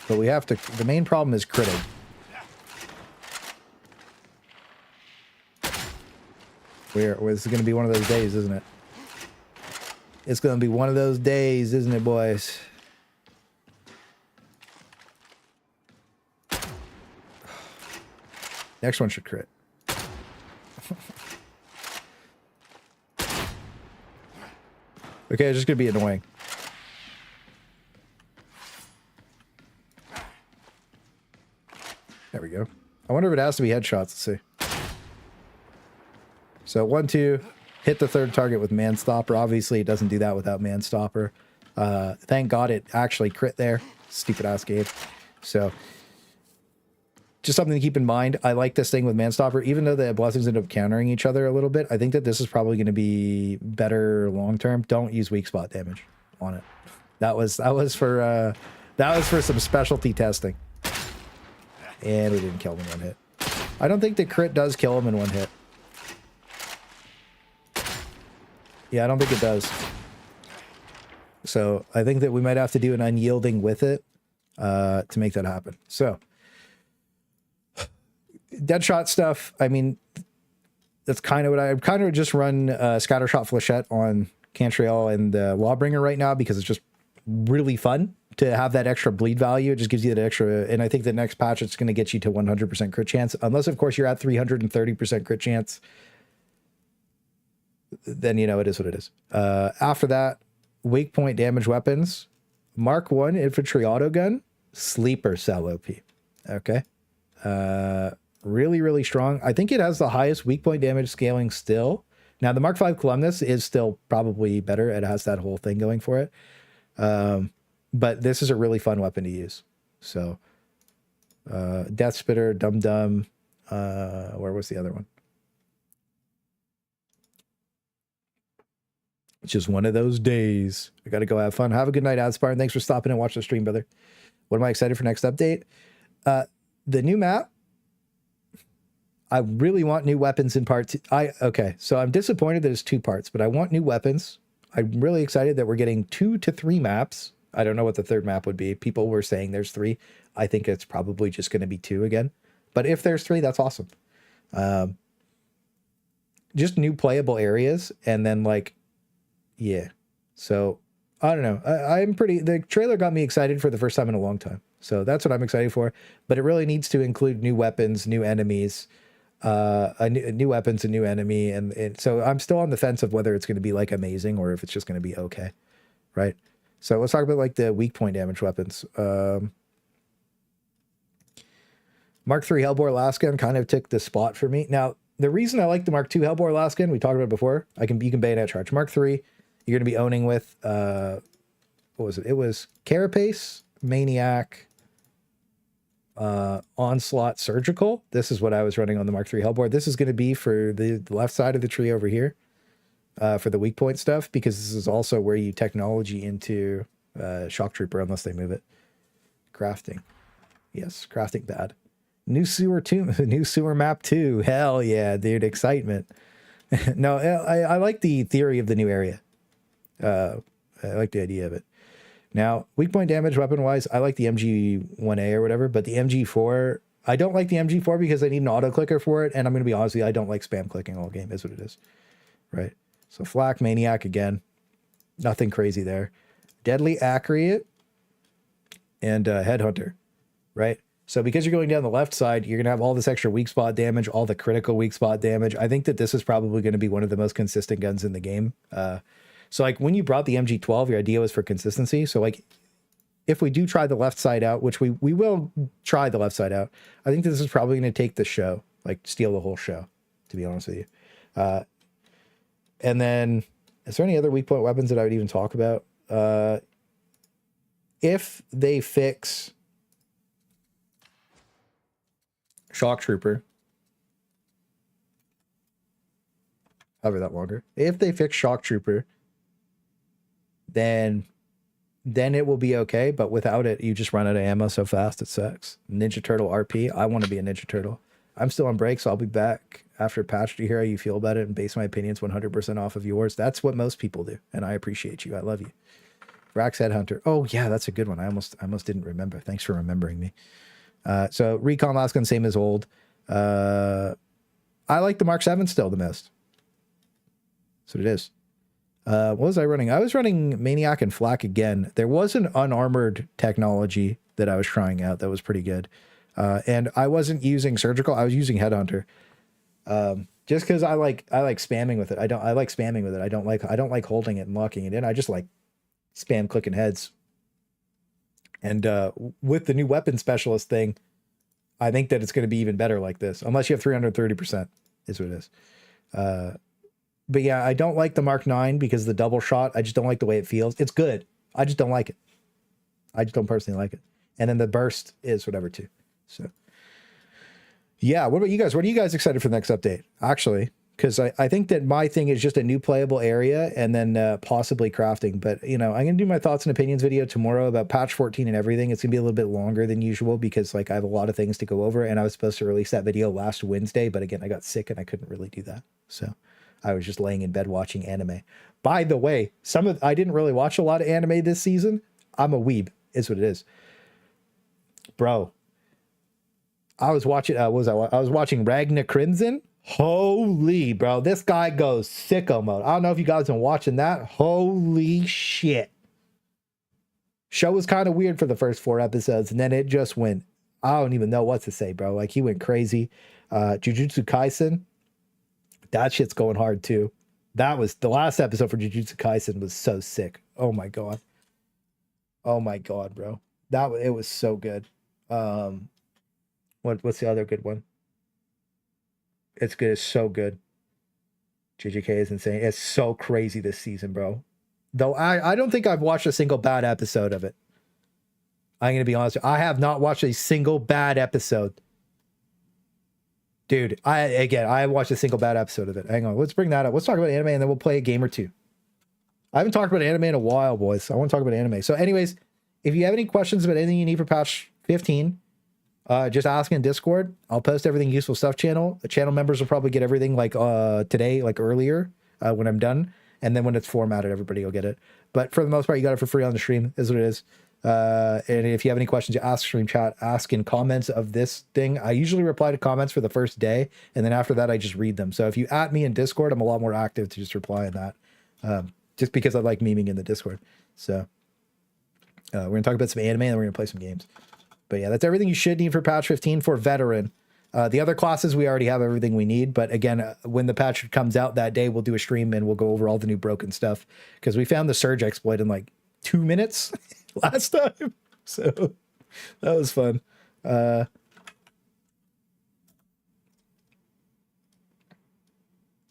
C: But we have to... The main problem is critting. This is going to be one of those days, isn't it? It's going to be one of those days, isn't it, boys? Next one should crit. Okay, it's just going to be annoying. There we go. I wonder if it has to be headshots. Let's see. So 1, 2, hit the 3rd target with Manstopper. Obviously, it doesn't do that without Manstopper. Thank God it actually crit there. Stupid ass game. So just something to keep in mind. I like this thing with Manstopper, even though the blessings end up countering each other a little bit. I think that this is probably going to be better long term. Don't use weak spot damage on it. That was for some specialty testing. And we didn't kill him in one hit. I don't think the crit does kill him in one hit. Yeah, I don't think it does. So I think that we might have to do an unyielding with it to make that happen. So Deadshot stuff, I mean, that's kind of what I kind of just run Scattershot Flechette on Cantriel and Lawbringer right now because it's just really fun to have that extra bleed value. It just gives you that extra, and I think the next patch it's going to get you to 100% crit chance, unless of course you're at 330% crit chance. Then you know it is what it is. After that, weak point damage weapons, Mark 1 infantry autogun, sleeper cell OP. Okay. Really, really strong. I think it has the highest weak point damage scaling still. Now, the Mark 5 Columnus is still probably better. It has that whole thing going for it. But this is a really fun weapon to use. So, Death Spitter, Dum Dum. Where was the other one? It's just one of those days. I got to go have fun. Have a good night, Adspire. And thanks for stopping and watching the stream, brother. What am I excited for next update? The new map. I really want new weapons in part two. Okay, so I'm disappointed that it's 2 parts, but I want new weapons. I'm really excited that we're getting 2 to 3 maps. I don't know what the third map would be. People were saying there's 3. I think it's probably just going to be 2 again. But if there's 3, that's awesome. Just new playable areas, and then like, yeah. So I don't know. The trailer got me excited for the first time in a long time. So that's what I'm excited for. But it really needs to include new weapons, new enemies, new weapons, a new enemy. And so I'm still on the fence of whether it's going to be like amazing or if it's just going to be okay. Right. So let's talk about like the weak point damage weapons. Mark 3 Hellbore Lasgun kind of took the spot for me. Now, the reason I like the Mark 2 Hellbore Lasgun, we talked about it before. You can bayonet charge. Mark 3, you're going to be owning with, what was it? It was Carapace, Maniac, Onslaught, Surgical. This is what I was running on the Mark 3 Hellbore. This is going to be for the left side of the tree over here, for the weak point stuff, because this is also where you technology into Shock Trooper, unless they move it. Crafting. Yes, crafting bad. New sewer map 2. Hell yeah, dude, excitement. No, I like the theory of the new area. I like the idea of it. Now, weak point damage weapon-wise, I like the MG1A or whatever, but the MG4, I don't like the MG4 because I need an auto-clicker for it, and I'm going to be honest with you, I don't like spam clicking all game, is what it is. Right? So Flak, Maniac again. Nothing crazy there. Deadly Accurate and Headhunter. Right? So because you're going down the left side, you're going to have all this extra weak spot damage, all the critical weak spot damage. I think that this is probably going to be one of the most consistent guns in the game. So like when you brought the MG12, your idea was for consistency. So like if we do try the left side out, which we will try the left side out, I think this is probably going to take the show, like steal the whole show, to be honest with you. And then is there any other weak point weapons that I would even talk about? If they fix Shock Trooper, hover that longer. If they fix Shock Trooper, then it will be okay. But without it, you just run out of ammo so fast it sucks. Ninja Turtle RP. I want to be a Ninja Turtle. I'm still on break, so I'll be back after patch to hear how you feel about it and base my opinions 100% off of yours. That's what most people do, and I appreciate you. I love you. Rax Headhunter. Oh yeah, that's a good one. I almost didn't remember. Thanks for remembering me. So Recon Lasgun, same as old. I like the Mark 7 still the most. So it is. What was I running? I was running Maniac and Flak again. There was an unarmored technology that I was trying out that was pretty good. And I wasn't using Surgical. I was using Headhunter. Just because I like spamming with it. I like spamming with it. I don't like holding it and locking it in. I just like spam clicking heads. And with the new weapon specialist thing, I think that it's going to be even better like this. Unless you have 330% is what it is. But yeah, I don't like the Mark 9 because the double shot, I just don't like the way it feels. It's good. I just don't like it. I just don't personally like it. And then the burst is whatever too. So yeah, what about you guys? What are you guys excited for the next update? Actually, because I think that my thing is just a new playable area and then possibly crafting. But, you know, I'm going to do my thoughts and opinions video tomorrow about patch 14 and everything. It's going to be a little bit longer than usual because, like, I have a lot of things to go over. And I was supposed to release that video last Wednesday. But again, I got sick and I couldn't really do that. So I was just laying in bed watching anime. By the way, I didn't really watch a lot of anime this season. I'm a weeb, is what it is. Bro, I was watching, I was watching Ragnar Crimson. Holy, bro, this guy goes sicko mode. I don't know if you guys been watching that. Holy shit. Show was kind of weird for the first 4 episodes, and then it just went, I don't even know what to say, bro. Like, he went crazy. Jujutsu Kaisen, that shit's going hard too. That was the last episode for Jujutsu Kaisen was so sick. Oh my god. Oh my god, bro. It was so good. What's the other good one? It's good. It's so good. JJK is insane. It's so crazy this season, bro. Though I don't think I've watched a single bad episode of it. I'm going to be honest. I have not watched a single bad episode. Dude, I haven't watched a single bad episode of it. Hang on. Let's bring that up. Let's talk about anime and then we'll play a game or two. I haven't talked about anime in a while, boys. I want to talk about anime. So anyways, if you have any questions about anything you need for patch 15, just ask in Discord. I'll post everything useful stuff channel. The channel members will probably get everything like today, like earlier when I'm done. And then when it's formatted, everybody will get it. But for the most part, you got it for free on the stream, is what it is. And if you have any questions, you ask stream chat, ask in comments of this thing. I usually reply to comments for the first day. And then after that, I just read them. So if you at me in Discord, I'm a lot more active to just reply in that. Just because I like memeing in the Discord. So we're going to talk about some anime and then we're going to play some games. But yeah, that's everything you should need for patch 15 for veteran. The other classes, we already have everything we need. But again, when the patch comes out that day, we'll do a stream and we'll go over all the new broken stuff. Because we found the surge exploit in like 2 minutes last time. So that was fun. Hang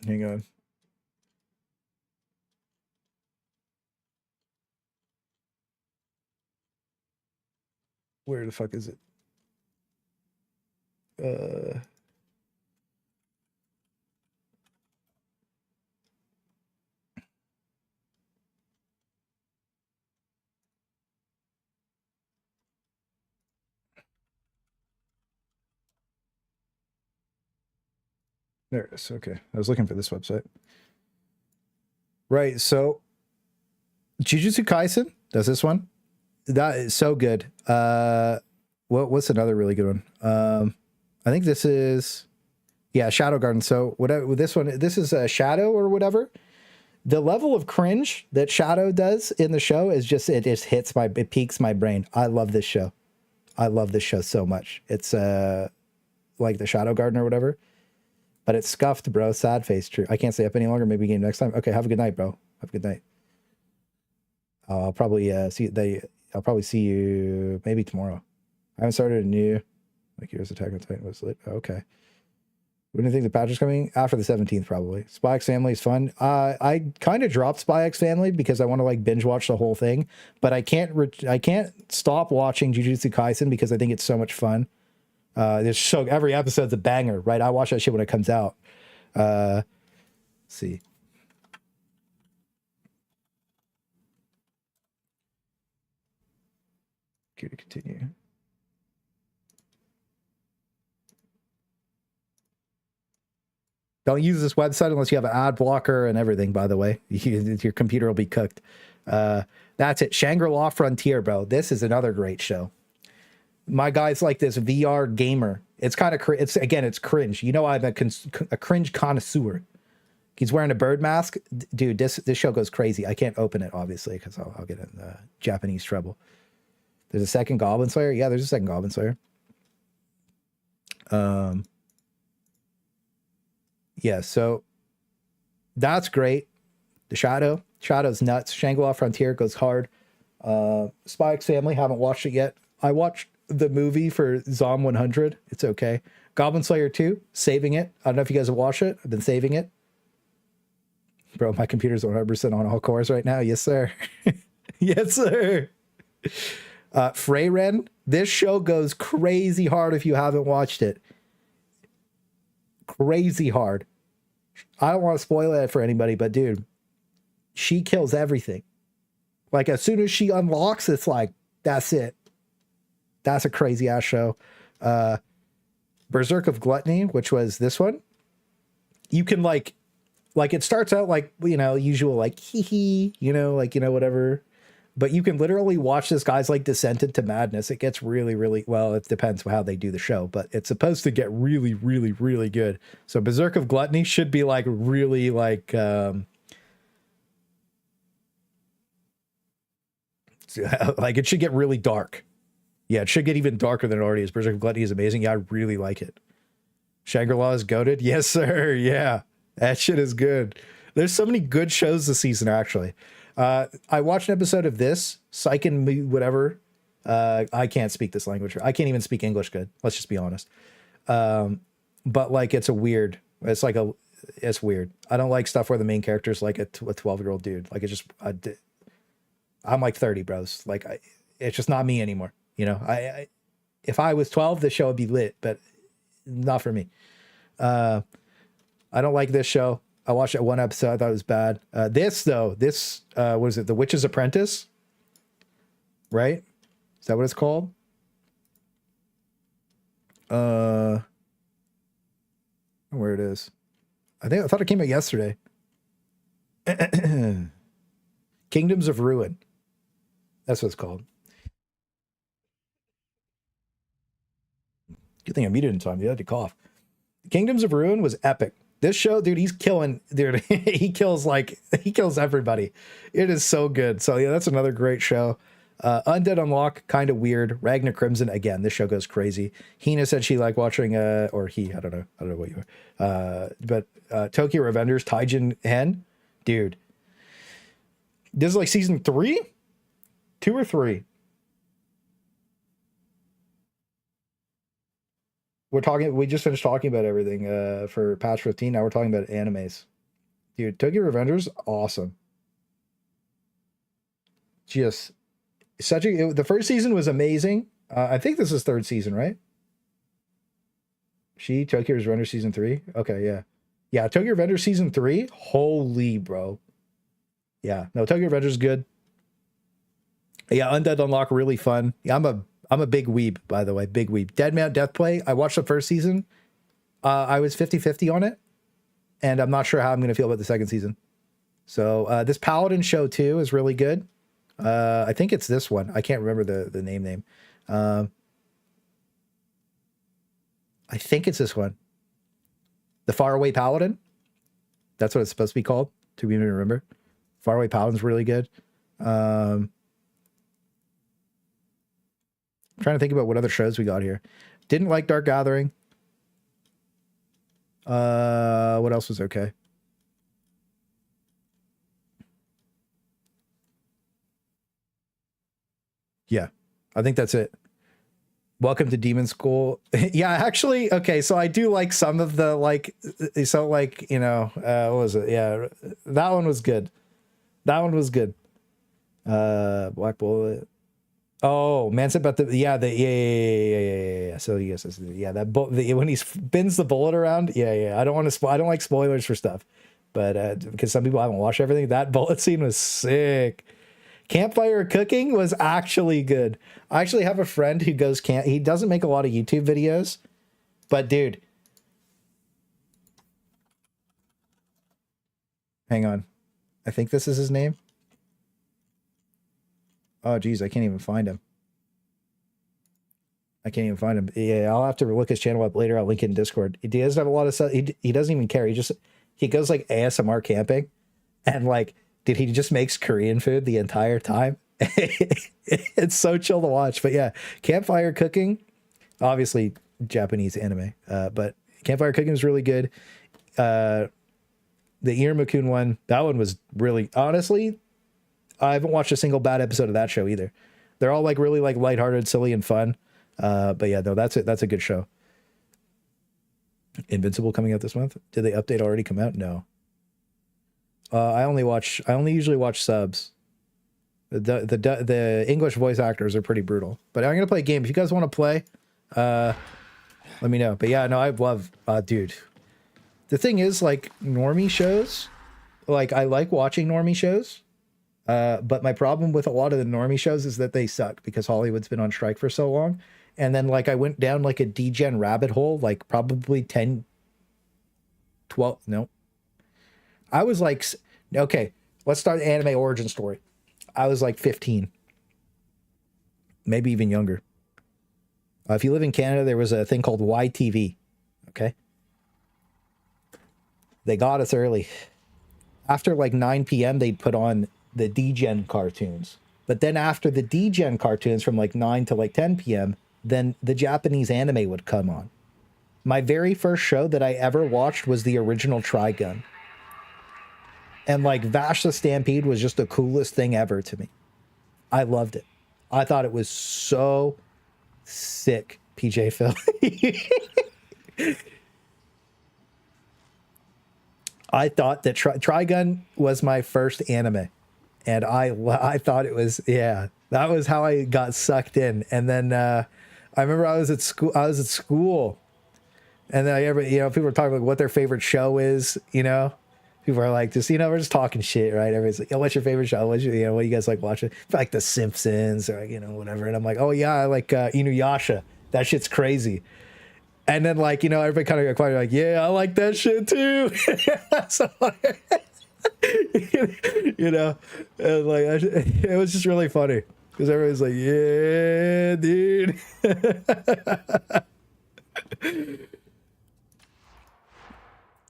C: on. Where the fuck is it? There it is. Okay. I was looking for this website. Right. So Jujutsu Kaisen does this one. That is so good. What's another really good one? I think this is, yeah, Shadow Garden. So whatever with this one, this is a Shadow or whatever. The level of cringe that Shadow does in the show is just, it piques my brain. I love this show. I love this show so much. It's like the Shadow Garden or whatever, but it's scuffed, bro. Sad face. True. I can't stay up any longer. Maybe game next time. Okay. Have a good night, bro. Have a good night. I'll probably I'll probably see you maybe tomorrow. I haven't started a new, like, here's Attack on Titan was lit. Okay. When do you think the patch is coming? After the 17th, probably. Spy X Family is fun. I kind of dropped Spy X Family because I want to like binge watch the whole thing, but I can't stop watching Jujutsu Kaisen because I think it's so much fun. Every episode's a banger, right? I watch that shit when it comes out. Let's see. Okay, to continue. Don't use this website unless you have an ad blocker and everything, by the way. Your computer will be cooked. That's it. Shangri-La Frontier, bro. This is another great show. My guy's like this VR gamer. It's kind of, it's cringe. You know, I'm a cringe connoisseur. He's wearing a bird mask. Dude, this show goes crazy. I can't open it, obviously, because I'll get in Japanese trouble. There's a second Goblin Slayer. Yeah, there's a second Goblin Slayer. Yeah, so that's great. The Shadow's nuts. Shangri-La Frontier goes hard. Spy X Family, haven't watched it yet. I watched the movie for Zom 100. It's okay. Goblin Slayer 2, saving it. I don't know if you guys have watched it. I've been saving it. Bro, my computer's 100% on all cores right now. Yes, sir. Yes, sir. Freyren, this show goes crazy hard if you haven't watched it. Crazy hard. I don't want to spoil it for anybody, but dude, she kills everything. Like as soon as she unlocks, it's like, that's it. That's a crazy ass show. Berserk of Gluttony, which was this one. You can like it starts out like, you know, usual, like, hee hee, you know, like, you know, whatever. But you can literally watch this guy's like descent into madness. It gets really, really, well, it depends how they do the show, but it's supposed to get really, really, really good. So Berserk of Gluttony should be like really like, like it should get really dark. Yeah, it should get even darker than it already is. Berserk of Gluttony is amazing. Yeah, I really like it. Shangri-La is goated. Yes, sir. Yeah, that shit is good. There's so many good shows this season, actually. I watched an episode of this, Psychen, whatever. I can't speak this language. I can't even speak English good. Let's just be honest. But like, it's weird. It's weird. I don't like stuff where the main character is like a 12-year-old dude. Like, I'm like 30, bros. Like, it's just not me anymore. You know, if I was 12, the show would be lit, but not for me. I don't like this show. I watched that one episode. I thought it was bad. This what is it? The Witch's Apprentice, right? Is that what it's called? Where it is? I thought it came out yesterday. Kingdoms of Ruin. That's what it's called. Good thing I muted in time. You had to cough. Kingdoms of Ruin was epic. This show, dude, he's killing, dude. he kills everybody. It is so good. So yeah, that's another great show. Undead Unlock, kind of weird. Ragnar Crimson, again, this show goes crazy. Hina said she liked watching, or he, I don't know what you were. But Tokyo Revengers, Taijin Hen, dude. This is like season 3? 2 or 3? We just finished talking about everything for patch 15. Now we're talking about animes. Dude, Tokyo Revengers, awesome. Just the first season was amazing. I think this is 3rd season, right? Tokyo Revengers season 3. Okay, yeah. Yeah, Tokyo Revengers season 3. Holy bro. Yeah, no, Tokyo Revengers is good. Yeah, Undead Unlock, really fun. Yeah, I'm a big weeb, by the way. Big weeb. Dead Man Death Play. I watched the first season. I was 50-50 on it. And I'm not sure how I'm going to feel about the second season. So this Paladin show too is really good. I think it's this one. I can't remember the name. I think it's this one. The Faraway Paladin. That's what it's supposed to be called. To even remember. Faraway Paladin's really good. I'm trying to think about what other shows we got here. Didn't like Dark Gathering. What else was okay? Yeah, I think that's it. Welcome to Demon School. Yeah, actually, okay, so I do like some of the, like, so, like, you know, what was it? Yeah, that one was good. That one was good. Black Bullet. Oh, man said about yeah. So yes, yeah, that when he spins the bullet around, yeah. I don't like spoilers for stuff, but because some people haven't watched everything, that bullet scene was sick. Campfire cooking was actually good. I actually have a friend who goes he doesn't make a lot of YouTube videos, but dude, hang on, I think this is his name. Oh, geez, I can't even find him. Yeah, I'll have to look his channel up later. I'll link it in Discord. He doesn't have a lot of stuff. He doesn't even care. He goes like ASMR camping, and like, dude, he just makes Korean food the entire time. It's so chill to watch. But yeah, campfire cooking, obviously Japanese anime, but campfire cooking is really good. The Irmakun one, that one was really, honestly, I haven't watched a single bad episode of that show either. They're all like really like lighthearted, silly, and fun. But yeah, no, that's it. That's a good show. Invincible coming out this month. Did the update already come out? No. I only usually watch subs. The English voice actors are pretty brutal. But I'm gonna play a game. If you guys want to play, let me know. But yeah, no, I love, dude. The thing is, like, normie shows, like, I like watching normie shows. But my problem with a lot of the normie shows is that they suck because Hollywood's been on strike for so long. And then, like, I went down like a degen rabbit hole, like probably 10, 12, no. I was like, okay, let's start the anime origin story. I was like 15, maybe even younger. If you live in Canada, there was a thing called YTV. Okay. They got us early. After like 9 p.m., they'd put on the degen cartoons. But then after the degen cartoons from like 9 to like 10 p.m., then the Japanese anime would come on. My very first show that I ever watched was the original Trigun. And like Vash the Stampede was just the coolest thing ever to me. I loved it. I thought it was so sick, PJ Phil. I thought that Trigun was my first anime. And I thought it was, yeah, that was how I got sucked in. And then I remember I was at school, and then people were talking about what their favorite show is, you know. People are like, just, you know, we're just talking shit, right? Everybody's like, oh, what's your favorite show? What do you guys like watching? Like The Simpsons or, you know, whatever. And I'm like, oh yeah, I like Inuyasha. That shit's crazy. And then, like, you know, everybody kind of got quiet, like, yeah, I like that shit too. So, you know, and like, it was just really funny because everybody's like, yeah, dude.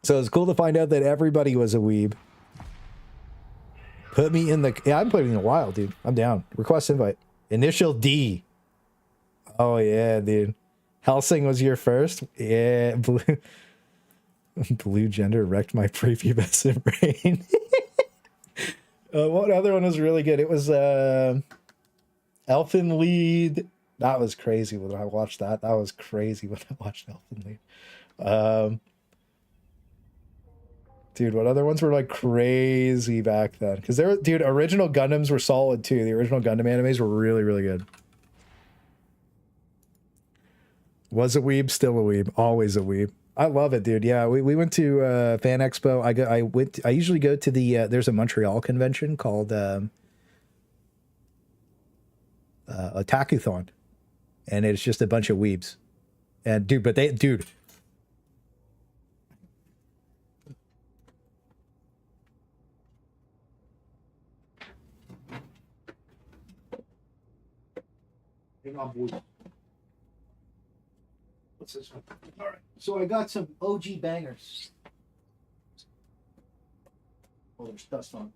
C: So it's cool to find out that everybody was a weeb. Put me in the, yeah, I'm playing in a while, dude. I'm down. Request invite. Initial D. Oh yeah, dude. Helsing was your first? Yeah. Blue gender wrecked my prepubescent brain. What other one was really good? It was Elfin Lead. That was crazy when I watched that. That was crazy when I watched Elfin Lead. Dude, what other ones were like crazy back then? Because dude, original Gundams were solid too. The original Gundam animes were really, really good. Was a weeb, still a weeb, always a weeb. I love it, dude. Yeah, we went to Fan Expo. I usually go to the there's a Montreal convention called Otakuthon, and it's just a bunch of weebs. And dude, hang on, boys. What's this one? All right. So I got some OG bangers. Oh, there's dust on.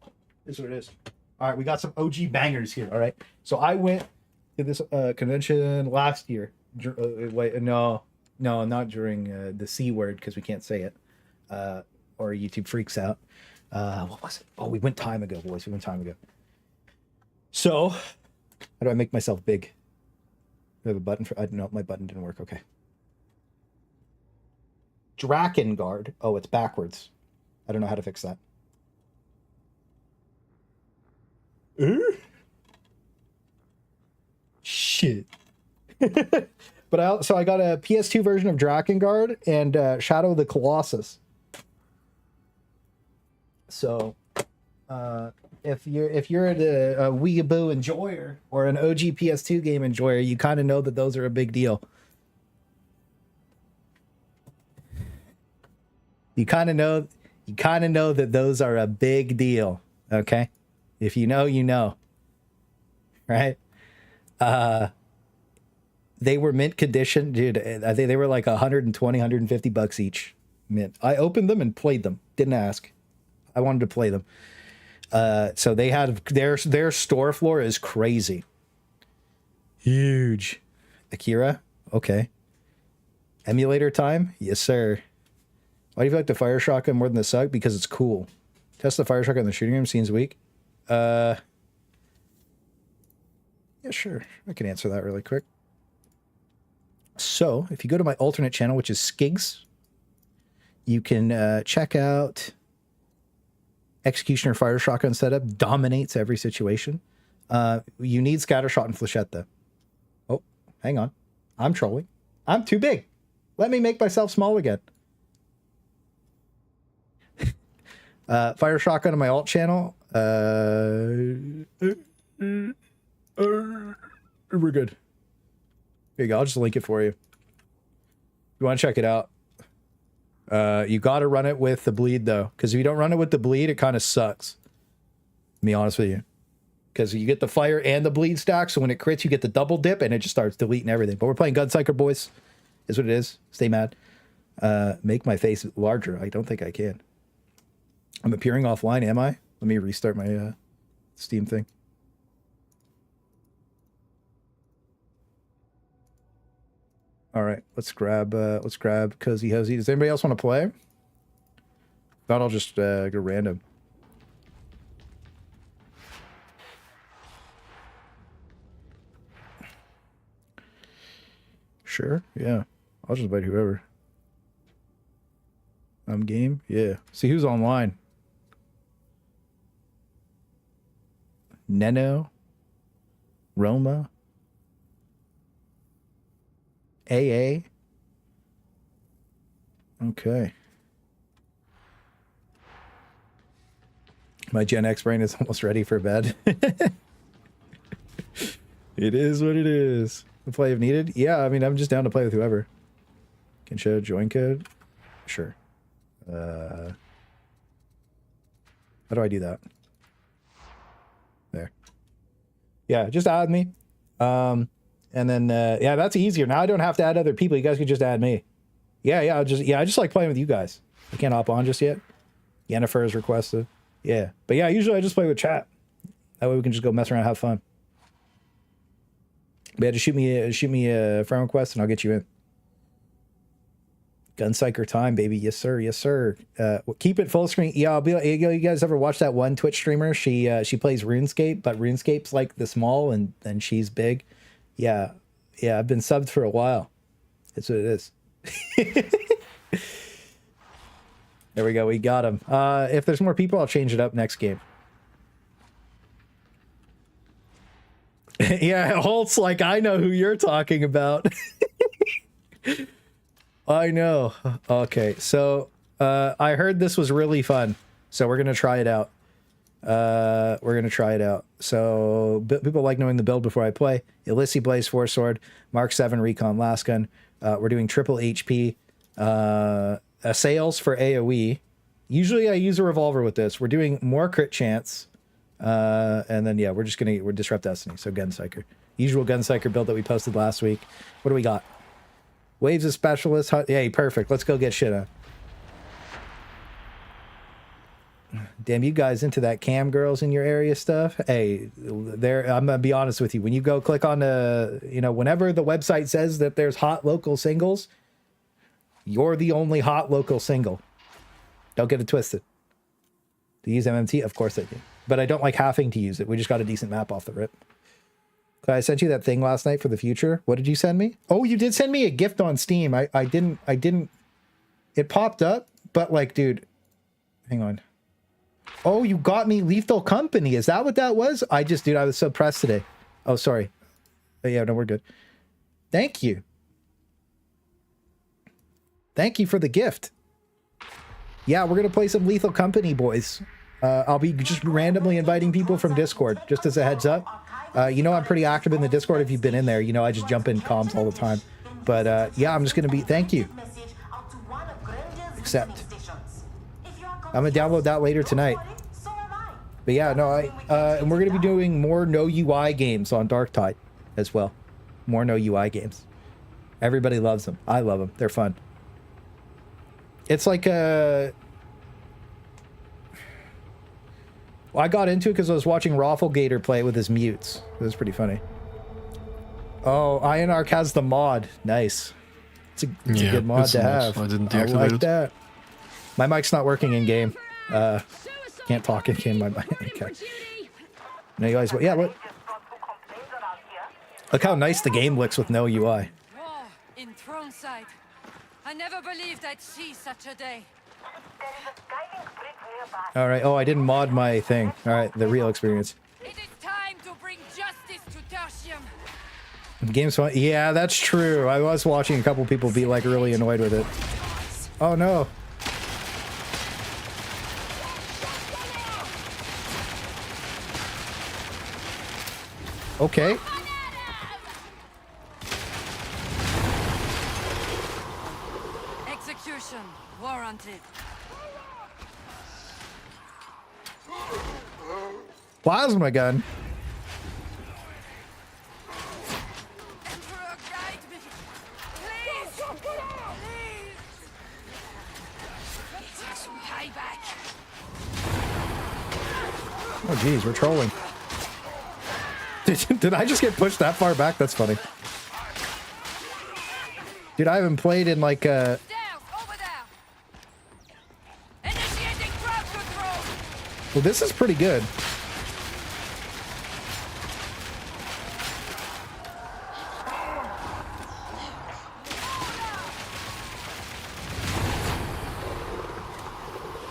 C: This is what it is. All right, we got some OG bangers here. All right. So I went to this convention last year. Wait, no, not during the C word because we can't say it, or YouTube freaks out. What was it? Oh, we went time ago, boys. We went time ago. So, how do I make myself big? Do I have a button for? No, my button didn't work. Okay. Drakengard. Oh, it's backwards. I don't know how to fix that. Shit. But I got a PS2 version of Drakengard and Shadow of the Colossus. So, if you're a weeaboo enjoyer or an OG PS2 game enjoyer, you kind of know that those are a big deal. You kind of know that those are a big deal. Okay, if you know, you know, right? They were mint condition, dude. I think they were like 120, 150 bucks each. Mint. I opened them and played them. Didn't ask. I wanted to play them. So they had their store floor is crazy. Huge. Akira? Okay. Emulator time? Yes, sir. Why do you like the fire shotgun more than the SUG? Because it's cool. Test the fire shotgun in the shooting room. Seems weak. Yeah, sure. I can answer that really quick. So, if you go to my alternate channel, which is Skigs, you can check out Executioner Fire Shotgun setup. Dominates every situation. You need scattershot and flechette though. Oh, hang on. I'm trolling. I'm too big. Let me make myself small again. Fire shotgun on my alt channel. We're good. Here you go. I'll just link it for you. You want to check it out. You got to run it with the bleed though, because if you don't run it with the bleed, it kind of sucks. To be honest with you, because you get the fire and the bleed stack, so when it crits, you get the double dip, and it just starts deleting everything. But we're playing Gunpsyker, boys. Is what it is. Stay mad. Make my face larger. I don't think I can. I'm appearing offline, am I? Let me restart my Steam thing. All right, let's grab Cozy Hosey. Does anybody else want to play? If not, I'll just go random. Sure, yeah. I'll just invite whoever. Game? Yeah. See who's online. Neno. Roma. AA. Okay. My Gen X brain is almost ready for bed. It is what it is. To play if needed? Yeah, I mean, I'm just down to play with whoever. Can show join code? Sure. How do I do that? There. Yeah, just add me. And then, yeah, that's easier. Now I don't have to add other people. You guys can just add me. Yeah, I just like playing with you guys. I can't hop on just yet. Yennefer is requested. Yeah. But yeah, usually I just play with chat. That way we can just go mess around and have fun. But yeah, just shoot me a friend request and I'll get you in. Gunpsyker time, baby. Yes, sir. Yes, sir. Keep it full screen. Yeah, I'll be like, you guys ever watch that one Twitch streamer? She plays RuneScape, but RuneScape's like the small and she's big. Yeah. I've been subbed for a while. That's what it is. There we go. We got him. If there's more people, I'll change it up next game. Yeah, Holt's like, I know who you're talking about. I know. Okay, so I heard this was really fun, so we're gonna try it out. So people like knowing the build before I play. Illicity Blaze 4-sword, Mark 7 Recon last gun. We're doing triple HP. Assails for AoE. Usually I use a revolver with this. We're doing more crit chance. And then yeah, we're Disrupt Destiny. So Gunpsyker. Usual Gunpsyker build that we posted last week. What do we got? Waves of specialists. Hey, perfect. Let's go get shit on. Damn, you guys into that cam girls in your area stuff? Hey, I'm gonna be honest with you. When you go click on whenever the website says that there's hot local singles, you're the only hot local single. Don't get it twisted. To use MMT, of course I do. But I don't like having to use it. We just got a decent map off the rip. I sent you that thing last night for the future. What did you send me? Oh, you did send me a gift on Steam. I didn't. It popped up, but like, dude, hang on. Oh, you got me Lethal Company. Is that what that was? I was so pressed today. Oh, sorry. Yeah, no, we're good. Thank you. Thank you for the gift. Yeah, we're going to play some Lethal Company, boys. I'll be just randomly inviting people from Discord, just as a heads up. I'm pretty active in the Discord. If you've been in there, I just jump in comms all the time. But yeah, I'm just going to be... Thank you. Accept. I'm going to download that later tonight. But yeah, no, and we're going to be doing more no UI games on Darktide as well. More no UI games. Everybody loves them. I love them. They're fun. It's like I got into it because I was watching Rafflegator play with his mutes. It was pretty funny. Oh, Ionarch has the mod. Nice. It's a good mod to have.
D: I didn't deactivate it.
C: That. My mic's not working in game. Can't talk in game. My mic. Okay. No, you guys. Yeah. Look how nice the game looks with no UI.
B: In throne sight. I never believed I'd see such a day.
C: All right. Oh, I didn't mod my thing. All right. The real experience.
B: It is time to bring
C: Game's fun. Yeah, that's true. I was watching a couple people be like really annoyed with it. Oh no. Okay.
B: Execution warranted.
C: Plasma gun.
B: Emperor, guide me. Please. Please. Get some payback.
C: Oh geez, we're trolling. Did I just get pushed that far back? That's funny. Dude, I haven't played in like
B: Down, over there. Initiating crowd control.
C: well, this is pretty good.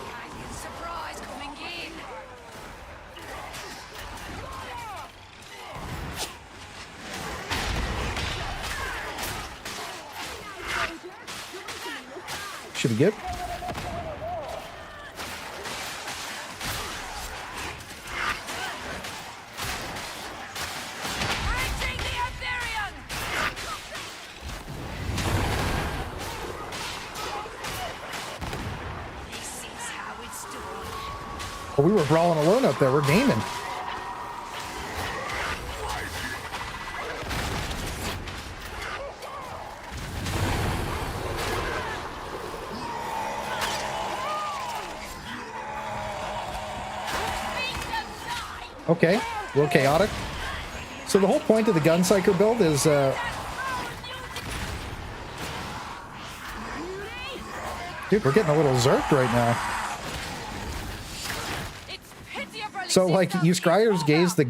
B: Guardian surprise coming in.
C: Should be good.
B: Reaching the Iberian. This is how it's done.
C: Oh, we were brawling alone up there. We're gaming. Okay, a little chaotic. So the whole point of the Gunpsyker build is, dude, we're getting a little zerked right now.
B: It's pitiably
C: So like, you scryers gaze the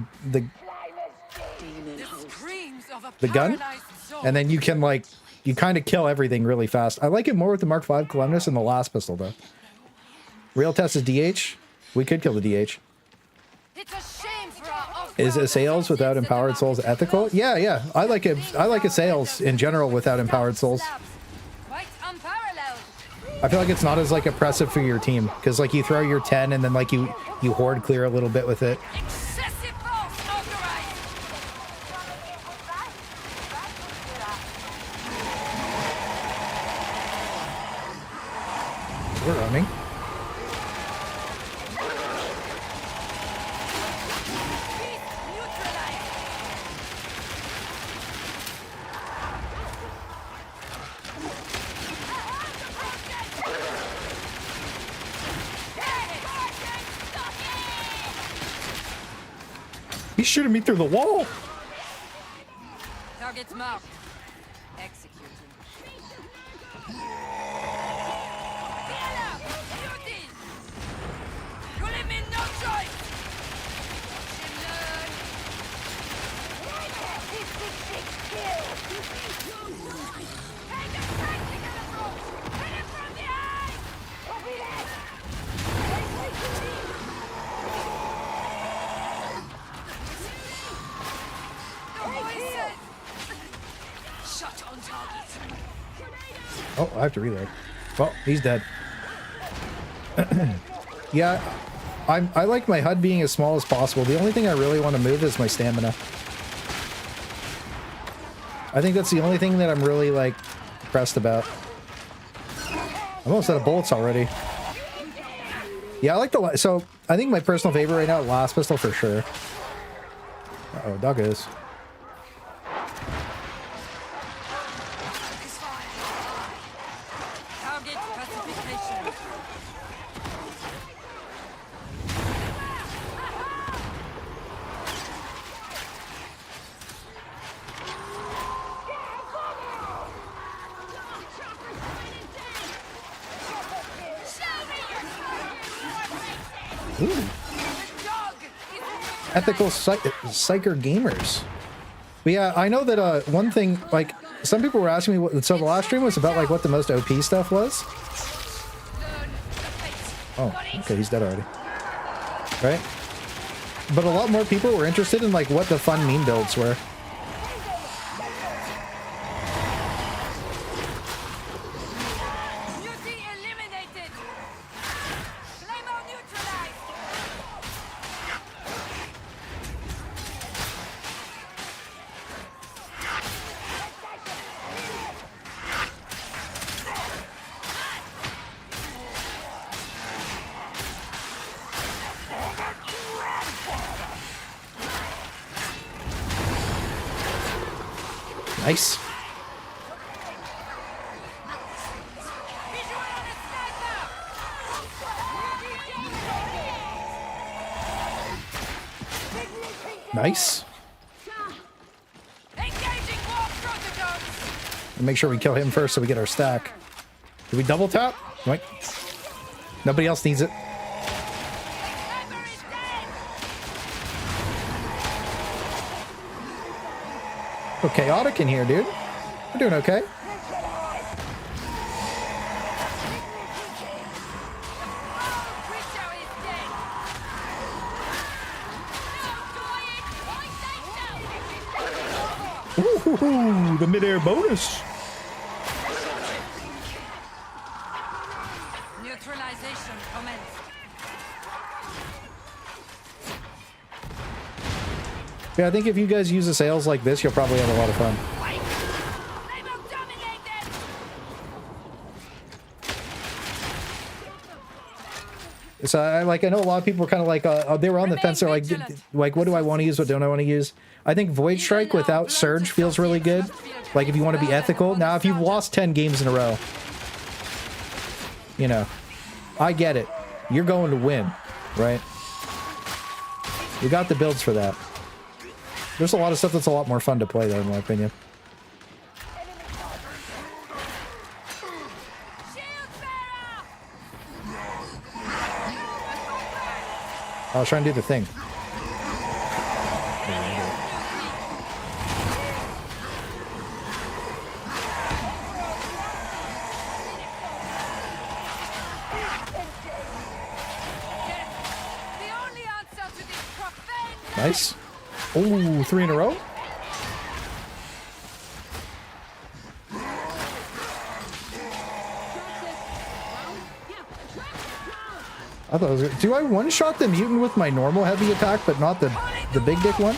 B: screams of a
C: the gun,
B: paralyzed soul.
C: and then you can like, you kind of kill everything really fast. I like it more with the Mark V Columnus and the Laspistol though. Real test is DH. We could kill the DH.
B: It's a shame for our
C: Is Assails without empowered souls ethical? Yeah, yeah. I like it. I like Assails in general without empowered souls.
B: Quite unparalleled.
C: I feel like it's not as like oppressive for your team because like you throw your 10 and then like you horde clear a little bit with it.
B: Excessive force authorized.
C: We're running.
B: Beast neutralized.
C: He's shooting me through the wall.
B: Target's marked. Executing. Fiala, beauty. You leave me no choice. Watch him learn. Take the tactical approach. Hit him from the eye. Shot on target.
C: Oh, I have to reload. Well, he's dead. Yeah, I like my HUD being as small as possible. The only thing I really want to move is my stamina. I think that's the only thing that I'm really like pressed about. I'm almost out of bullets already. Yeah, I like the so I think my personal favorite right now, Laspistol for sure. Uh-oh, doggos.
B: Target pacification.
C: Ooh.
B: Dog is
C: Ethical psyker gamers. But yeah, I know that one thing, like, some people were asking me what, so the last stream was about like what the most OP stuff was.
B: learn the fate.
C: Oh, okay, he's dead already. Right? But a lot more people were interested in like what the fun meme builds were. Nice.
B: Visual on a sniper!
C: Nice.
B: Engaging war protocols!
C: And make sure we kill him first so we get our stack. Do we double tap? Right. Nobody else needs it.
B: Sniper is dead!
C: Oh, chaotic in here, dude. We're doing okay.
B: Creature is dead! No, do it!
C: Ooh, the midair bonus.
B: Neutralization commenced.
C: Yeah, I think if you guys use the sails like this, you'll probably have a lot of fun.
B: Wait! They will dominate them!
C: So, I know a lot of people were kind of like, they were on the
B: Remain
C: fence. They're
B: vigilant.
C: like, what do I want to use? What don't I want to use? I think Void Strike without Surge feels really good. Like, if you want to be ethical. Now, if you've lost 10 games in a row, you know, I get it. You're going to win, right? You got the builds for that. There's a lot of stuff that's a lot more fun to play, though, in my opinion.
B: Shield bearer!
C: I was trying to do the thing.
B: The only answer to this profane
C: Nice. Ooh, 3 in a row. I thought it was good. Do I one-shot the mutant with my normal heavy attack, but not the big dick one?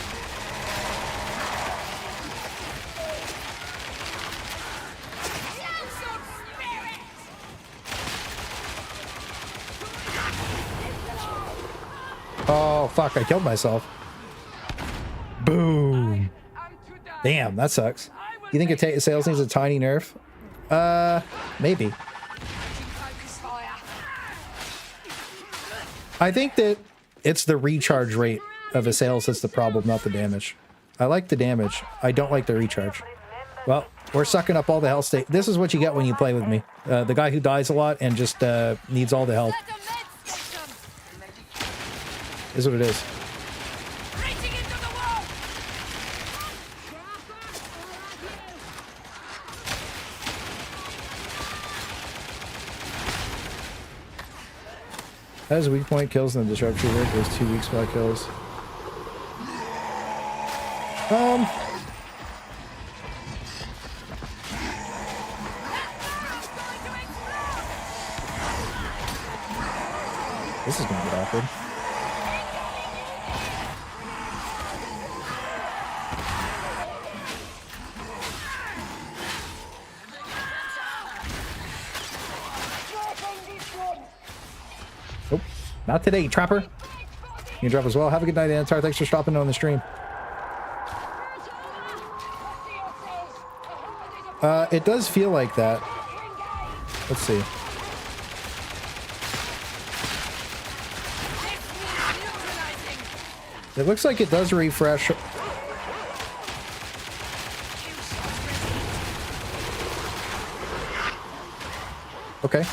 B: Council spirit!
C: Oh, fuck, I killed myself. Boom.
B: I'm to die.
C: Damn, that sucks. You think sales needs a tiny nerf? Maybe.
B: Focus fire.
C: I think that it's the recharge rate of a sales that's the problem, not the damage. I like the damage. I don't like the recharge. Well, we're sucking up all the health state. This is what you get when you play with me. The guy who dies a lot and just needs all the health.
B: Set a med station.
C: Is what it is.
B: Reaching into the wall.
C: That is weak point kills and the disruption rate goes 2 weak spot kills. This is gonna get awkward. Nope. Not today, Trapper. You can drop as well. Have a good night, Antar. Thanks for stopping on the stream. It does feel like that. Let's see.
B: Neutralizing.
C: It looks like it does refresh. Okay.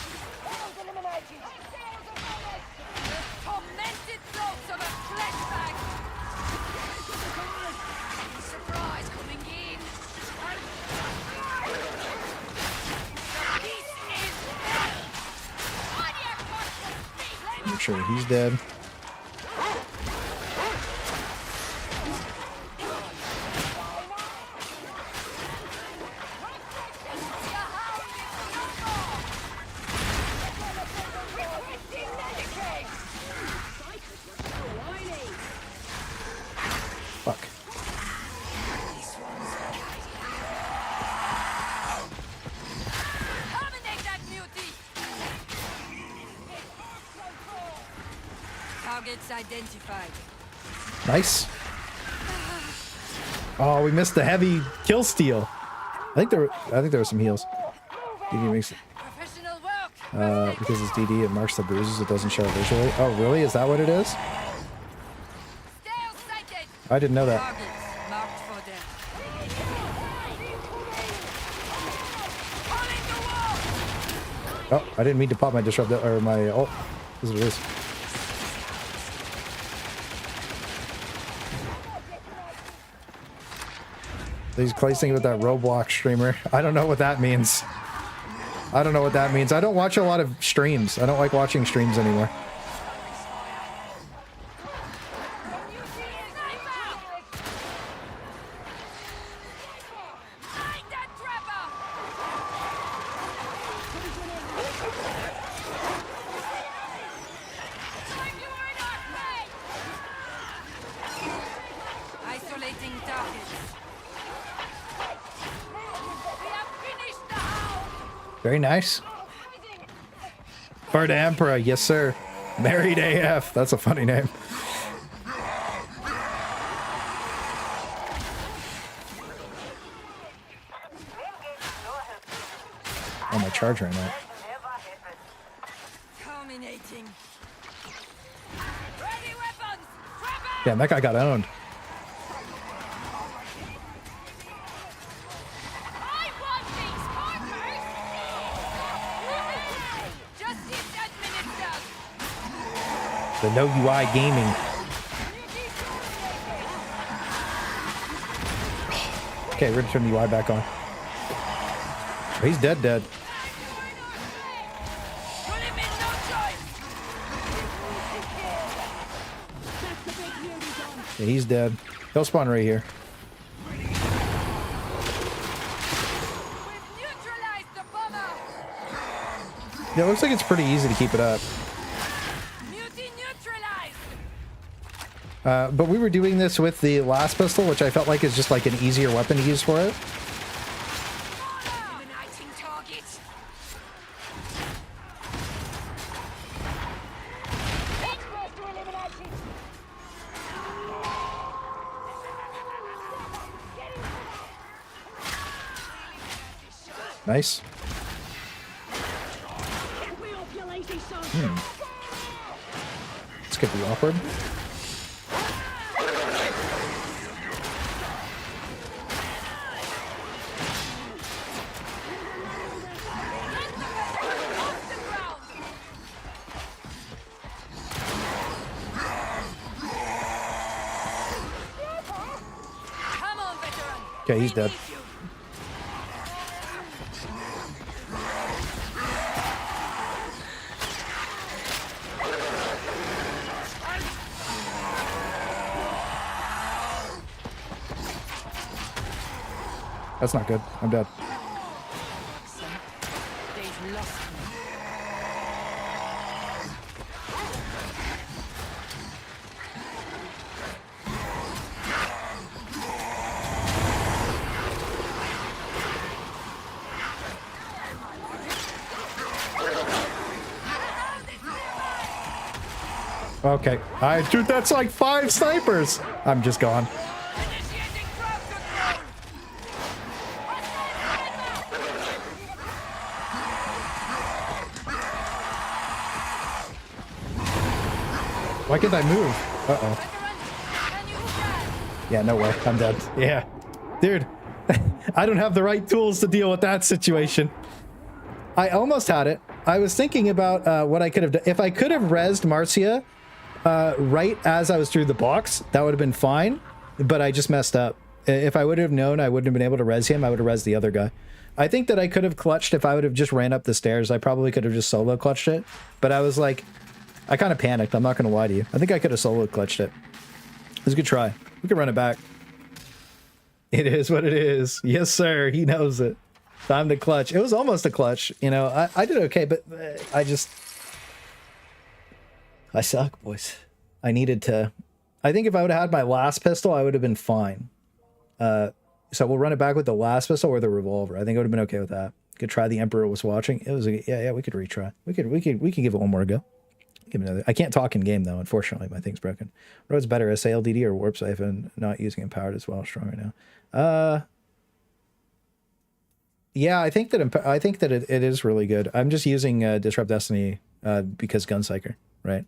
B: Tormented throats of a flesh bag. Surprise coming in. The peace is hell. On your course,
C: Make sure he's dead. Fuck.
B: Terminate that beauty. Targets identified.
C: Nice. Oh, we missed the heavy kill steal. I think there were some heals. DD makes
B: Professional work.
C: because it's DD, it marks the bruises. It doesn't show it visually. Oh, really? Is that what it is?
B: Stairs sighted.
C: I didn't know that.
B: Targets marked for death. Calling the wall.
C: Oh, I didn't mean to pop my disrupt or my ult. This is what it is. These Clay's thinking about that Roblox streamer. I don't know what that means. I don't know what that means. I don't watch a lot of streams. I don't like watching streams anymore.
B: Isolating targets. We have finished the hound.
C: Very nice. Bird Emperor, yes sir. Married AF. That's a funny name. Oh, my charge ran out.
B: Culminating. Ready weapons. Trapper.
C: Damn, that guy got owned.
B: I want these corners. Justice administered.
C: The No UI Gaming. Okay, we're gonna turn the UI back on. He's dead.
B: Put him in no choice.
C: Yeah, he's dead. He'll spawn right here.
B: We've neutralized the bomber.
C: Yeah, it looks like it's pretty easy to keep it up.
B: Muti neutralized.
C: But we were doing this with the Laspistol, which I felt like is just like an easier weapon to use for it.
B: Eliminating targets.
C: Nice. This could be awkward.
B: Off the ground. Come on, veteran.
C: Okay, he's dead. That's not good. I'm dead.
B: They've lost me.
C: Okay. Dude, that's like 5 snipers. I'm just gone.
B: Initiating crowd control.
C: Why can't I move? Uh-oh.
B: Veteran, can you stand?
C: Yeah, no way. I'm dead. Yeah. Dude, I don't have the right tools to deal with that situation. I almost had it. I was thinking about what I could have done. If I could have rezzed Marcia right as I was through the box, that would have been fine. But I just messed up. If I would have known I wouldn't have been able to res him, I would have res the other guy. I think that I could have clutched if I would have just ran up the stairs. I probably could have just solo clutched it. But I was like, I kind of panicked. I'm not going to lie to you. I think I could have solo clutched it. It was a good try. We could run it back. It is what it is. Yes, sir. He knows it. Time to clutch. It was almost a clutch. You know, I did okay, but I suck, boys. I needed to. I think if I would have had my Laspistol, I would have been fine. So we'll run it back with the Laspistol or the revolver. I think I would have been okay with that. Could try the Emperor was watching. It was yeah. We could retry. We could give it one more go. Give it another. I can't talk in game though. Unfortunately, my thing's broken. Road's better. SALDD or warp siphon. Not using empowered as well. Strong right now. Yeah, I think that it is really good. I'm just using Disrupt Destiny because Gunpsyker, right?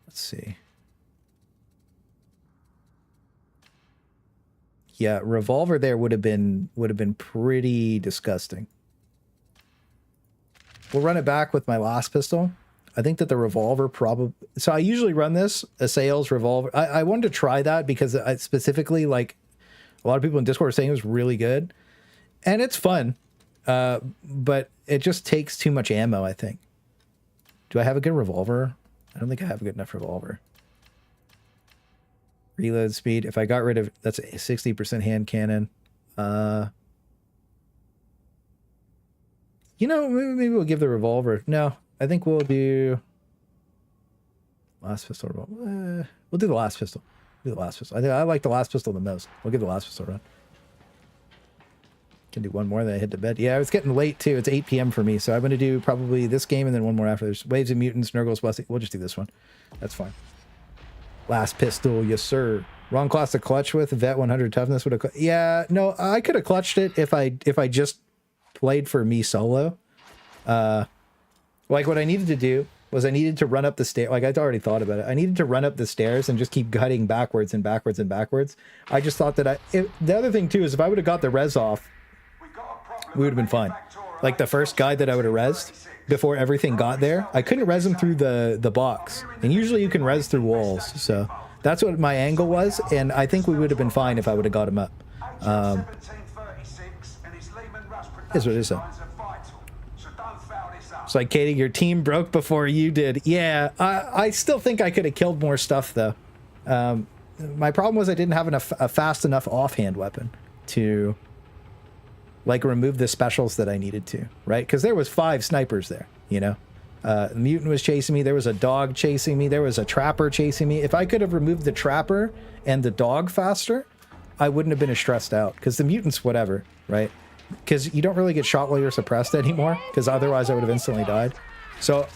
C: Let's see. Yeah, revolver there would have been pretty disgusting. We'll run it back with my Laspistol. I think that the revolver probably... So I usually run this, Assails, revolver. I wanted to try that because I specifically, like, a lot of people in Discord are saying it was really good. And it's fun. But it just takes too much ammo, I think. Do I have a good revolver? I don't think I have a good enough revolver. Reload speed. If I got rid of... That's a 60% hand cannon. You know, maybe we'll give the revolver... No. I think we'll do Laspistol. We'll do the Laspistol. Do the Laspistol. I like the Laspistol the most. We'll give the Laspistol a run. Can do one more, then I hit the bed. Yeah, it's getting late too. It's 8 p.m. for me, so I'm going to do probably this game and then one more after. There's Waves of Mutants, Nurgles, Westy. We'll just do this one. That's fine. Laspistol, yes sir. Wrong class to clutch with. Vet 100 toughness would have. Yeah, no, I could have clutched it if I just played for me solo. Like what I needed to do was I needed to run up the stair. Like I'd already thought about it. I needed to run up the stairs and just keep gutting backwards and backwards and backwards. I just thought that the other thing too is if I would have got the res off, we would have been fine. Like the first guy that I would have resed before everything got there, I couldn't res him through the box. And usually you can res through walls. So that's what my angle was. And I think we would have been fine if I would have got him up. Is what it is though. It's like, Katie, your team broke before you did. Yeah, I still think I could have killed more stuff, though. My problem was I didn't have a fast enough offhand weapon to, like, remove the specials that I needed to, right? Because there was 5 snipers there, you know? The mutant was chasing me. There was a dog chasing me. There was a trapper chasing me. If I could have removed the trapper and the dog faster, I wouldn't have been as stressed out. Because the mutants, whatever, right? Because you don't really get shot while you're suppressed anymore, because otherwise I would have instantly died. So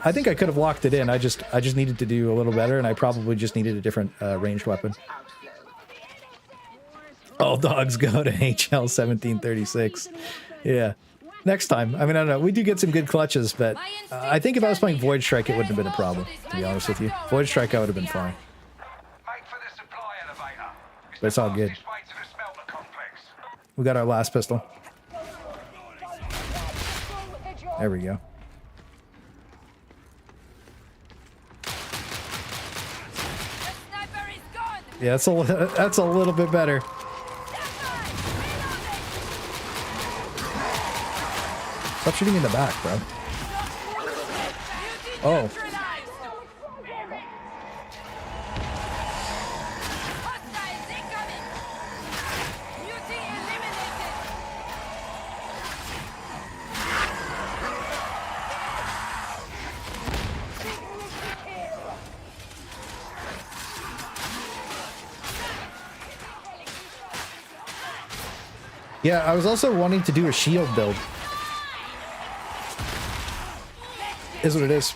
C: I think I could have locked it in. I just needed to do a little better, and I probably just needed a different ranged weapon. All dogs go to HL 1736. Yeah. Next time. I mean, I don't know. We do get some good clutches, but I think if I was playing Void Strike, it wouldn't have been a problem, to be honest with you. Void Strike, I would have been fine. But it's all good. We got our Laspistol. There we go. Yeah, that's a little bit better. Stop shooting in the back, bro. Oh. Yeah, I was also wanting to do a shield build. Is what it is.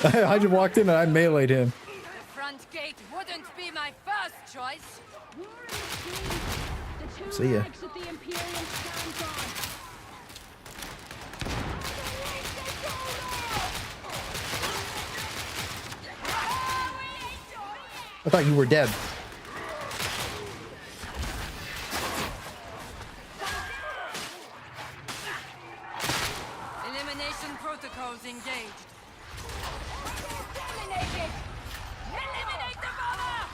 C: I just walked in and I meleeed him.
B: Front gate wouldn't be my first choice.
C: See ya. I thought you were dead.
B: Elimination protocols engaged. Eliminate the bomber!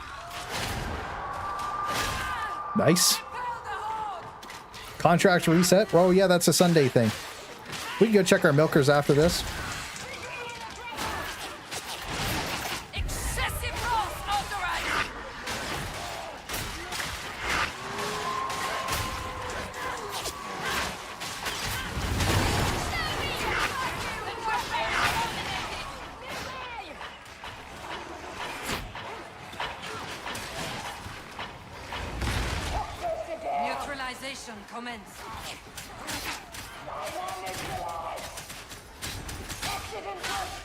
C: Nice. Contract reset. Oh yeah, that's a Sunday thing. We can go check our milkers after this.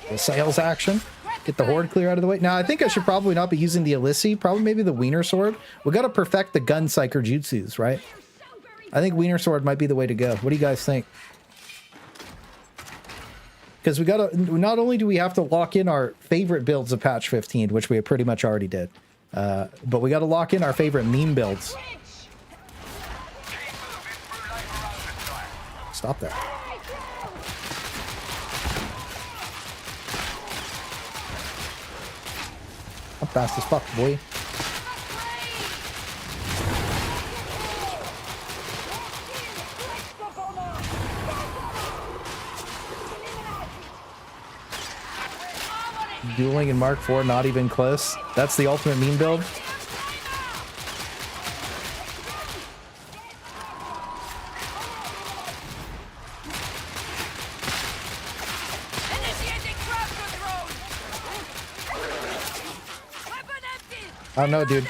C: The sales action. Get the horde clear out of the way. Now, I think I should probably not be using the Elyssi. Probably maybe the Wiener Sword. We got to perfect the Gunpsyker jutsus, right? I think Wiener Sword might be the way to go. What do you guys think? Because we got to... Not only do we have to lock in our favorite builds of patch 15, which we pretty much already did, but we got to lock in our favorite meme builds. Stop that. I'm fast as fuck, boy. Dueling in Mark IV, not even close. That's the ultimate meme build. I don't know, dude.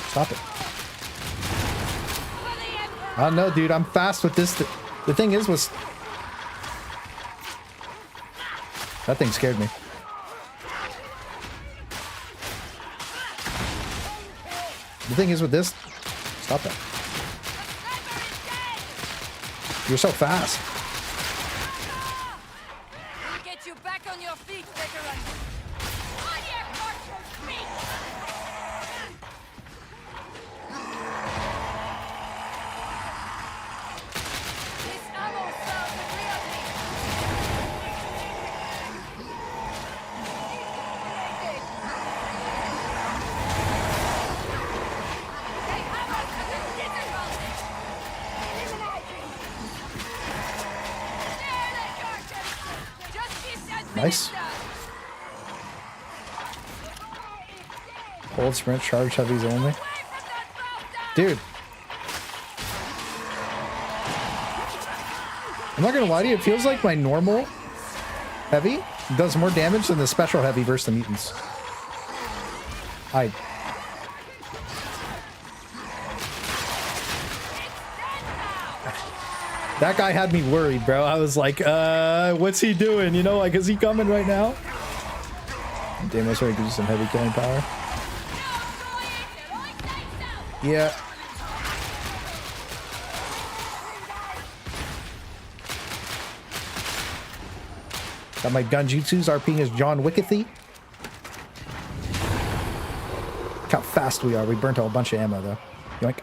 C: Stop it. I don't know, dude. I'm fast with this. The thing is, was that thing scared me. The thing is with this, stop that. You're so fast.
B: Get you back on your feet, veteran. On your march, feet. This ammo sounds really. They have us at a disadvantage. There they go, Jim. Justice has been
C: Nice.
B: done.
C: Hold sprint, charge heavies only. Dude. I'm not gonna lie to you, it feels like my normal heavy does more damage than the special heavy versus the mutants. That guy had me worried, bro. I was like, what's he doing? You know, like, is he coming right now? Damn, I swear I could use some heavy killing power. Yeah. Got my gunjutsus. Our ping is John Wickethy. Look how fast we are. We burnt a whole bunch of ammo, though. Yoink.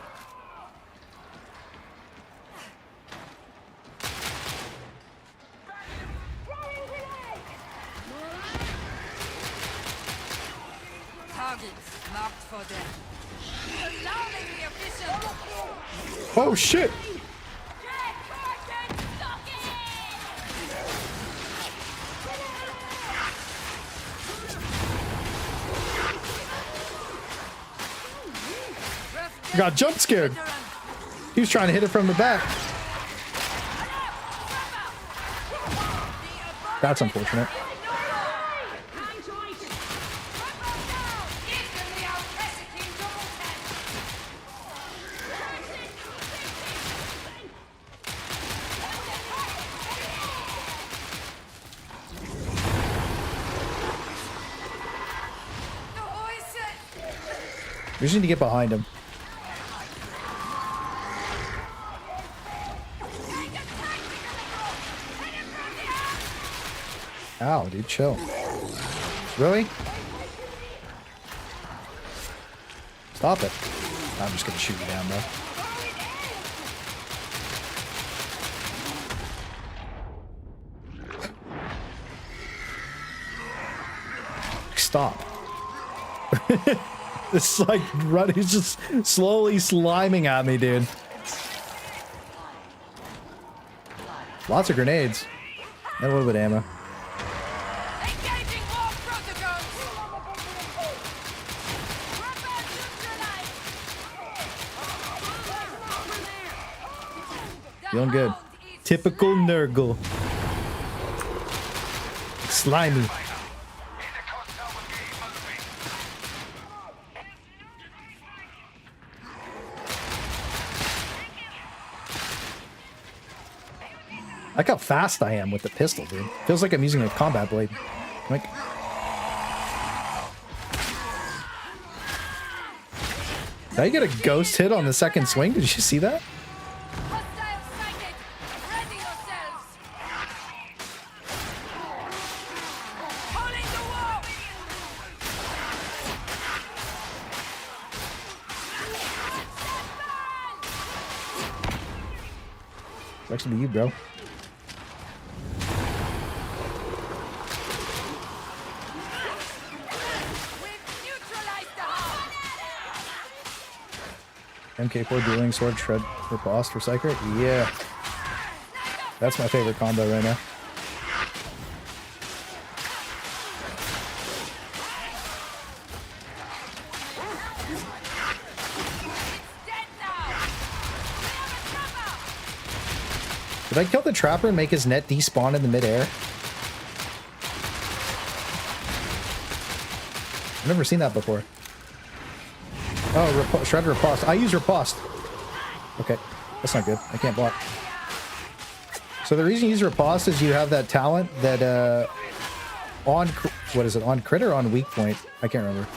B: Targets marked for them. Allowing the official.
C: Oh, shit. Got jump scared. He was trying to hit it from the back. That's unfortunate. We just need to get behind him. Ow, dude, chill. Really? Stop it. I'm just gonna shoot you down, though. Stop. It's like running, he's just slowly sliming at me, dude. Lots of grenades. And a little bit of ammo.
B: Engaging war protocols.
C: Feeling good. Typical Nurgle. Slimy. Like how fast I am with the pistol, dude. Feels like I'm using a combat blade. Like, did I get a ghost hit on the second swing? Did you see that?
B: Hostile sighted! Ready yourselves! Holding the wall!
C: Next to you, bro.
B: We've neutralized the house!
C: MK4 dueling sword shred riposte for Psyker. Yeah. That's my favorite combo right now.
B: Dead now! We have a trapper!
C: Did I kill the trapper and make his net despawn in the midair? I've never seen that before. Oh, shred riposte. I use riposte. Okay, that's not good. I can't block. So the reason you use riposte is you have that talent that on what is it, on crit or on weak point? I can't remember.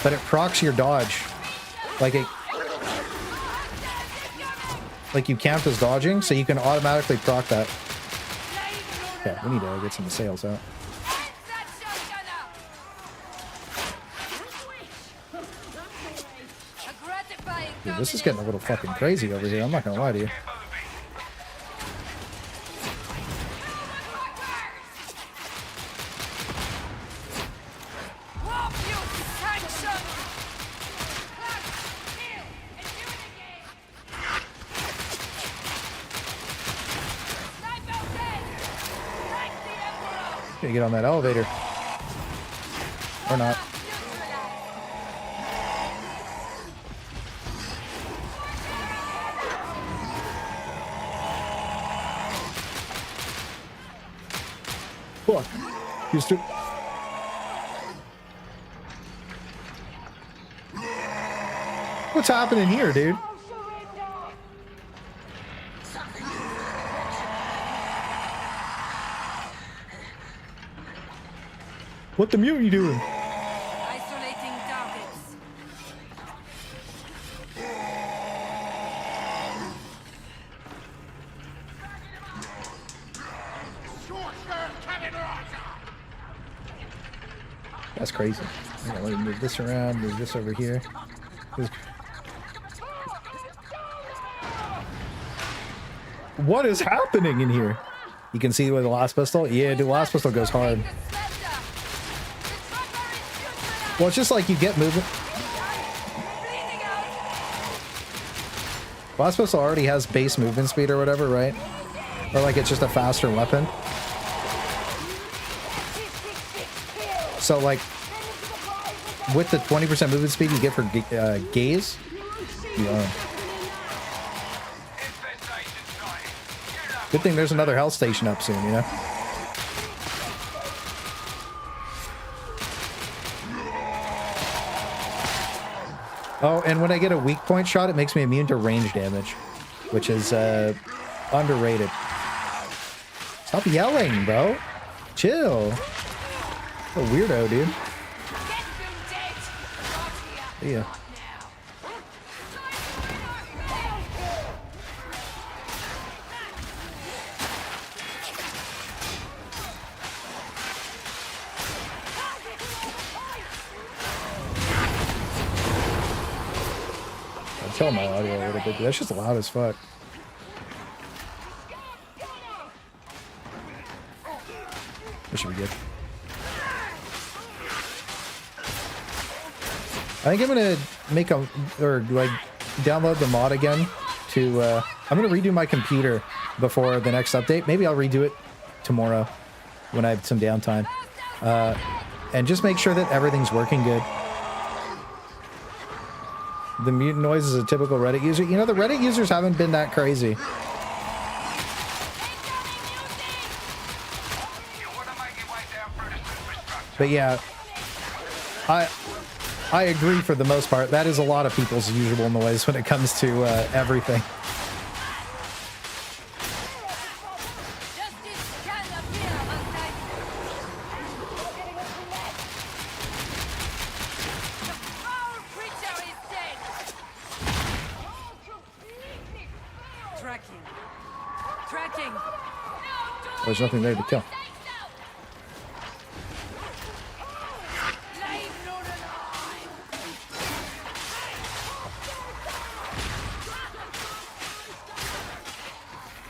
C: But it procs your dodge, like you count as dodging, so you can automatically proc that. Yeah, we need to get some sails out.
B: That shotgunner! A gratifying
C: Dude, this is getting a little fucking crazy over here. I'm not gonna lie to you.
B: Warp you, sanction! Here, and do it again! Sniper dead! Strike the Emperor!
C: Gonna get on that elevator. Or not. Fuck. Used to. What's happening here, dude? What the mute you doing?
B: Isolating targets.
C: That's crazy. I gotta let me move this around, move this over here. What is happening in here? You can see with the Laspistol? Yeah, the Laspistol goes hard. Well, it's just like you get movement. Laspistol already has base movement speed or whatever, right? Or like it's just a faster weapon. So like with the 20% movement speed you get for gaze, you own. Good thing there's another health station up soon, you know? Oh, and when I get a weak point shot, it makes me immune to range damage, which is underrated. Stop yelling, bro. Chill. A weirdo, dude. Yeah. I'll kill my audio a little bit. That's just loud as fuck. This should be good. I think I'm gonna make a, or like download the mod again to, I'm gonna redo my computer before the next update. Maybe I'll redo it tomorrow when I have some downtime. And just make sure that everything's working good. The mute noise is a typical Reddit user. You know, the Reddit users haven't been that crazy. But yeah, I agree for the most part. That is a lot of people's usual noise when it comes to everything.
B: tracking.
C: There's nothing there to kill.
B: Leave none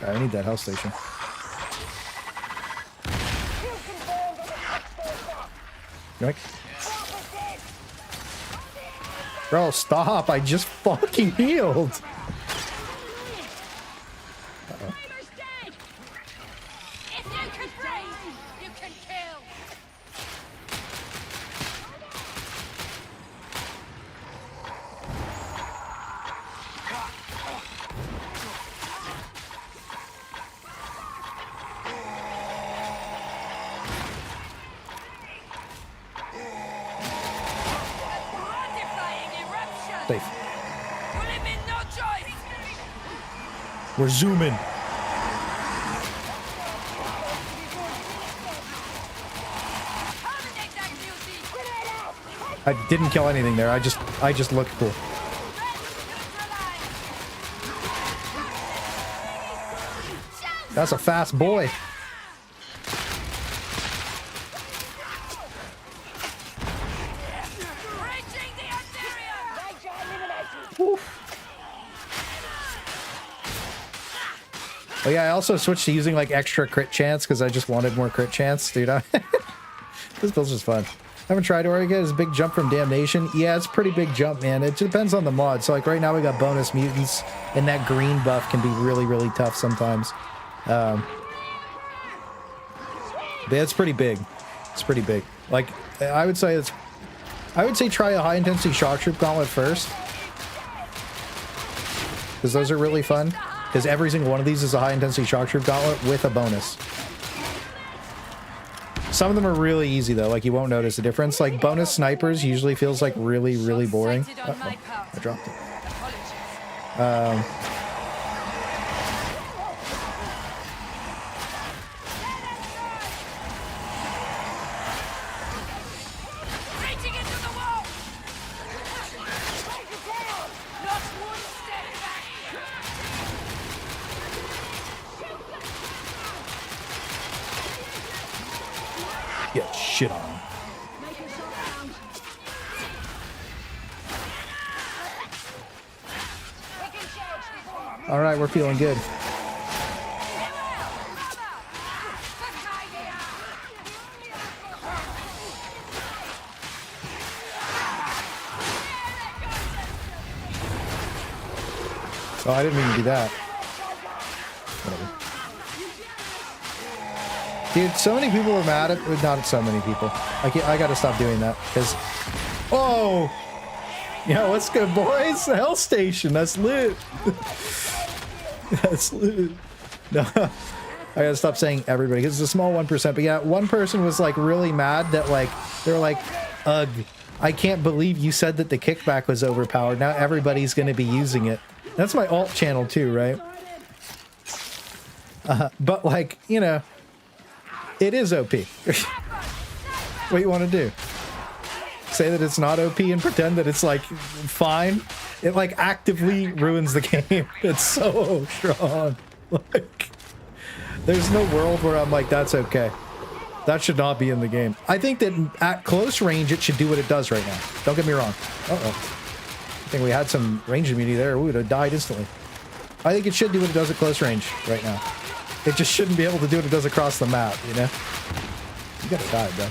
B: alive.
C: I need that health station. Yoink. Bro, stop. I just fucking healed.
B: If you can breathe, you can kill. Modifying eruption.
C: Safe.
B: Will him in no choice.
C: We're zooming.
B: Terminate that beauty.
C: I didn't kill anything there. I just looked cool. That's a fast boy.
B: Breaching the interior.
C: Oof. Oh yeah, I also switched to using like extra crit chance because I just wanted more crit chance, dude. This build's just fun. Haven't tried Ogryn yet. It's a big jump from Damnation. Yeah, it's a pretty big jump, man. It depends on the mod. So like right now we got bonus mutants, and that green buff can be really, really tough sometimes. But it's pretty big. It's pretty big. Like I would say try a high intensity shock troop gauntlet first, because those are really fun. Because every single one of these is a high intensity shock troop gauntlet with a bonus. Some of them are really easy though, like you won't notice the difference. Like bonus snipers usually feels like really, really boring. Uh-oh, I dropped it.
B: Reaching into the wall. Not one step back.
C: Get shit on. All right, we're feeling good. Oh, I didn't mean to do that. Whatever. Dude, so many people were mad at... Not so many people. I gotta stop doing that, because... Oh! Yeah, what's good, boys? The Hell Station, that's lit. That's lit. No, I gotta stop saying everybody, because it's a small 1%. But yeah, one person was, like, really mad that, like... They're like, ugh, I can't believe you said that the kickback was overpowered. Now everybody's gonna be using it. That's my alt channel, too, right? But, like, you know... It is OP. What you want to do? Say that it's not OP and pretend that it's like fine? It like actively ruins the game. It's so strong. Like, there's no world where I'm like, that's okay. That should not be in the game. I think that at close range, it should do what it does right now. Don't get me wrong. Uh-oh. I think we had some range immunity there. We would have died instantly. I think it should do what it does at close range right now. It just shouldn't be able to do what it does across the map, you know? You gotta die, bro.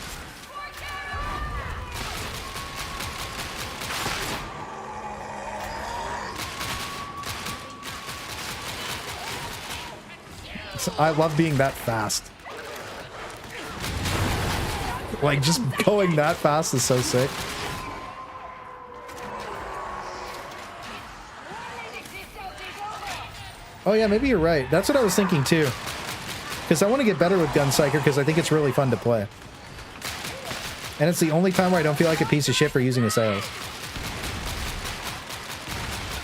C: I love being that fast. Like, just going that fast is so sick. Oh yeah, maybe you're right. That's what I was thinking too. Because I want to get better with Gunpsyker because I think it's really fun to play. And it's the only time where I don't feel like a piece of shit for using assails.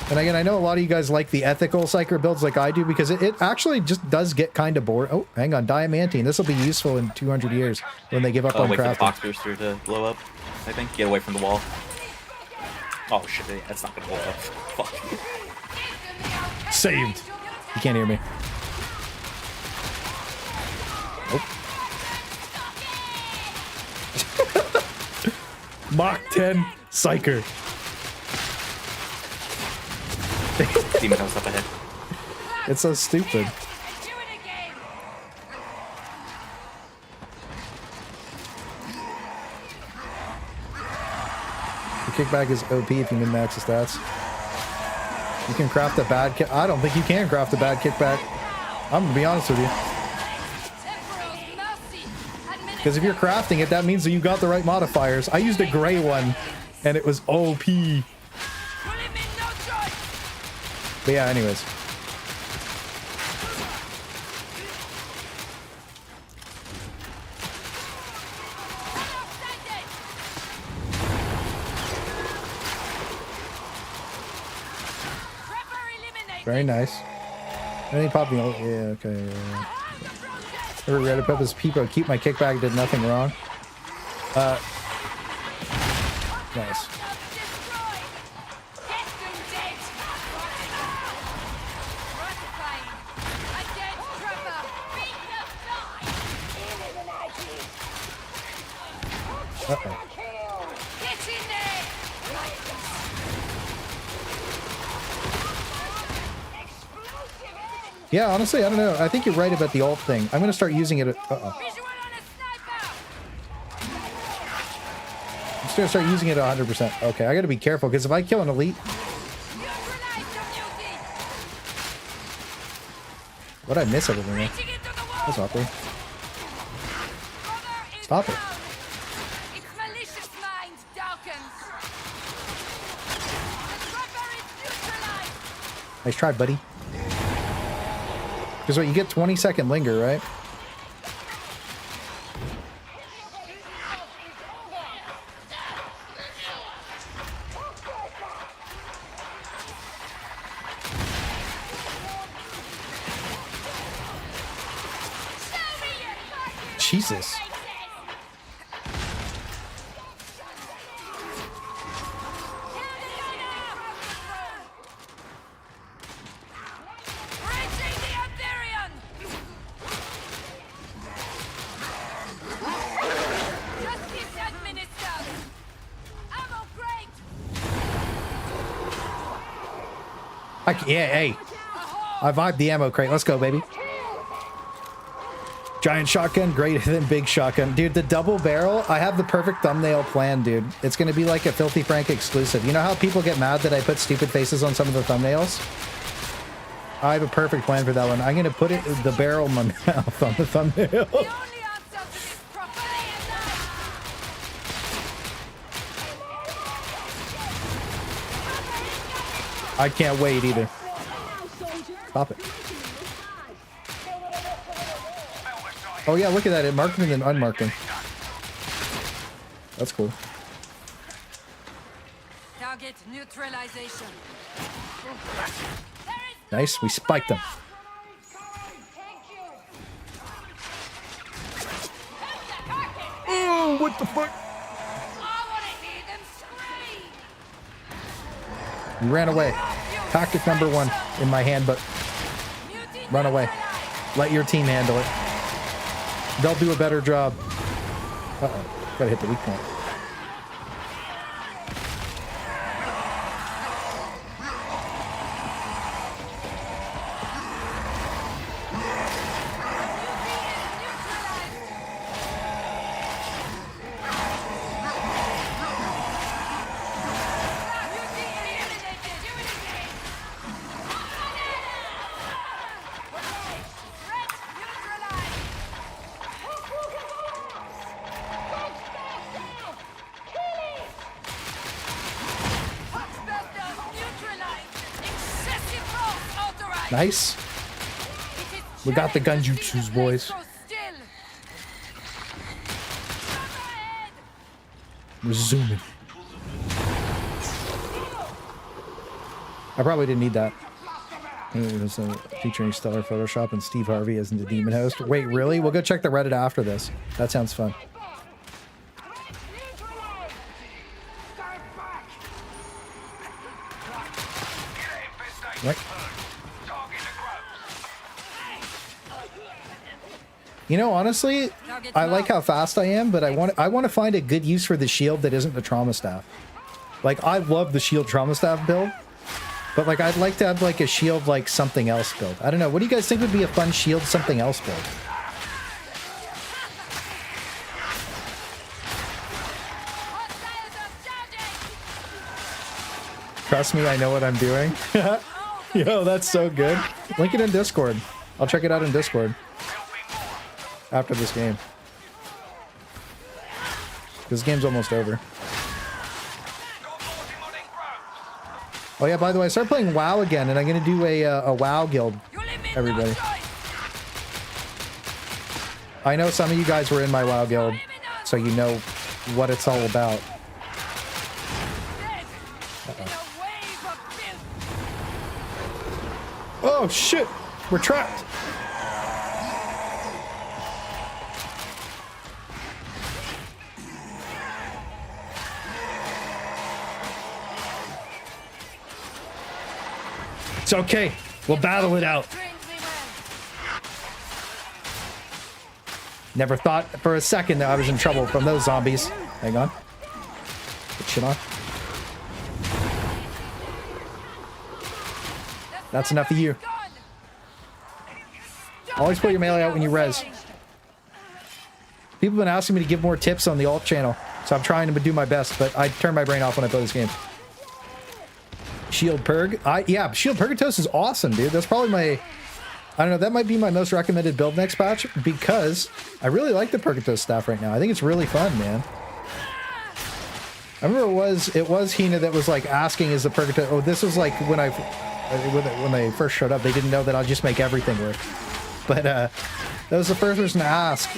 C: And again, I know a lot of you guys like the ethical Psyker builds like I do because it actually just does get kind of bored. Oh, hang on. Diamantine. This will be useful in 200 years when they give up on
D: wait for the
C: crafting.
D: box booster to blow up, I think. Get away from the wall. Oh shit, yeah, that's not gonna blow up. Fuck.
C: Saved. You can't hear me. Mach 10 Psyker.
D: Demon house up ahead.
C: It's so stupid.
B: Do it again.
C: The kickback is OP if you min-max the stats. You can craft a bad kick. I don't think you can craft a bad kickback. I'm gonna be honest with you.
B: Emperor's mercy.
C: Because if you're crafting it, that means that you got the right modifiers. I used a gray one, and it was OP.
B: Pull him in, no choice.
C: But yeah, anyways.
B: Trevor eliminated.
C: Very nice. Anything popping? Yeah, okay. Never read about this people keep my kickback, did nothing wrong. Nice.
B: Destroyed. Keystone dead. Gratifying. A dead Trevor. Beat the fly.
C: Uh-oh.
B: Get in there.
C: Yeah, honestly, I don't know. I think you're right about the ult thing. I'm gonna start using it. Uh-oh.
B: Visual on a sniper.
C: I'm just gonna start using it 100%. Okay, I gotta be careful because if I kill an elite,
B: Neutralize the beauty.
C: what'd I miss over there?
B: Reaching into the wall.
C: That's awkward.
B: Cover is
C: Stop it.
B: down. Its malicious mind darkens. The Trevor is neutralized.
C: Nice try, buddy. Because what, you get 20-second linger, right? Jesus.
B: Reaching the Ethereum. Justice administered. Ammo crate.
C: Yeah, hey. I vibed the ammo crate. Let's go, baby. Giant shotgun, greater than big shotgun. Dude, the double barrel, I have the perfect thumbnail plan, dude. It's going to be like a Filthy Frank exclusive. You know how people get mad that I put stupid faces on some of the thumbnails? I have a perfect plan for that one. I'm going to put it the barrel in my mouth on the thumbnail.
B: The only answer to this prophecy is
C: I can't wait either. Stop it. Oh yeah, look at that. It marked me and unmarked him. That's cool.
B: target neutralization.
C: Nice. We spiked them. Oh, what the fuck? You ran away. Tactic number 1 in my handbook. Run away. Let your team handle it. They'll do a better job. Uh-oh. Gotta hit the weak point. Nice. We got the gunjutsus, boys. We're zooming. I probably didn't need that. It was featuring Stellar Photoshop and Steve Harvey as the demon host. Wait, really? We'll go check the Reddit after this. That sounds fun. What? You know, honestly, I like how fast I am, but I want to find a good use for the shield that isn't the trauma staff. Like, I love the shield trauma staff build, but like I'd like to have like a shield like something else build. I don't know. What do you guys think would be a fun shield something else build? Trust me, I know what I'm doing. Yo, that's so good. Link it in Discord. I'll check it out in Discord after this game. This game's almost over. Oh yeah, by the way, I started playing WoW again, and I'm gonna do a WoW guild. Everybody. I know some of you guys were in my WoW guild, so you know what it's all about. Oh shit! We're trapped! It's okay. We'll battle it out. Never thought for a second that I was in trouble from those zombies. Hang on. Put shit on. That's enough of you. Always put your melee out when you res. People have been asking me to give more tips on the alt channel, so I'm trying to do my best, but I turn my brain off when I play this game. Shield Purg. Yeah, Shield Purgatos is awesome, dude. That's probably my... I don't know, that might be my most recommended build next patch, because I really like the Purgatos staff right now. I think it's really fun, man. I remember it was Hina that was like asking, is the Purgatos... Oh, this was like when they first showed up, they didn't know that I'll just make everything work. But that was the first person to ask,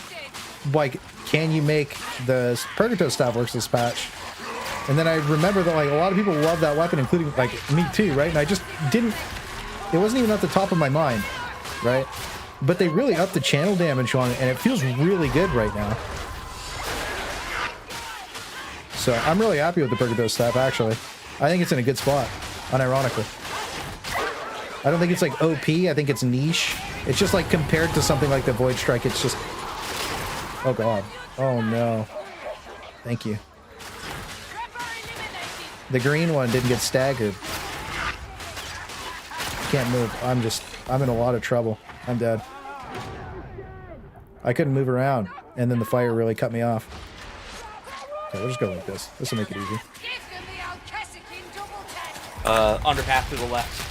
C: like, can you make the Purgatos staff works this patch? And then I remember that like a lot of people love that weapon, including like me too, right? And I just didn't, it wasn't even at the top of my mind, right? But they really upped the channel damage on it, and it feels really good right now. So I'm really happy with the Purgatos staff, actually. I think it's in a good spot, unironically. I don't think it's like OP, I think it's niche. It's just like compared to something like the Void Strike, it's just... Oh god. Oh no. Thank you. The green one didn't get staggered. Can't move. I'm in a lot of trouble. I'm dead. I couldn't move around, and then the fire really cut me off. Okay, we'll just go like this. This will make it easy.
D: Underpath to the left.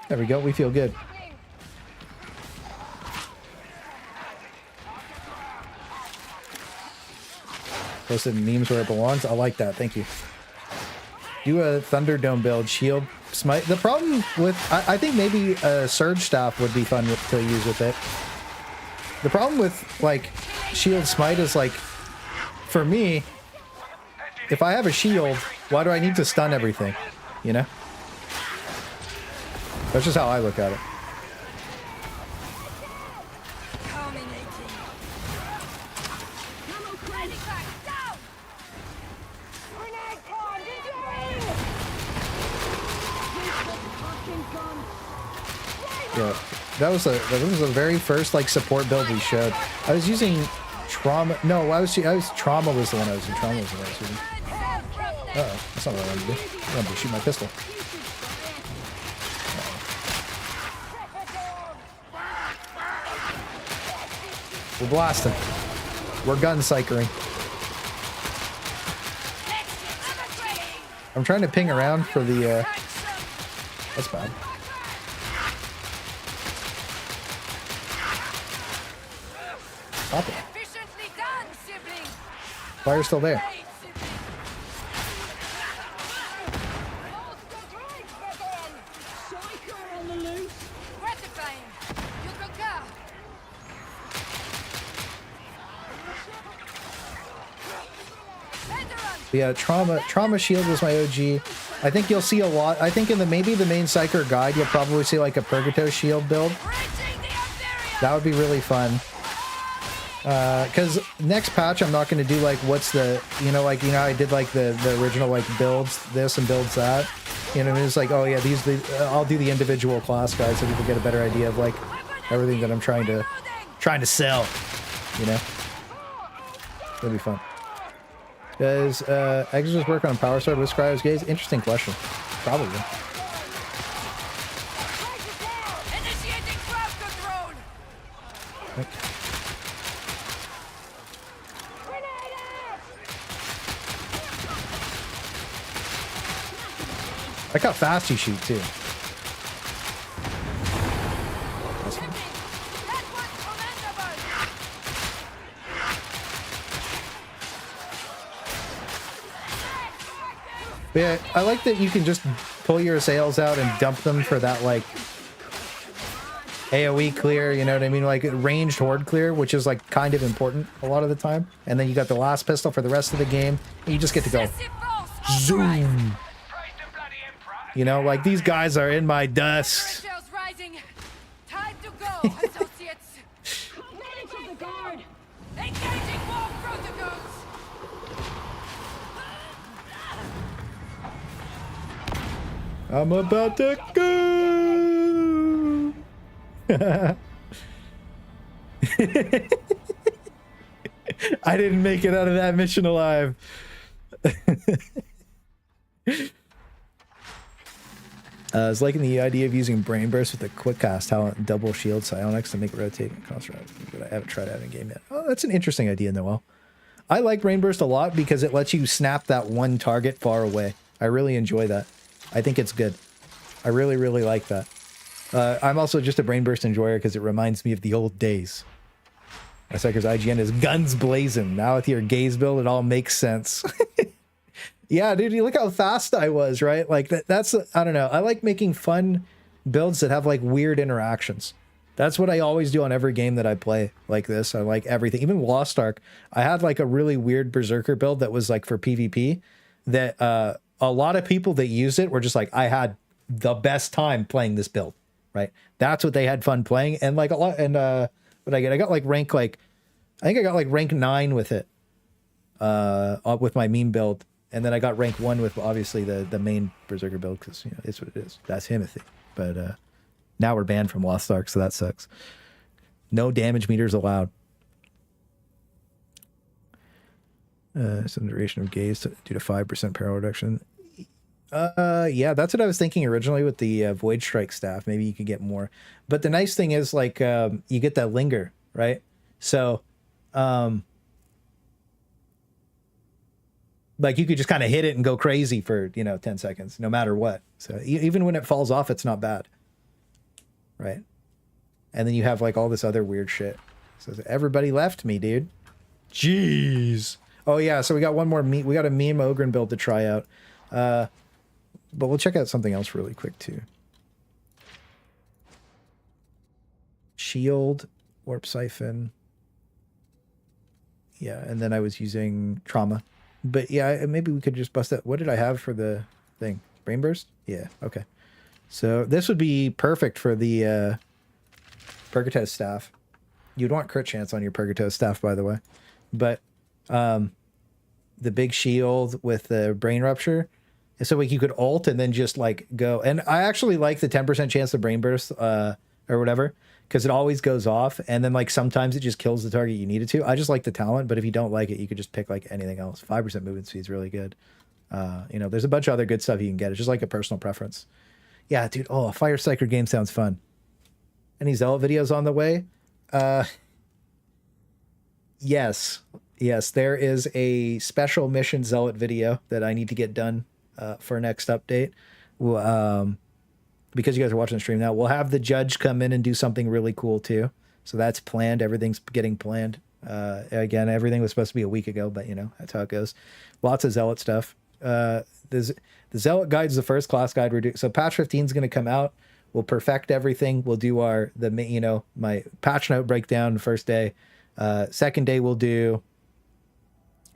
C: There we go. We feel good. Posted memes where it belongs. I like that. Thank you. Do a Thunderdome build. Shield Smite. The problem with... I think maybe a Surge Staff would be fun to use with it. The problem with, like, Shield Smite is, like, for me, if I have a shield, why do I need to stun everything? You know? That's just how I look at it. Yeah, that was the very first like support build we showed. I was using trauma. No, I was trauma was the one I was using. Trauma was the one I was using. Uh-oh, that's not what I wanted to do. I wanted to shoot my pistol. We're blasting. We're gunpsykering. I'm trying to ping around for the, that's bad. Stop it. Fire's still there. Yeah, trauma shield was my OG. I think you'll see a lot. I think in maybe the main Psyker guide, you'll probably see like a Purgatos shield build. That would be really fun. Because next patch I'm not going to do like what's the I did like the original like builds this and builds that, you know, and it's like, oh yeah, I'll do the individual class guys so people get a better idea of like everything that I'm trying to sell, you know. It'll be fun. Does Exorcist work on Power Sword with Scryos Gaze? Interesting question. Probably.
B: Initiating crowd control.
C: Like how fast you shoot too.
B: That one's commendable.
C: But yeah, I like that you can just pull your assails out and dump them for that like AoE clear, you know what I mean? Like ranged horde clear, which is like kind of important a lot of the time. And then you got the Laspistol for the rest of the game. And you just get to go zoom. You know, like these guys are in my dust.
B: Pressure's rising. Time to go, associates. Manage the guard. Engaging war protocols.
C: I'm about to go. I didn't make it out of that mission alive. I was liking the idea of using Brain Burst with a quick cast talent and double shield psionics to make it rotate and cost round, but I haven't tried that in game yet. Oh, that's an interesting idea, Noel. I like Brain Burst a lot because it lets you snap that one target far away. I really enjoy that. I think it's good. I really, really like that. I'm also just a Brain Burst enjoyer because it reminds me of the old days. Gunpsyker's IGN is guns blazing. Now with your gaze build, it all makes sense. Yeah, dude, you look how fast I was, right? Like that's, I don't know. I like making fun builds that have like weird interactions. That's what I always do on every game that I play like this. I like everything. Even Lost Ark, I had like a really weird Berserker build that was like for PvP that a lot of people that used it were just like, I had the best time playing this build, right? That's what they had fun playing. And like a lot, and what I get, I got like rank, like, I think I got like rank 9 with it, with my meme build. And then I got rank 1 with obviously the main Berserker build because, you know, it's what it is. That's Himothy. But now we're banned from Lost Ark, so that sucks. No damage meters allowed. Some duration of gaze due to 5% peril reduction. Yeah, that's what I was thinking originally with the Void Strike staff. Maybe you could get more. But the nice thing is, like, you get that linger, right? So, like you could just kind of hit it and go crazy for, you know, 10 seconds, no matter what. So even when it falls off, it's not bad. Right. And then you have like all this other weird shit. So everybody left me, dude. Jeez. Oh yeah. So we got one more we got a meme Ogryn build to try out. But we'll check out something else really quick too. Shield, Warp Siphon. Yeah. And then I was using Trauma. But yeah, maybe we could just bust that. What did I have for the thing? Brain Burst? Yeah, okay. So this would be perfect for the Purgatose staff. You'd want crit chance on your Purgatose staff, by the way. But the big shield with the Brain Rupture. And so like you could ult and then just like go. And I actually like the 10% chance of Brain Burst or whatever, because it always goes off, and then like sometimes it just kills the target you need it to. I just like the talent, but if you don't like it, you could just pick like anything else. 5% movement speed is really good. You know, there's a bunch of other good stuff you can get. It's just like a personal preference. Yeah, dude. Oh, a Fire Psyker game sounds fun. Any Zealot videos on the way? Yes, there is a special mission Zealot video that I need to get done for next update. Because you guys are watching the stream now, we'll have the judge come in and do something really cool too. So that's planned. Everything's getting planned. Again, everything was supposed to be a week ago, but you know, that's how it goes. Lots of Zealot stuff. The Zealot guide is the first class guide we're doing. So patch 15 is going to come out. We'll perfect everything. We'll do my patch note breakdown first day. Second day we'll do,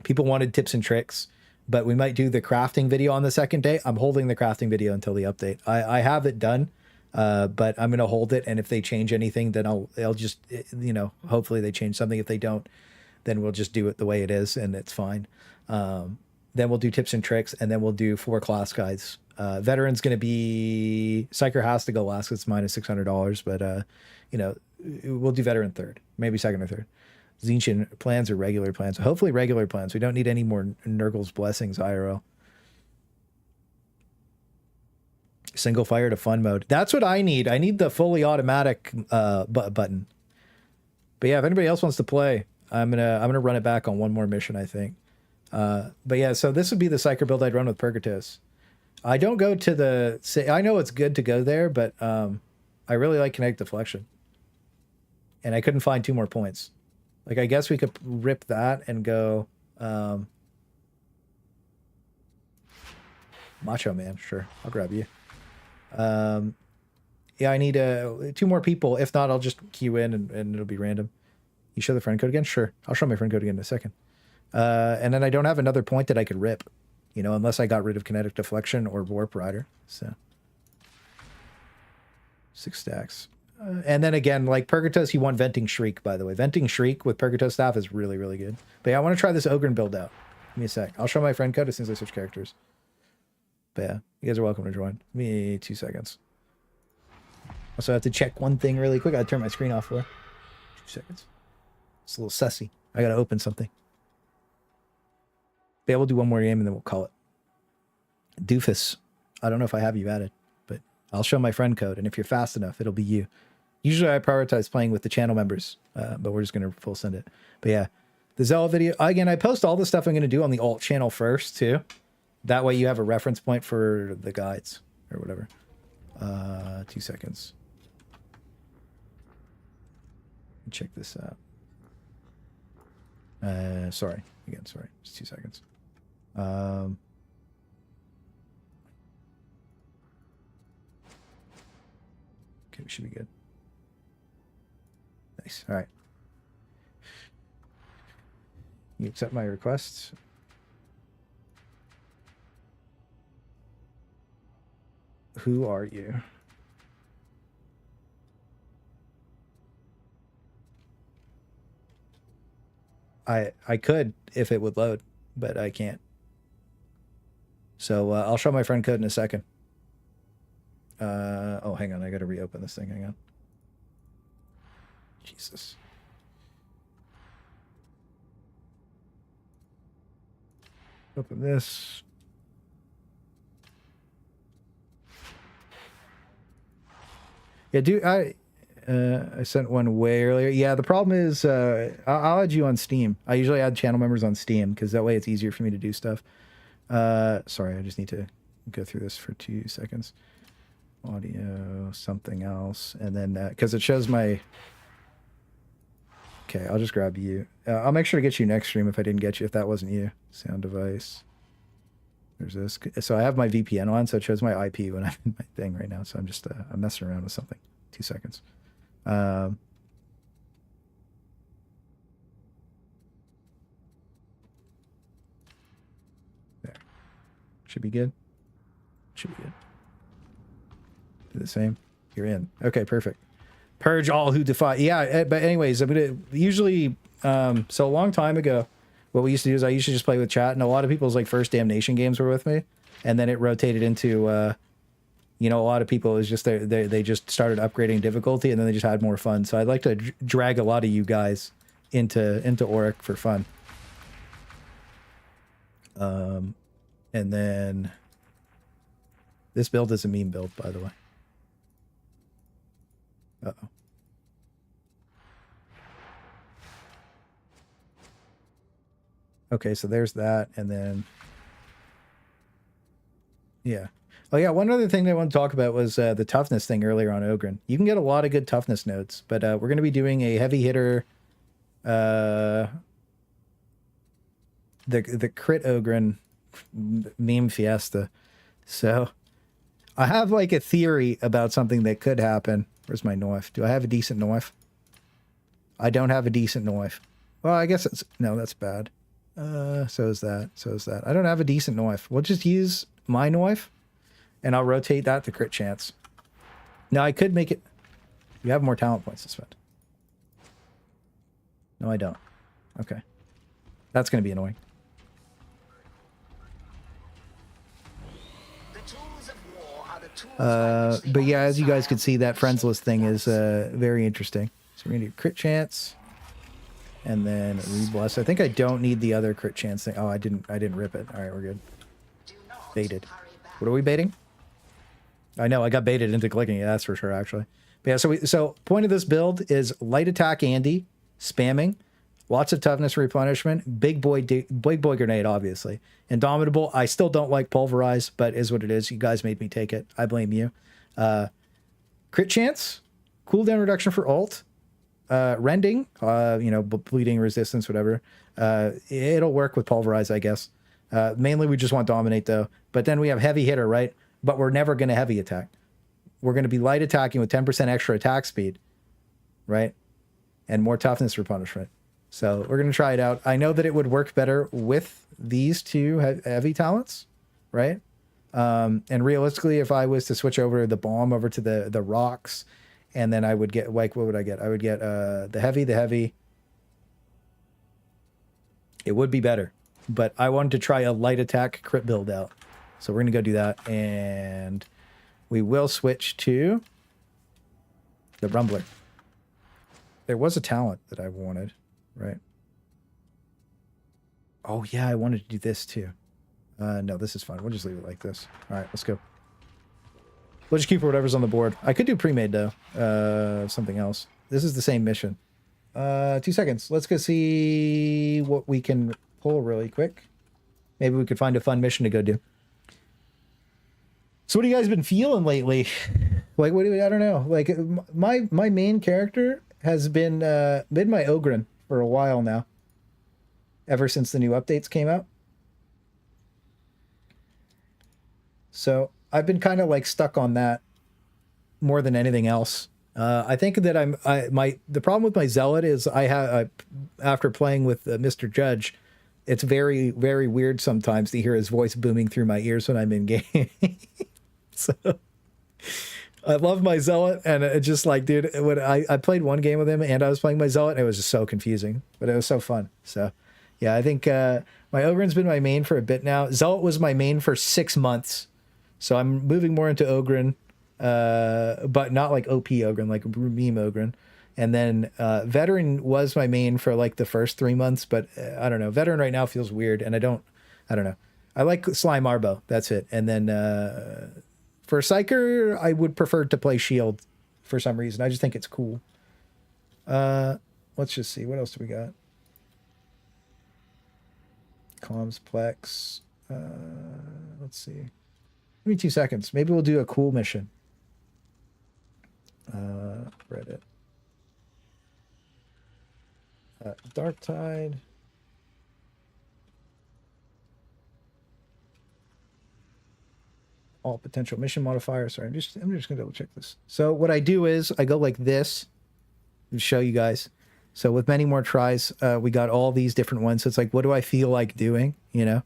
C: people wanted tips and tricks, but we might do the crafting video on the second day. I'm holding the crafting video until the update. I have it done. But I'm gonna hold it, and if they change anything, then I'll just, you know, hopefully they change something. If they don't, then we'll just do it the way it is, and it's fine. Then we'll do tips and tricks, and then we'll do 4 class guides. Veteran's going to be... Psyker has to go last. It's minus $600, but, you know, we'll do veteran third. Maybe second or third. Zinchian plans or regular plans. Hopefully regular plans. We don't need any more Nurgle's Blessings IRL. Single fire to fun mode. That's what I need. I need the fully automatic button. But yeah, if anybody else wants to play, I'm gonna run it back on one more mission, I think. But yeah, so this would be the Psyker build I'd run with Purgatos. I don't go to the... I know it's good to go there, but I really like Kinetic Deflection. And I couldn't find 2 more points. Like, I guess we could rip that and go... Macho Man, sure. I'll grab you. Yeah, I need 2 more people. If not, I'll just queue in and it'll be random. You show the friend code again? Sure. I'll show my friend code again in a second. And then I don't have another point that I could rip, you know, unless I got rid of Kinetic Deflection or Warp Rider. So 6 stacks. And then again, like Purgatos, you want Venting Shriek, by the way. Venting Shriek with Purgatos staff is really, really good. But yeah, I want to try this Ogryn build out. Give me a sec. I'll show my friend code as soon as I switch characters. But yeah, you guys are welcome to join. Give me 2 seconds. Also, I have to check one thing really quick. I turn my screen off for 2 seconds. It's a little sussy. I got to open something. But yeah, we'll do one more game and then we'll call it. Doofus. I don't know if I have you added, but I'll show my friend code. And if you're fast enough, it'll be you. Usually I prioritize playing with the channel members, but we're just going to full send it. But yeah, the Zella video. Again, I post all the stuff I'm going to do on the alt channel first too. That way you have a reference point for the guides or whatever. 2 seconds. Check this out. Sorry. Again, sorry. Just 2 seconds. Okay, we should be good. Nice. All right. You accept my requests? Who are you? I could if it would load, but I can't. So I'll show my friend code in a second. Oh, hang on. I got to reopen this thing. Hang on. Jesus. Open this. Yeah, dude, I sent one way earlier. Yeah, the problem is I'll add you on Steam. I usually add channel members on Steam because that way it's easier for me to do stuff. Sorry, I just need to go through this for 2 seconds. Audio, something else, and then because it shows my... Okay, I'll just grab you. I'll make sure to get you next stream if I didn't get you, if that wasn't you. Sound device. There's this. So I have my VPN on, so it shows my IP when I'm in my thing right now. So I'm just I'm messing around with something. 2 seconds. There. Should be good. Should be good. Do the same. You're in. Okay, perfect. Purge all who defy. Yeah, but anyways, I'm gonna usually. So a long time ago, what we used to do is I used to just play with chat, and a lot of people's like first Damnation games were with me, and then it rotated into. You know, a lot of people is just they just started upgrading difficulty, and then they just had more fun. So I'd like to drag a lot of you guys into Auric for fun. And then this build is a meme build, by the way. Uh-oh. Okay, so there's that, and then yeah. Oh yeah, one other thing that I want to talk about was the toughness thing earlier on Ogryn. You can get a lot of good toughness nodes, but we're going to be doing a heavy hitter, the crit Ogryn meme fiesta. So I have like a theory about something that could happen. Where's my knife? Do I have a decent knife? I don't have a decent knife. Well, I guess it's no, that's bad. So is that. So is that. I don't have a decent knife. We'll just use my knife. And I'll rotate that to crit chance. Now I could make it. You have more talent points to spend. No, I don't. Okay. That's going to be annoying. But yeah, as you guys can see, that friends list thing is very interesting. So we're going to do crit chance. And then rebless. I think I don't need the other crit chance thing. Oh, I didn't rip it. All right, we're good. Baited. What are we baiting? I know, I got baited into clicking it, that's for sure, actually. But yeah, so point of this build is light attack Andy, spamming, lots of toughness replenishment, big boy grenade, obviously. Indomitable, I still don't like pulverize, but is what it is. You guys made me take it. I blame you. Crit chance, cooldown reduction for ult, rending, you know, bleeding resistance, whatever. It'll work with pulverize, I guess. Mainly we just want dominate though. But then we have heavy hitter, right? But we're never going to heavy attack. We're going to be light attacking with 10% extra attack speed, right? And more toughness replenishment. So we're going to try it out. I know that it would work better with these two heavy talents, right? And realistically, if I was to switch over the bomb over to the rocks, and then I would get, like, what would I get? I would get the heavy. It would be better. But I wanted to try a light attack crit build out. So we're going to go do that. And we will switch to the Rumbler. There was a talent that I wanted, right? Oh, yeah, I wanted to do this too. No, this is fine. We'll just leave it like this. All right, let's go. We'll just keep whatever's on the board. I could do pre-made, though. Something else. This is the same mission. 2 seconds. Let's go see what we can pull really quick. Maybe we could find a fun mission to go do. So what have you guys been feeling lately? Like, what do I don't know. Like, my main character has been my Ogryn for a while now. Ever since the new updates came out. So I've been kind of like stuck on that more than anything else. I think that the problem with my Zealot is after playing with Mr. Judge, it's very, very weird sometimes to hear his voice booming through my ears when I'm in game. So I love my Zealot, and it just like, dude, when I played one game with him and I was playing my Zealot, and it was just so confusing, but it was so fun. So yeah, I think my Ogryn's been my main for a bit now. Zealot was my main for 6 months. So I'm moving more into Ogryn, but not like OP Ogryn, like meme Ogryn. And then Veteran was my main for like the first 3 months, but I don't know. Veteran right now feels weird, and I don't know. I like Slime Arbo, that's it. And then for Psyker, I would prefer to play Shield for some reason. I just think it's cool. Let's just see. What else do we got? Comms Plex. Let's see. Give me 2 seconds. Maybe we'll do a cool mission. Reddit. Dark Tide. All potential mission modifiers. Sorry, I'm just gonna double check this. So what I do is I go like this to show you guys. So with many more tries, we got all these different ones. So it's like, what do I feel like doing? You know?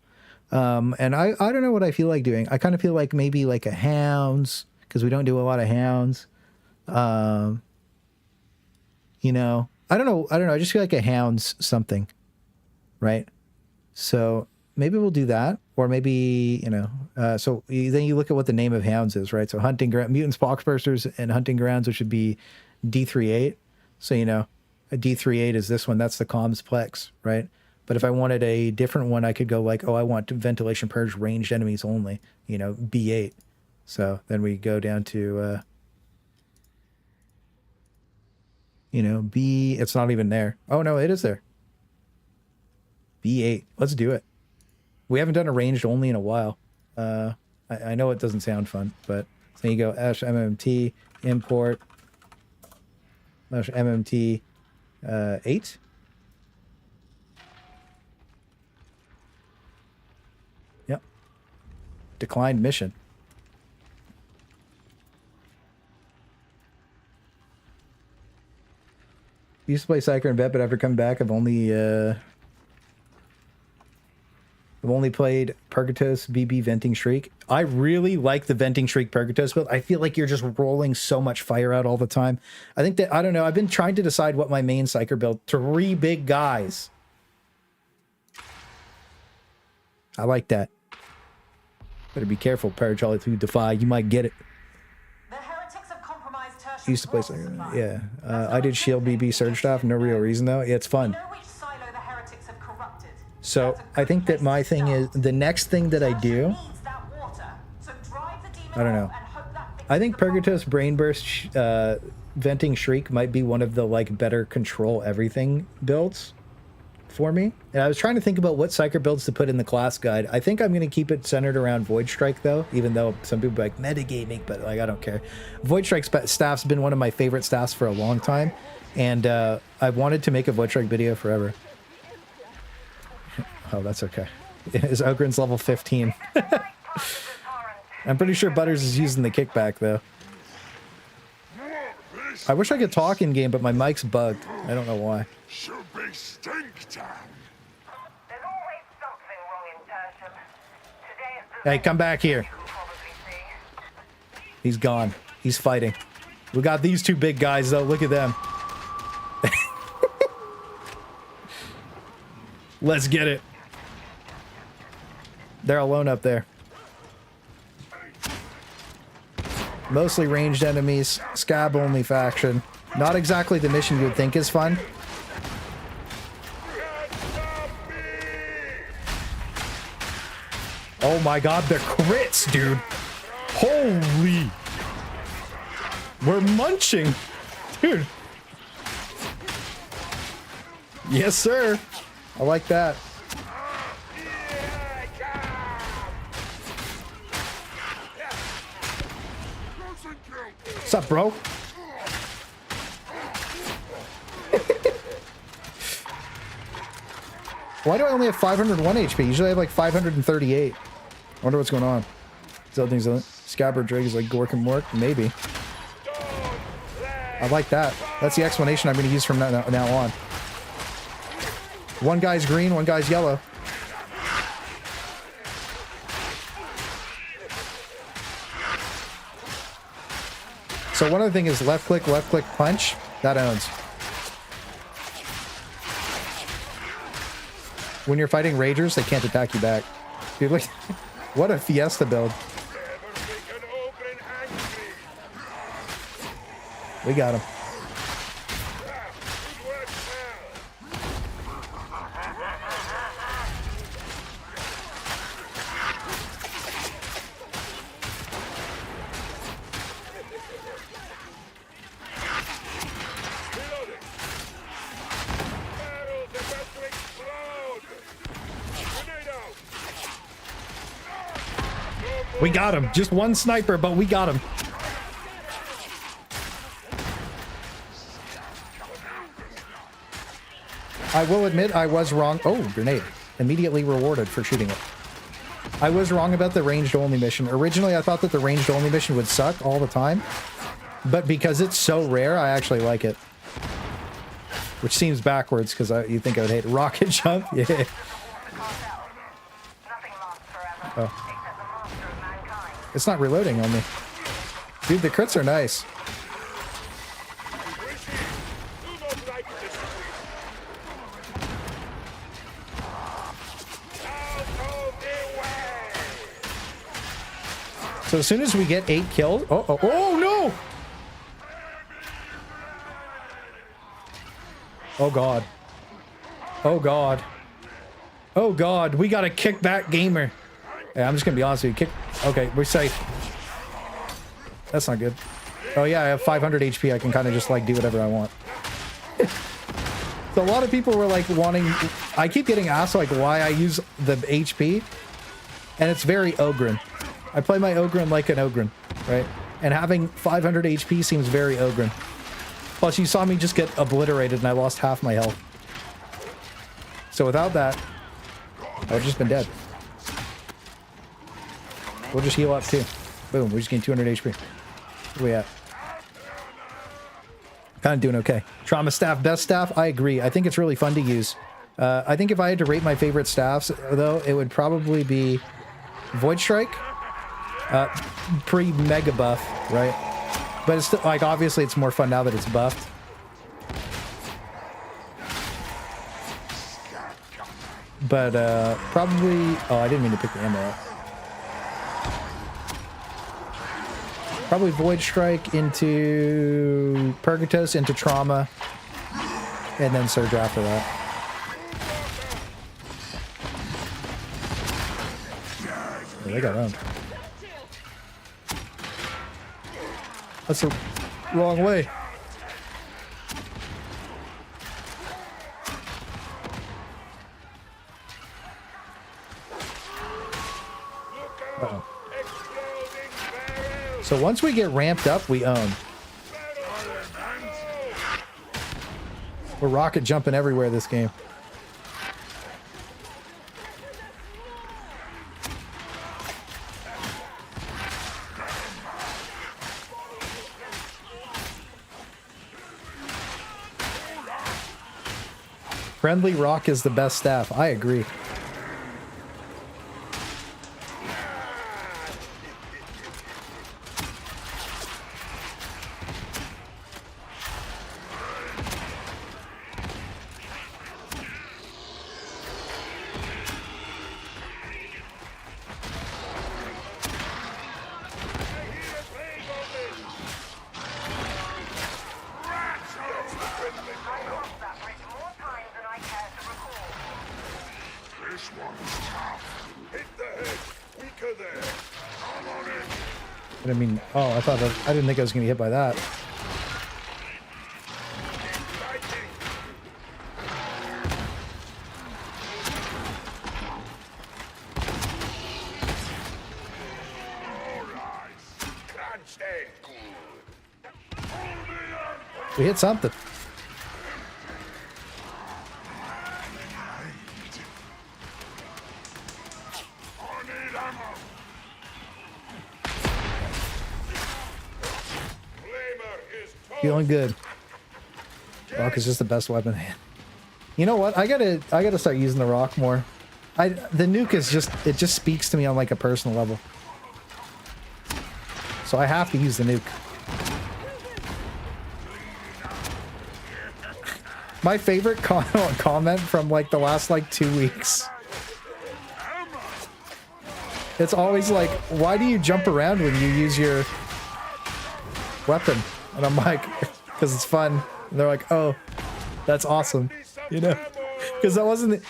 C: And I don't know what I feel like doing. I kind of feel like maybe like a hounds, because we don't do a lot of hounds. You know, I don't know. I just feel like a hounds something, right? So maybe we'll do that, or maybe, you know, then you look at what the name of hounds is, right? So hunting ground, mutants, poxbursters, and hunting grounds, which would be D38. So, you know, a D38 is this one. That's the comms plex, right? But if I wanted a different one, I could go like, oh, I want ventilation purge ranged enemies only, you know, B8. So then we go down to, you know, B, it's not even there. Oh, no, it is there. B8. Let's do it. We haven't done a ranged only in a while. I know it doesn't sound fun, but so you go MMT, import, MMT 8. Yep. Declined mission. Used to play Psyker and Bet, but after coming back, I've only I've only played Purgatos, BB, Venting Shriek. I really like the Venting Shriek Purgatos build. I feel like you're just rolling so much fire out all the time. I think that, I don't know, I've been trying to decide what my main Psyker build. 3 big guys. I like that. Better be careful, Paracharlie 2 Defy. You might get it.
E: The heretics have compromised tertiary
C: Used to play
E: water
C: Psyker.
E: supply.
C: Yeah. I did Shield, BB, Surge Staff. No real reason, though. Yeah, it's fun.
E: Know which silo the heretics have corrupted.
C: So
E: That's a
C: I
E: good
C: think that
E: place
C: my
E: to
C: thing is,
E: start.
C: the next thing that I
E: Tertiary
C: do,
E: needs that water, so drive the demon
C: I don't know.
E: off and hope that fixes
C: I think
E: the problem.
C: Purgatos, Brainburst, Venting Shriek might be one of the like better control everything builds for me. And I was trying to think about what Psyker builds to put in the class guide. I think I'm going to keep it centered around Void Strike though, even though some people are like metagaming, but like I don't care. Void Strike staff's been one of my favorite staffs for a long time, and I've wanted to make a Void Strike video forever. Oh, that's okay. Is Ogryn's level 15? I'm pretty sure Butters is using the kickback though. I wish I could talk in game, but my mic's bugged. I don't know why.
F: Should be stink time.
E: There's always something wrong in Tertium. Today it's
C: Hey, come back here.
E: you'll probably see.
C: He's gone. He's fighting. We got these 2 big guys though. Look at them. Let's get it. They're alone up there. Mostly ranged enemies. Scab only faction. Not exactly the mission you would think is fun. Oh my god, they're crits, dude. Holy. We're munching. Dude. Yes, sir. I like that. What's up, bro? Why do I only have 501 HP? Usually I have like 538. I wonder what's going on. Something's Scabbard Drake is like Gork and Mork? Maybe. I like that. That's the explanation I'm going to use from now on. One guy's green, one guy's yellow. So one other thing is left click, punch. That owns. When you're fighting Ragers, they can't attack you back. Dude, look. What a Fiesta build. We got him. We got him. Just one sniper, but we got him. I will admit I was wrong. Oh, grenade. Immediately rewarded for shooting it. I was wrong about the ranged only mission. Originally, I thought that the ranged only mission would suck all the time. But because it's so rare, I actually like it. Which seems backwards because you think I would hate it. Rocket jump? Yeah.
E: Nothing lasts forever,
C: Oh.
E: except the master of mankind.
C: It's not reloading on me. Dude, the crits are nice. So as soon as we get 8 kills... Oh no! Oh god. Oh god. Oh god, we got a kickback gamer. Yeah, I'm just gonna be honest with you. Okay, we're safe. That's not good. Oh yeah, I have 500 HP. I can kind of just like do whatever I want. So a lot of people were like wanting... I keep getting asked like why I use the HP. And it's very Ogryn. I play my Ogryn like an Ogryn, right? And having 500 HP seems very Ogryn. Plus, you saw me just get obliterated and I lost half my health. So without that, I would have just been dead. We'll just heal up too. Boom, we just gained 200 HP. Where we at? Kind of doing okay. Trauma staff, best staff? I agree. I think it's really fun to use. I think if I had to rate my favorite staffs, though, it would probably be Void Strike. Pretty mega buff, right? But it's still, like, obviously it's more fun now that it's buffed. But probably... Oh, I didn't mean to pick the ammo up. Probably Void Strike into Purgatos, into Trauma, and then Surge after that. Yeah, they got owned. That's the wrong way. Uh-oh. So once we get ramped up, we own. We're rocket jumping everywhere this game. Friendly rock is the best staff. I agree. I mean, oh, I thought that, I didn't think I was going to get hit by that. We hit something. Feeling good. Rock is just the best weapon. You know what? I gotta start using the rock more. The nuke is just, it just speaks to me on like a personal level. So I have to use the nuke. My favorite comment from like the last like 2 weeks. It's always like, why do you jump around when you use your weapon? And I'm like, because it's fun. And they're like, oh, that's awesome. You know? Because that wasn't...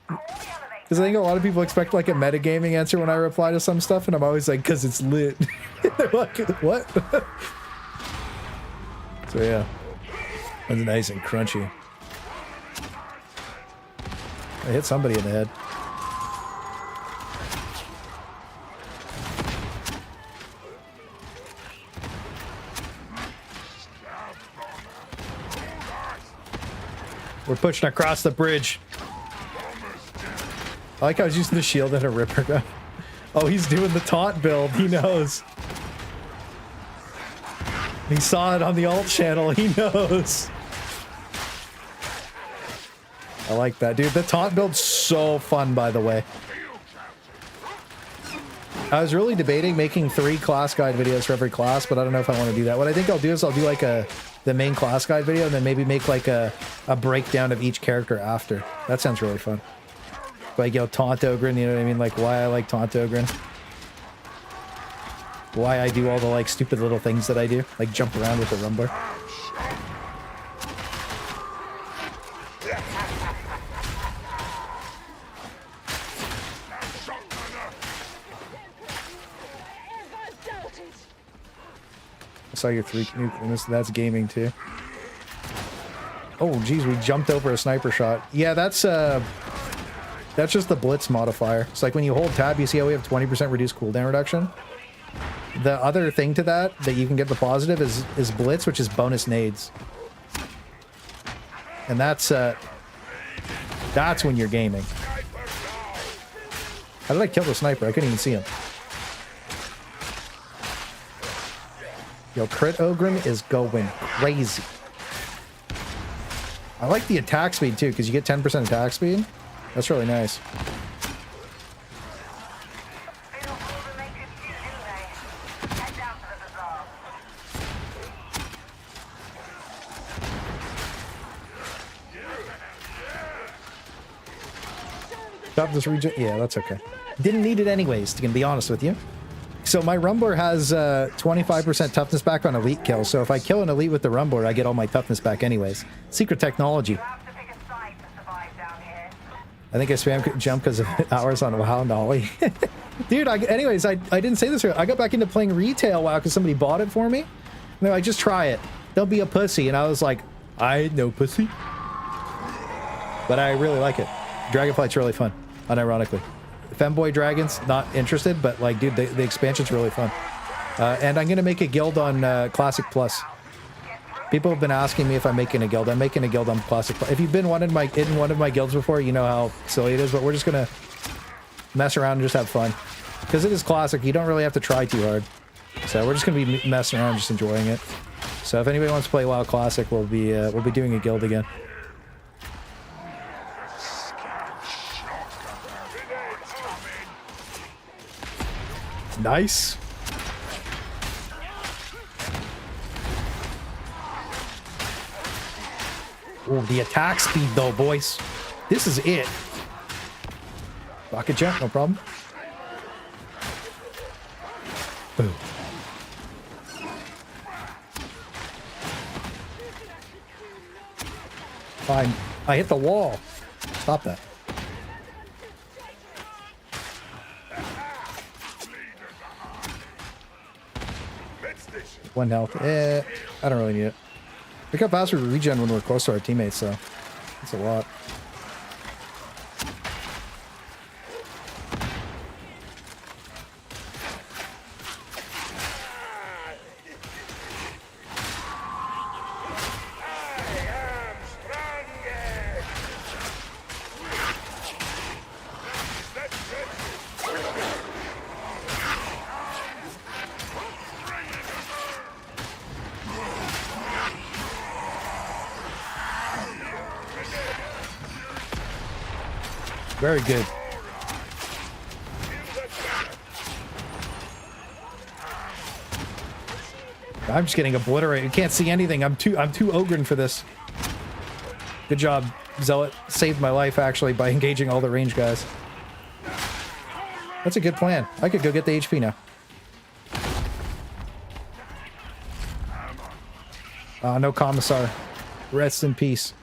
C: Because I think a lot of people expect like a metagaming answer when I reply to some stuff. And I'm always like, because it's lit. They're like, what? So yeah. That's nice and crunchy. I hit somebody in the head. We're pushing across the bridge. I like how I was using the shield and a ripper gun. Oh, he's doing the taunt build. He knows. He saw it on the alt channel. He knows. I like that, dude. The taunt build's so fun, by the way. I was really debating making 3 class guide videos for every class, but I don't know if I want to do that. What I think I'll do is I'll do like the main class guide video and then maybe make like a breakdown of each character after. That sounds really fun. Like, yo, taunt Ogryn, you know what I mean? Like, why I like taunt Ogryn. Why I do all the like stupid little things that I do. Like jump around with the rumbar. I saw your 3 nuke. That's gaming too. Oh, geez, we jumped over a sniper shot. Yeah, that's just the blitz modifier. It's like when you hold tab, you see how we have 20% reduced cooldown reduction. The other thing to that you can get the positive is blitz, which is bonus nades. And that's when you're gaming. How did I kill the sniper? I couldn't even see him. Yo, crit Ogryn is going crazy. I like the attack speed too, because you get 10% attack speed. That's really nice.
E: Feel all the native cute, didn't they? Head down to the bazaar.
C: Toughness regen. Yeah, that's okay. Didn't need it anyways, to be honest with you. So my Rumbler has 25% toughness back on elite kills. So if I kill an elite with the Rumbler, I get all my toughness back anyways. Secret technology.
E: You have to pick a side to survive down here.
C: I think I spam jump because of hours on WoW Nolly. Dude, anyways, I didn't say this earlier. I got back into playing retail WoW because somebody bought it for me. And they're like, just try it. Don't be a pussy. And I was like, I ain't no pussy. But I really like it. Dragonflight's really fun, unironically. Femboy Dragons, not interested, but like, dude, the expansion's really fun. And I'm going to make a guild on Classic Plus. People have been asking me if I'm making a guild. I'm making a guild on Classic Plus. If you've been in one of my guilds before, you know how silly it is, but we're just going to mess around and just have fun. Because it is Classic, you don't really have to try too hard. So we're just going to be messing around, just enjoying it. So if anybody wants to play WoW Classic, we'll be doing a guild again. Nice. Oh, the attack speed though, boys. This is it. Rocket jump, no problem. Boom. Fine. I hit the wall. Stop that. One health. I don't really need it. Look how fast we regen when we're close to our teammates, so that's a lot. Very good. I'm just getting obliterated. You can't see anything. I'm too Ogryn for this. Good job, Zealot. Saved my life actually by engaging all the range guys. That's a good plan. I could go get the HP now. No Commissar. Rest in peace.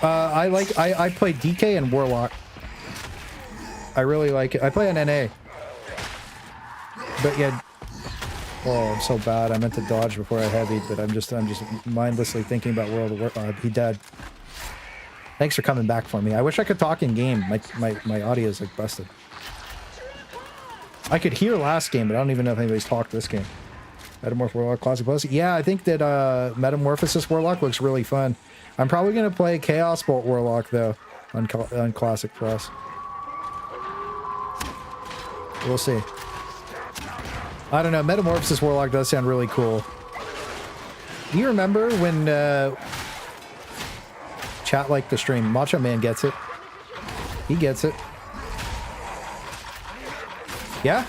C: I play DK and Warlock. I really like it. I play on NA. But yeah. Oh, I'm so bad. I meant to dodge before I heavied, but I'm just mindlessly thinking about World of Warcraft. He dead. Thanks for coming back for me. I wish I could talk in game. My audio is like busted. I could hear last game, but I don't even know if anybody's talked this game. Metamorph Warlock Classic Plus. Yeah, I think that Metamorphosis Warlock looks really fun. I'm probably going to play Chaos Bolt Warlock, though, on Classic Plus. We'll see. I don't know. Metamorphosis Warlock does sound really cool. Do you remember when chat liked the stream? Macho Man gets it. He gets it. Yeah?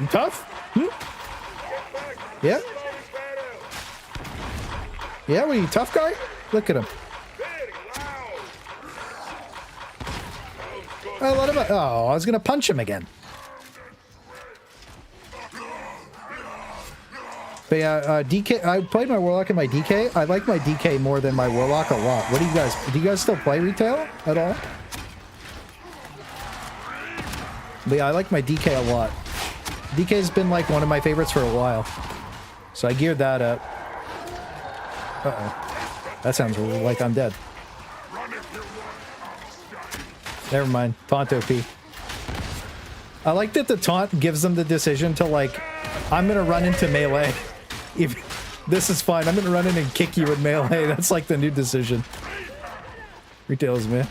C: You tough? Hmm? Yeah? Yeah, what are you, tough guy? Look at him. Oh, let him. Oh, I was gonna punch him again. But yeah, DK. I played my Warlock and my DK. I like my DK more than my Warlock a lot. What do you guys? Do you guys still play retail at all? But yeah, I like my DK a lot. DK's been like one of my favorites for a while. So I geared that up. Uh-oh. That sounds like I'm dead. Never mind. Taunt OP. I like that the taunt gives them the decision to like, I'm gonna run into melee. If this is fine, I'm gonna run in and kick you with melee. That's like the new decision. Retails, man.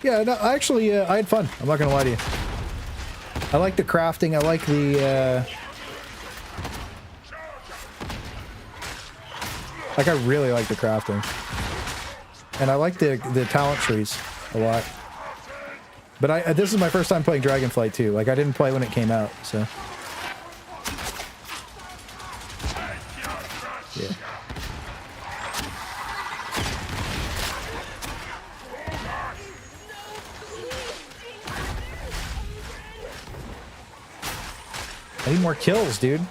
C: Yeah, no, actually, I had fun. I'm not gonna lie to you. I like the crafting. I like the. Like, I really like the crafting. And I like the talent trees a lot. But this is my first time playing Dragonflight too. Like, I didn't play when it came out, so. Yeah. I need more kills, dude.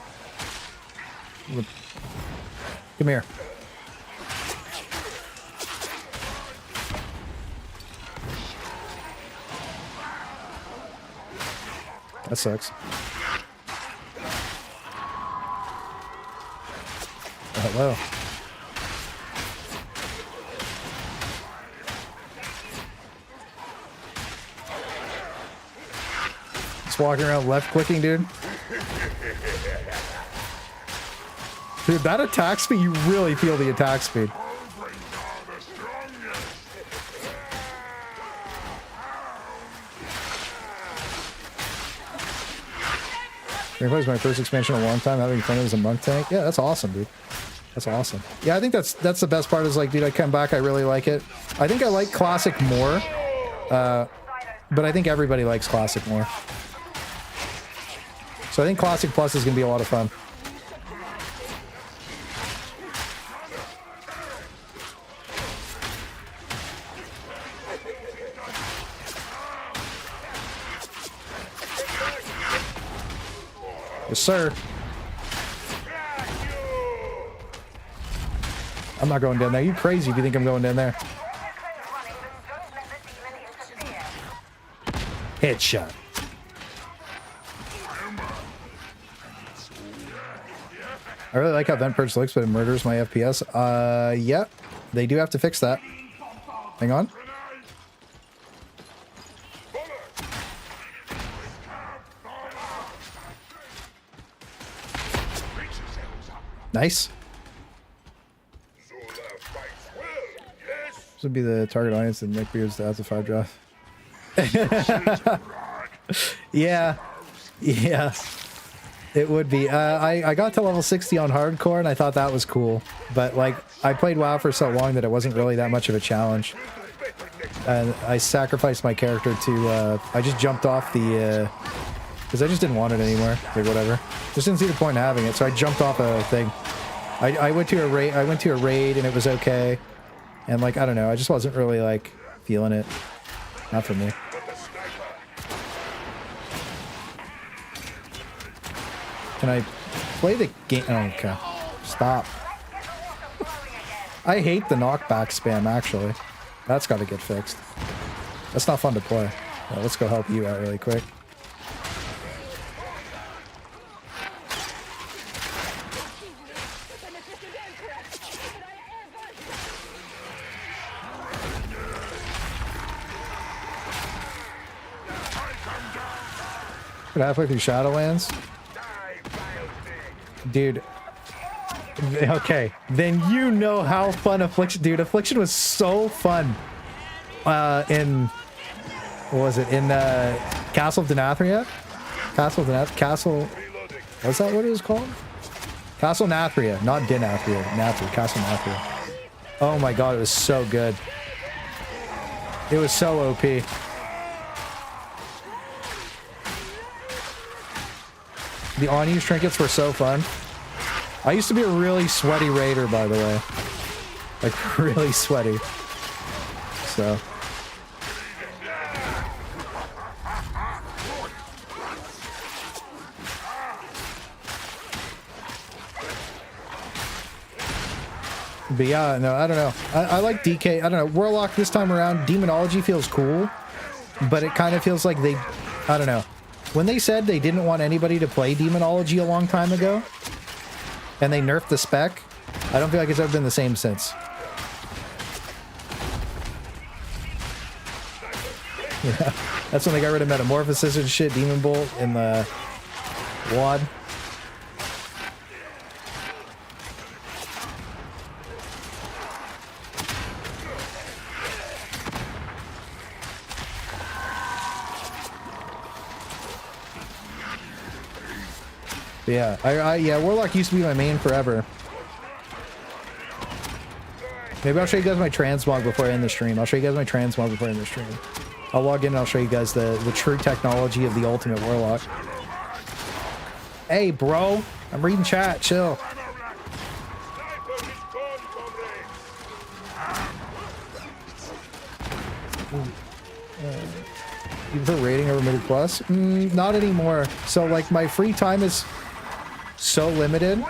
C: Come here. That sucks. Oh, hello. Just walking around left clicking, dude. Dude, that attack speed, you really feel the attack speed. Greenplay's my first expansion in a long time, having fun as a monk tank. Yeah, that's awesome, dude. That's awesome. Yeah, I think that's the best part is like, dude, I come back, I really like it. I think I like Classic more, but I think everybody likes Classic more. So I think Classic Plus is going to be a lot of fun. Yes, sir. I'm not going down there. You crazy if you think I'm going down there. Headshot. I really like how Vent Purge looks, but it murders my FPS. Yeah. They do have to fix that. Hang on. Nice. This would be the target audience and Nick Beard's the 5 draft. Yeah. Yeah. It would be. I got to level 60 on hardcore and I thought that was cool. But like, I played WoW for so long that it wasn't really that much of a challenge. And I sacrificed my character to, I just jumped off the, because I just didn't want it anymore. Like, whatever. Just didn't see the point in having it, so I jumped off a thing. I went to a raid. I went to a raid, and it was okay. And like, I don't know. I just wasn't really like feeling it. Not for me. Can I play the game? Oh, okay. Stop. I hate the knockback spam. Actually, that's got to get fixed. That's not fun to play. Well, let's go help you out really quick. Halfway through Shadowlands, dude. Okay, then you know how fun Affliction, dude. Affliction was so fun. In what was it? In Castle of Denathria? Castle. Was that what it was called? Castle Nathria, not Denathria. Nathria. Castle Nathria. Oh my god, it was so good. It was so OP. The on-use trinkets were so fun. I used to be a really sweaty raider, by the way. Like, really sweaty. So. But yeah, no, I don't know. I like DK. I don't know. Warlock this time around, Demonology feels cool. But it kind of feels like they... I don't know. When they said they didn't want anybody to play Demonology a long time ago, and they nerfed the spec, I don't feel like it's ever been the same since. Yeah, that's when they got rid of Metamorphosis and shit, Demon Bolt, and the WAD. Yeah, yeah, Warlock used to be my main forever. Maybe I'll show you guys my transmog before I end the stream. I'll show you guys my transmog before I end the stream. I'll log in and I'll show you guys the true technology of the ultimate warlock. Hey, bro. I'm reading chat. Chill. You prefer rating over Mythic Plus? Not anymore. So, like, my free time is so limited.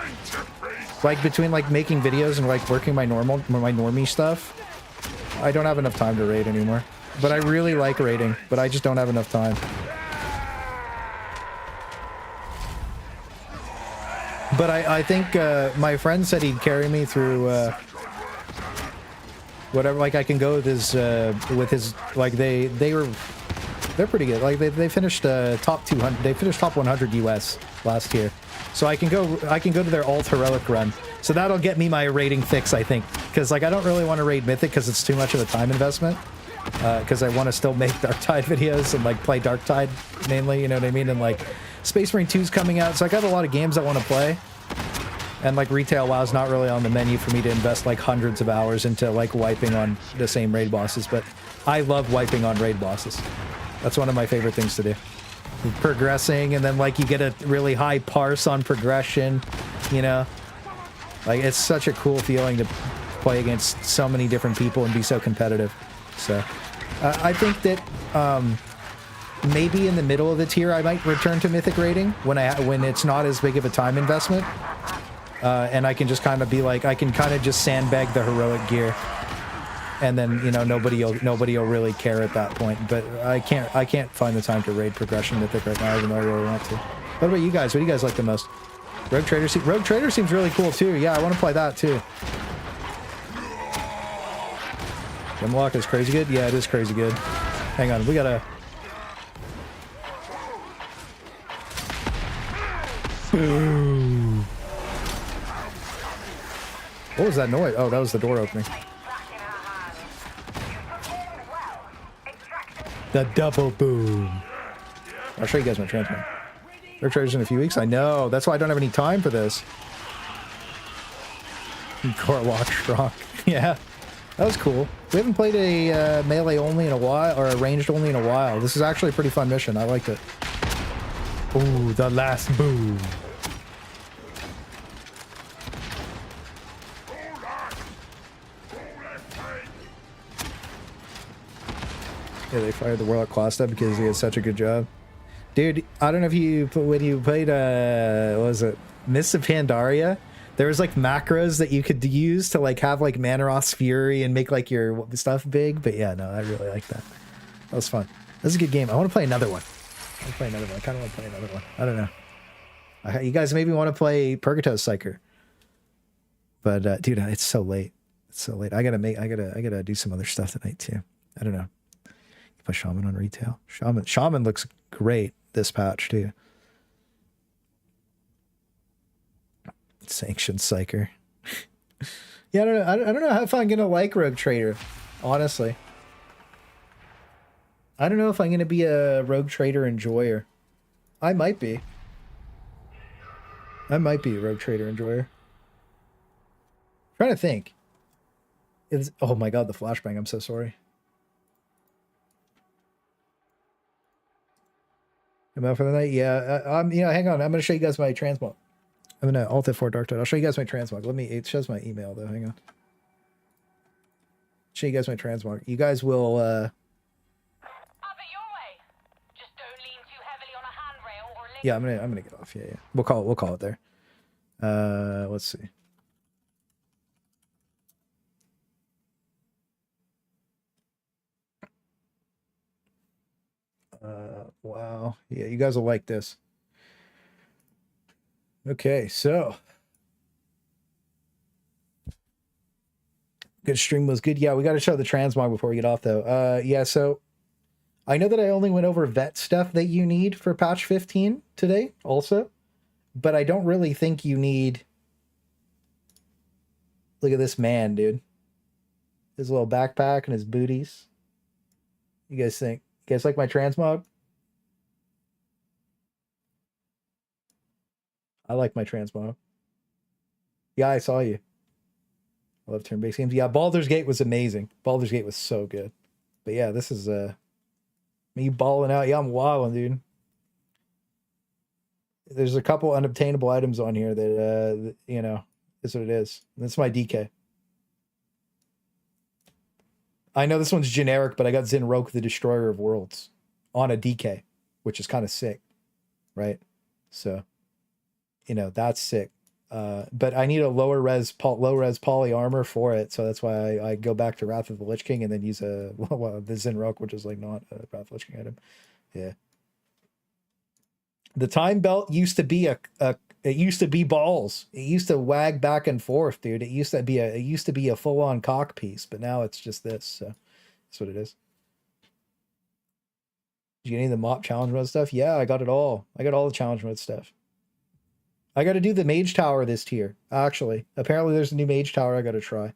C: Like, between, like, making videos and, like, working my normie stuff, I don't have enough time to raid anymore. But I really like raiding, but I just don't have enough time. But I think my friend said he'd carry me through whatever. Like, I can go with his like they're pretty good. Like they finished top 200. They finished top 100 US last year. So I can go to their alt heroic run. So that'll get me my rating fix, I think, because like I don't really want to raid Mythic because it's too much of a time investment. Because I want to still make Dark Tide videos and like play Dark Tide mainly, you know what I mean? And like Space Marine 2's coming out, so I got a lot of games I want to play. And like retail WoW's not really on the menu for me to invest like hundreds of hours into like wiping on the same raid bosses, but I love wiping on raid bosses. That's one of my favorite things to do. Progressing, and then like you get a really high parse on progression, you know? Like it's such a cool feeling to play against so many different people and be so competitive. So I think that maybe in the middle of the tier I might return to Mythic rating when it's not as big of a time investment, and I can just kind of be like, I can kind of just sandbag the heroic gear, and then you know nobody will really care at that point. But I can't find the time to raid progression Mythic right now, even though I really want to. What about you guys? What do you guys like the most? Rogue Trader seems really cool too. Yeah, I want to play that too. Grimlock is crazy good? Yeah, it is crazy good. Hang on, we gotta... Boom. What was that noise? Oh, that was the door opening. The double boom. I'll show you guys my transmit. Rogue Trader's in a few weeks. I know. That's why I don't have any time for this. Gorlock Strong. Yeah. That was cool. We haven't played a melee only in a while, or a ranged only in a while. This is actually a pretty fun mission. I liked it. Ooh, the last boom. Yeah, they fired the Warlock Claysthetics because he did such a good job. Dude, I don't know if when you played, what was it? Mists of Pandaria? There was like macros that you could use to like have like Manaroth's Fury and make like your stuff big. But yeah, no, I really like that. That was fun. This is a good game. I want to play another one. I kind of want to play another one. I don't know. You guys maybe want to play Gunpsyker. But dude, it's so late. It's so late. I gotta do some other stuff tonight too. I don't know. You play Shaman on retail. Shaman looks great this patch too. Sanctioned Psyker. Yeah, I don't know. I don't know if I'm gonna like Rogue Trader, honestly. I don't know if I'm gonna be a Rogue Trader enjoyer. I might be. I might be a Rogue Trader enjoyer. I'm trying to think. Oh my god, the flashbang. I'm so sorry. Am I out for the night? Yeah. Hang on. I'm gonna show you guys my transmog. I'm gonna alt F4 Dark Tide. I'll show you guys my transmog. It shows my email though. Hang on. Show you guys my transmog. You guys will
E: Have it your way. Just don't lean too heavily on a handrail or
C: yeah, I'm gonna get off. Yeah. We'll call it there. Let's see. Wow. Yeah, you guys will like this. Okay, so good stream was good. Yeah, we got to show the transmog before we get off though. Yeah, so I know that I only went over vet stuff that you need for patch 15 today also, but I don't really think you need. Look at this man, dude. His little backpack and his booties. You guys think? You guys like my transmog? I like my transmog. Yeah, I saw you. I love turn-based games. Yeah, Baldur's Gate was amazing. Baldur's Gate was so good. But yeah, this is me balling out. Yeah, I'm wilding, dude. There's a couple unobtainable items on here that, you know, is what it is. That's my DK. I know this one's generic, but I got Zinroke, the Destroyer of Worlds, on a DK, which is kind of sick, right? So, you know, that's sick. But I need a low res poly armor for it, so that's why I go back to Wrath of the Lich King and then use the Zinroke, which is like not a Wrath of the Lich King item. Yeah. The time belt used to be it used to be balls. It used to wag back and forth, dude. It used to be a full-on cock piece, but now it's just this. So that's what it is. Did you get any of the mop challenge mode stuff? Yeah, I got it all. I got all the challenge mode stuff. I got to do the mage tower this tier. Actually, apparently there's a new mage tower I got to try.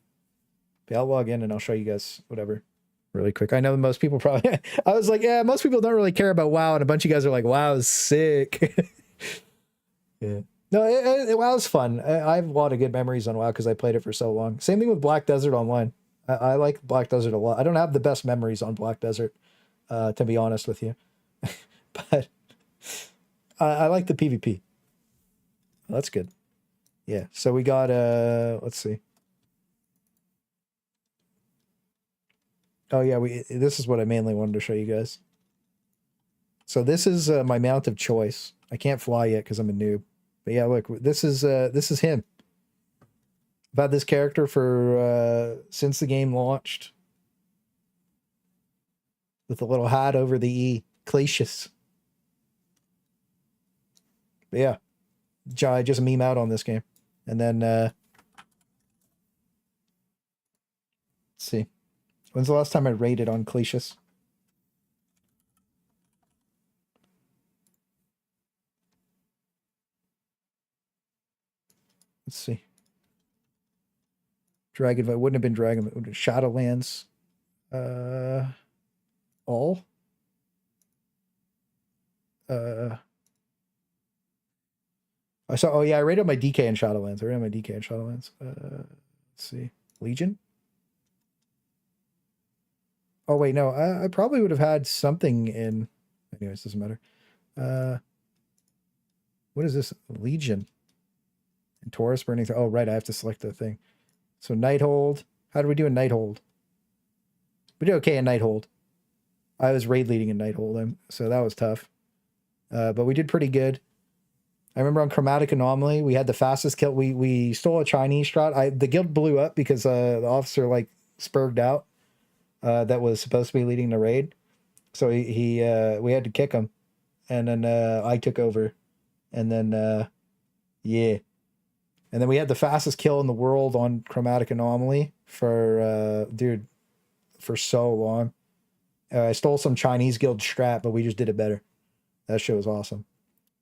C: But I'll log in and I'll show you guys whatever really quick. I know most people probably, I was like, yeah, most people don't really care about WoW. And a bunch of you guys are like, WoW is sick. Yeah. No, WoW's fun. I have a lot of good memories on WoW because I played it for so long. Same thing with Black Desert Online. I like Black Desert a lot. I don't have the best memories on Black Desert, to be honest with you. But I like the PvP. That's good. Yeah, so we got, let's see. Oh yeah, this is what I mainly wanted to show you guys. So this is my mount of choice. I can't fly yet because I'm a noob. But yeah, look, this is him. I've had this character for since the game launched. With a little hat over the E. Clacius. But yeah. I just meme out on this game. And then let's see. When's the last time I raided on Clacius? Let's see. Dragon, it wouldn't have been Dragon, it would have been Shadowlands. All. I saw, oh yeah, I rated my DK in Shadowlands. Let's see. Legion? Oh wait, no, I probably would have had something in, anyways, doesn't matter. What is this? Legion. And Taurus burning. Oh, right, I have to select the thing. So Nighthold. How do we do in Nighthold? We did okay in Nighthold. I was raid leading in Nighthold, so that was tough. But we did pretty good. I remember on Chromatic Anomaly, we had the fastest kill. We stole a Chinese strat. The guild blew up because the officer like spurged out that was supposed to be leading the raid. So we had to kick him. And then I took over. And then yeah. And then we had the fastest kill in the world on Chromatic Anomaly for dude, for so long. I stole some Chinese guild strat, but we just did it better. That shit was awesome.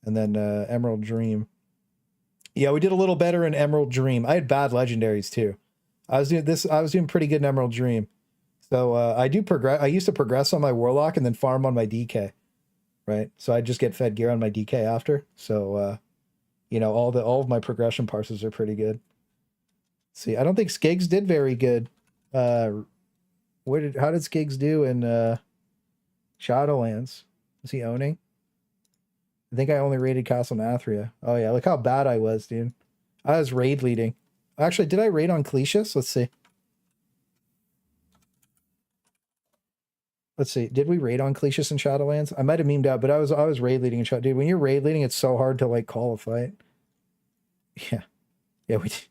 C: And then Emerald Dream. Yeah, we did a little better in Emerald Dream. I had bad legendaries too. I was doing pretty good in Emerald Dream. So I used to progress on my Warlock and then farm on my DK. Right? So I just get fed gear on my DK after. So you know, all of my progression parses are pretty good. Let's see, I don't think Skiggs did very good. How did Skiggs do in Shadowlands? Is he owning? I think I only raided Castle Nathria. Oh yeah, look how bad I was, dude. I was raid leading. Actually, did I raid on Clacius? Let's see. Let's see. Did we raid on Clacius in Shadowlands? I might have memed out, but I was raid leading in Shadowlands. Dude, when you're raid leading, it's so hard to like call a fight. Yeah. Yeah, we did.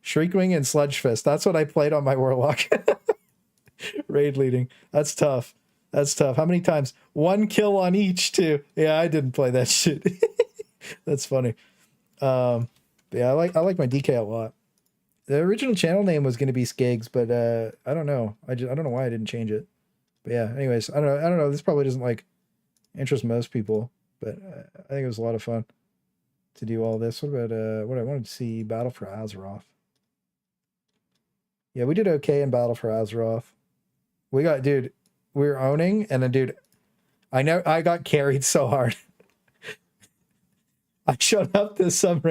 C: Shriekwing and Sludgefist. That's what I played on my Warlock. Raid leading. That's tough. That's tough. How many times? 1 kill on each, too. Yeah, I didn't play that shit. That's funny. Yeah, I like my DK a lot. The original channel name was going to be Skiggs, but I don't know. I don't know why I didn't change it. But yeah, anyways, I don't know. This probably doesn't like interest most people, but I think it was a lot of fun to do all this. What about what I wanted to see? Battle for Azeroth. Yeah, we did okay in Battle for Azeroth. We were owning, and then dude, I got carried so hard. I showed up to some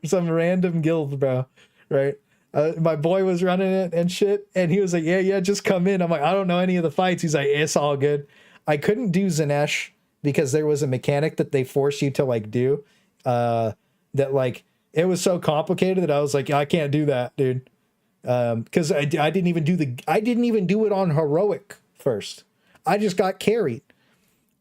C: random guild, bro. Right? My boy was running it and shit, and he was like, yeah, just come in. I'm like, I don't know any of the fights. He's like, it's all good. I couldn't do Zanesh because there was a mechanic that they force you to like do that like it was so complicated that I was like, I can't do that, dude. Because I didn't even do it on heroic first. I just got carried,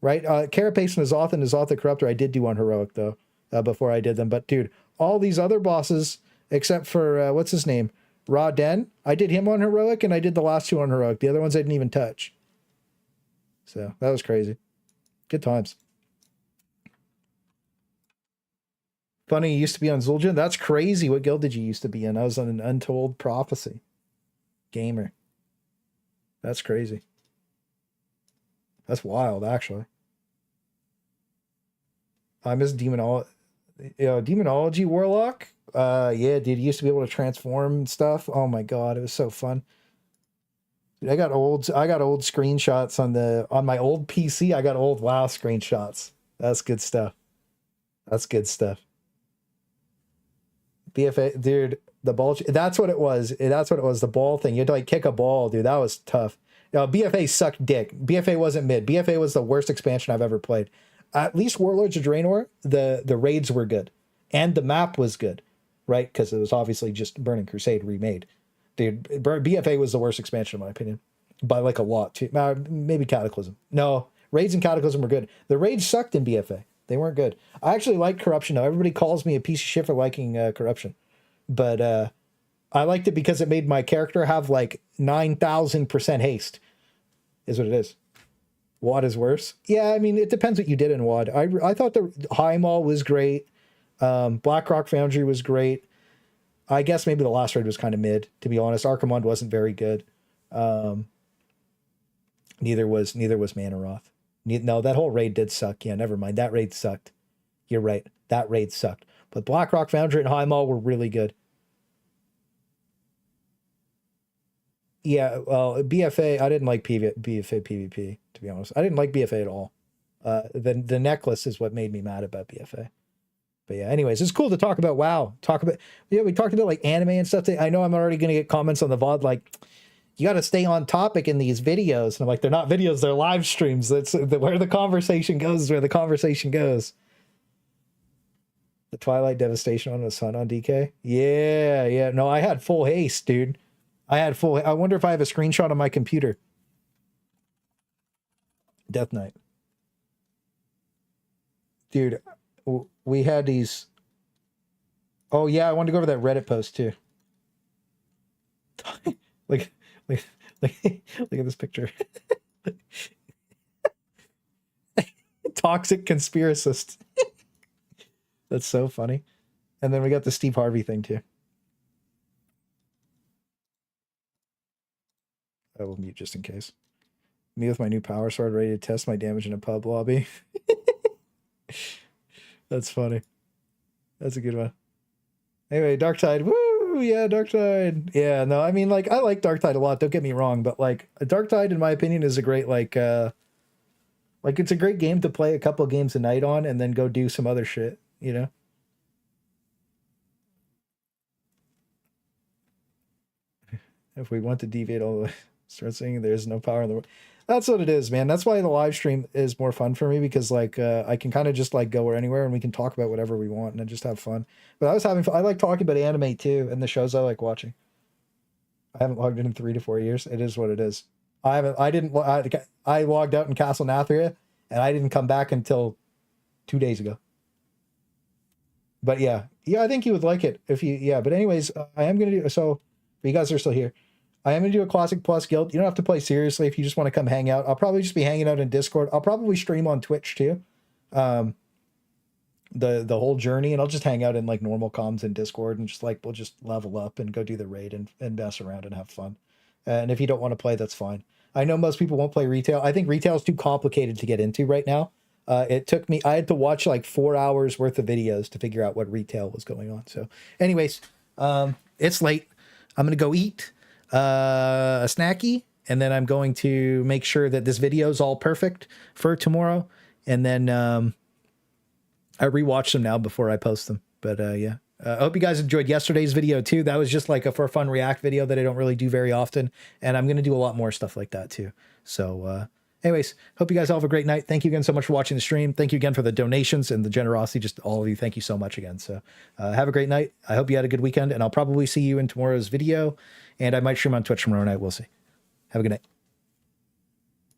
C: right? Carapace and Azoth and Azoth the Corruptor I did do on heroic though before I did them. But dude, all these other bosses except for what's his name, Ra Den, I did him on heroic and I did the last two on heroic. The other ones I didn't even touch. So that was crazy. Good times. Funny, you used to be on Zul'jin? That's crazy. What guild did you used to be in? I was on an Untold Prophecy. Gamer. That's crazy. That's wild, actually. I miss Demonology Warlock. Yeah, dude, you used to be able to transform stuff. Oh my god, it was so fun. Dude, I got old screenshots on my old PC. I got old WoW screenshots. That's good stuff. That's good stuff. BFA, dude, the ball. That's what it was. That's what it was. The ball thing. You had to like kick a ball, dude. That was tough. BFA sucked dick. BFA wasn't mid. BFA was the worst expansion I've ever played. At least Warlords of Draenor, the raids were good, and the map was good, right? Because it was obviously just Burning Crusade remade. Dude, BFA was the worst expansion in my opinion, by like a lot too. Maybe Cataclysm. No, raids and Cataclysm were good. The raids sucked in BFA. They weren't good. I actually liked Corruption though. Everybody calls me a piece of shit for liking Corruption, but I liked it because it made my character have like 9,000% haste. Is what it is. WoD is worse. Yeah, I mean, it depends what you did in WoD. I thought the High Mall was great. Blackrock Foundry was great. I guess maybe the last raid was kind of mid, to be honest. Archimond wasn't very good. Neither was Manaroth. No, that whole raid did suck. Yeah, never mind. That raid sucked. You're right. That raid sucked. But Blackrock Foundry and High Mall were really good. Yeah, well, BFA, I didn't like BFA PvP, to be honest. I didn't like BFA at all. The necklace is what made me mad about BFA. But yeah, anyways, it's cool to talk about WoW. We talked about like anime and stuff. I know I'm already going to get comments on the VOD like, you got to stay on topic in these videos. And I'm like, they're not videos, they're live streams. That's where the conversation goes, is where the conversation goes. The Twilight Devastation on the Sun on DK. Yeah. No, I had full haste, dude. I wonder if I have a screenshot on my computer. Death Knight. Dude, we had these. Oh yeah, I wanted to go over that Reddit post too. Look at this picture. Toxic conspiracist. That's so funny. And then we got the Steve Harvey thing too. I will mute just in case. Me with my new power sword ready to test my damage in a pub lobby. That's funny. That's a good one. Anyway, Darktide. Woo! Yeah, Darktide. Yeah, no, I mean, like, I like Darktide a lot. Don't get me wrong, but like, Darktide, in my opinion, is a great like it's a great game to play a couple games a night on, and then go do some other shit. You know. If we want to deviate all the way, start saying there's no power in the world. That's what it is, man. That's why the live stream is more fun for me, because like I can kind of just like go anywhere and we can talk about whatever we want and just have fun. But I was having fun. I like talking about anime too and the shows I like watching. I haven't logged in 3 to 4 years. It is what it is. I logged out in Castle Nathria and I didn't come back until 2 days ago. But yeah, I think you would like it if you. Yeah, but anyways, I am gonna do so. But you guys are still here. I am going to do a Classic Plus guild. You don't have to play seriously if you just want to come hang out. I'll probably just be hanging out in Discord. I'll probably stream on Twitch too. The whole journey, and I'll just hang out in like normal comms in Discord and just like we'll just level up and go do the raid and mess around and have fun. And if you don't want to play, that's fine. I know most people won't play retail. I think retail is too complicated to get into right now. It took me, I had to watch like 4 hours worth of videos to figure out what retail was going on. So anyways, it's late. I'm going to go eat a snacky, and then I'm going to make sure that this video is all perfect for tomorrow. And then I rewatch them now before I post them. But yeah, I hope you guys enjoyed yesterday's video too. That was just like a for fun react video that I don't really do very often. And I'm going to do a lot more stuff like that too. So anyways, hope you guys all have a great night. Thank you again so much for watching the stream. Thank you again for the donations and the generosity. Just all of you. Thank you so much again. So have a great night. I hope you had a good weekend, and I'll probably see you in tomorrow's video. And I might stream on Twitch tomorrow night. We'll see. Have a good night.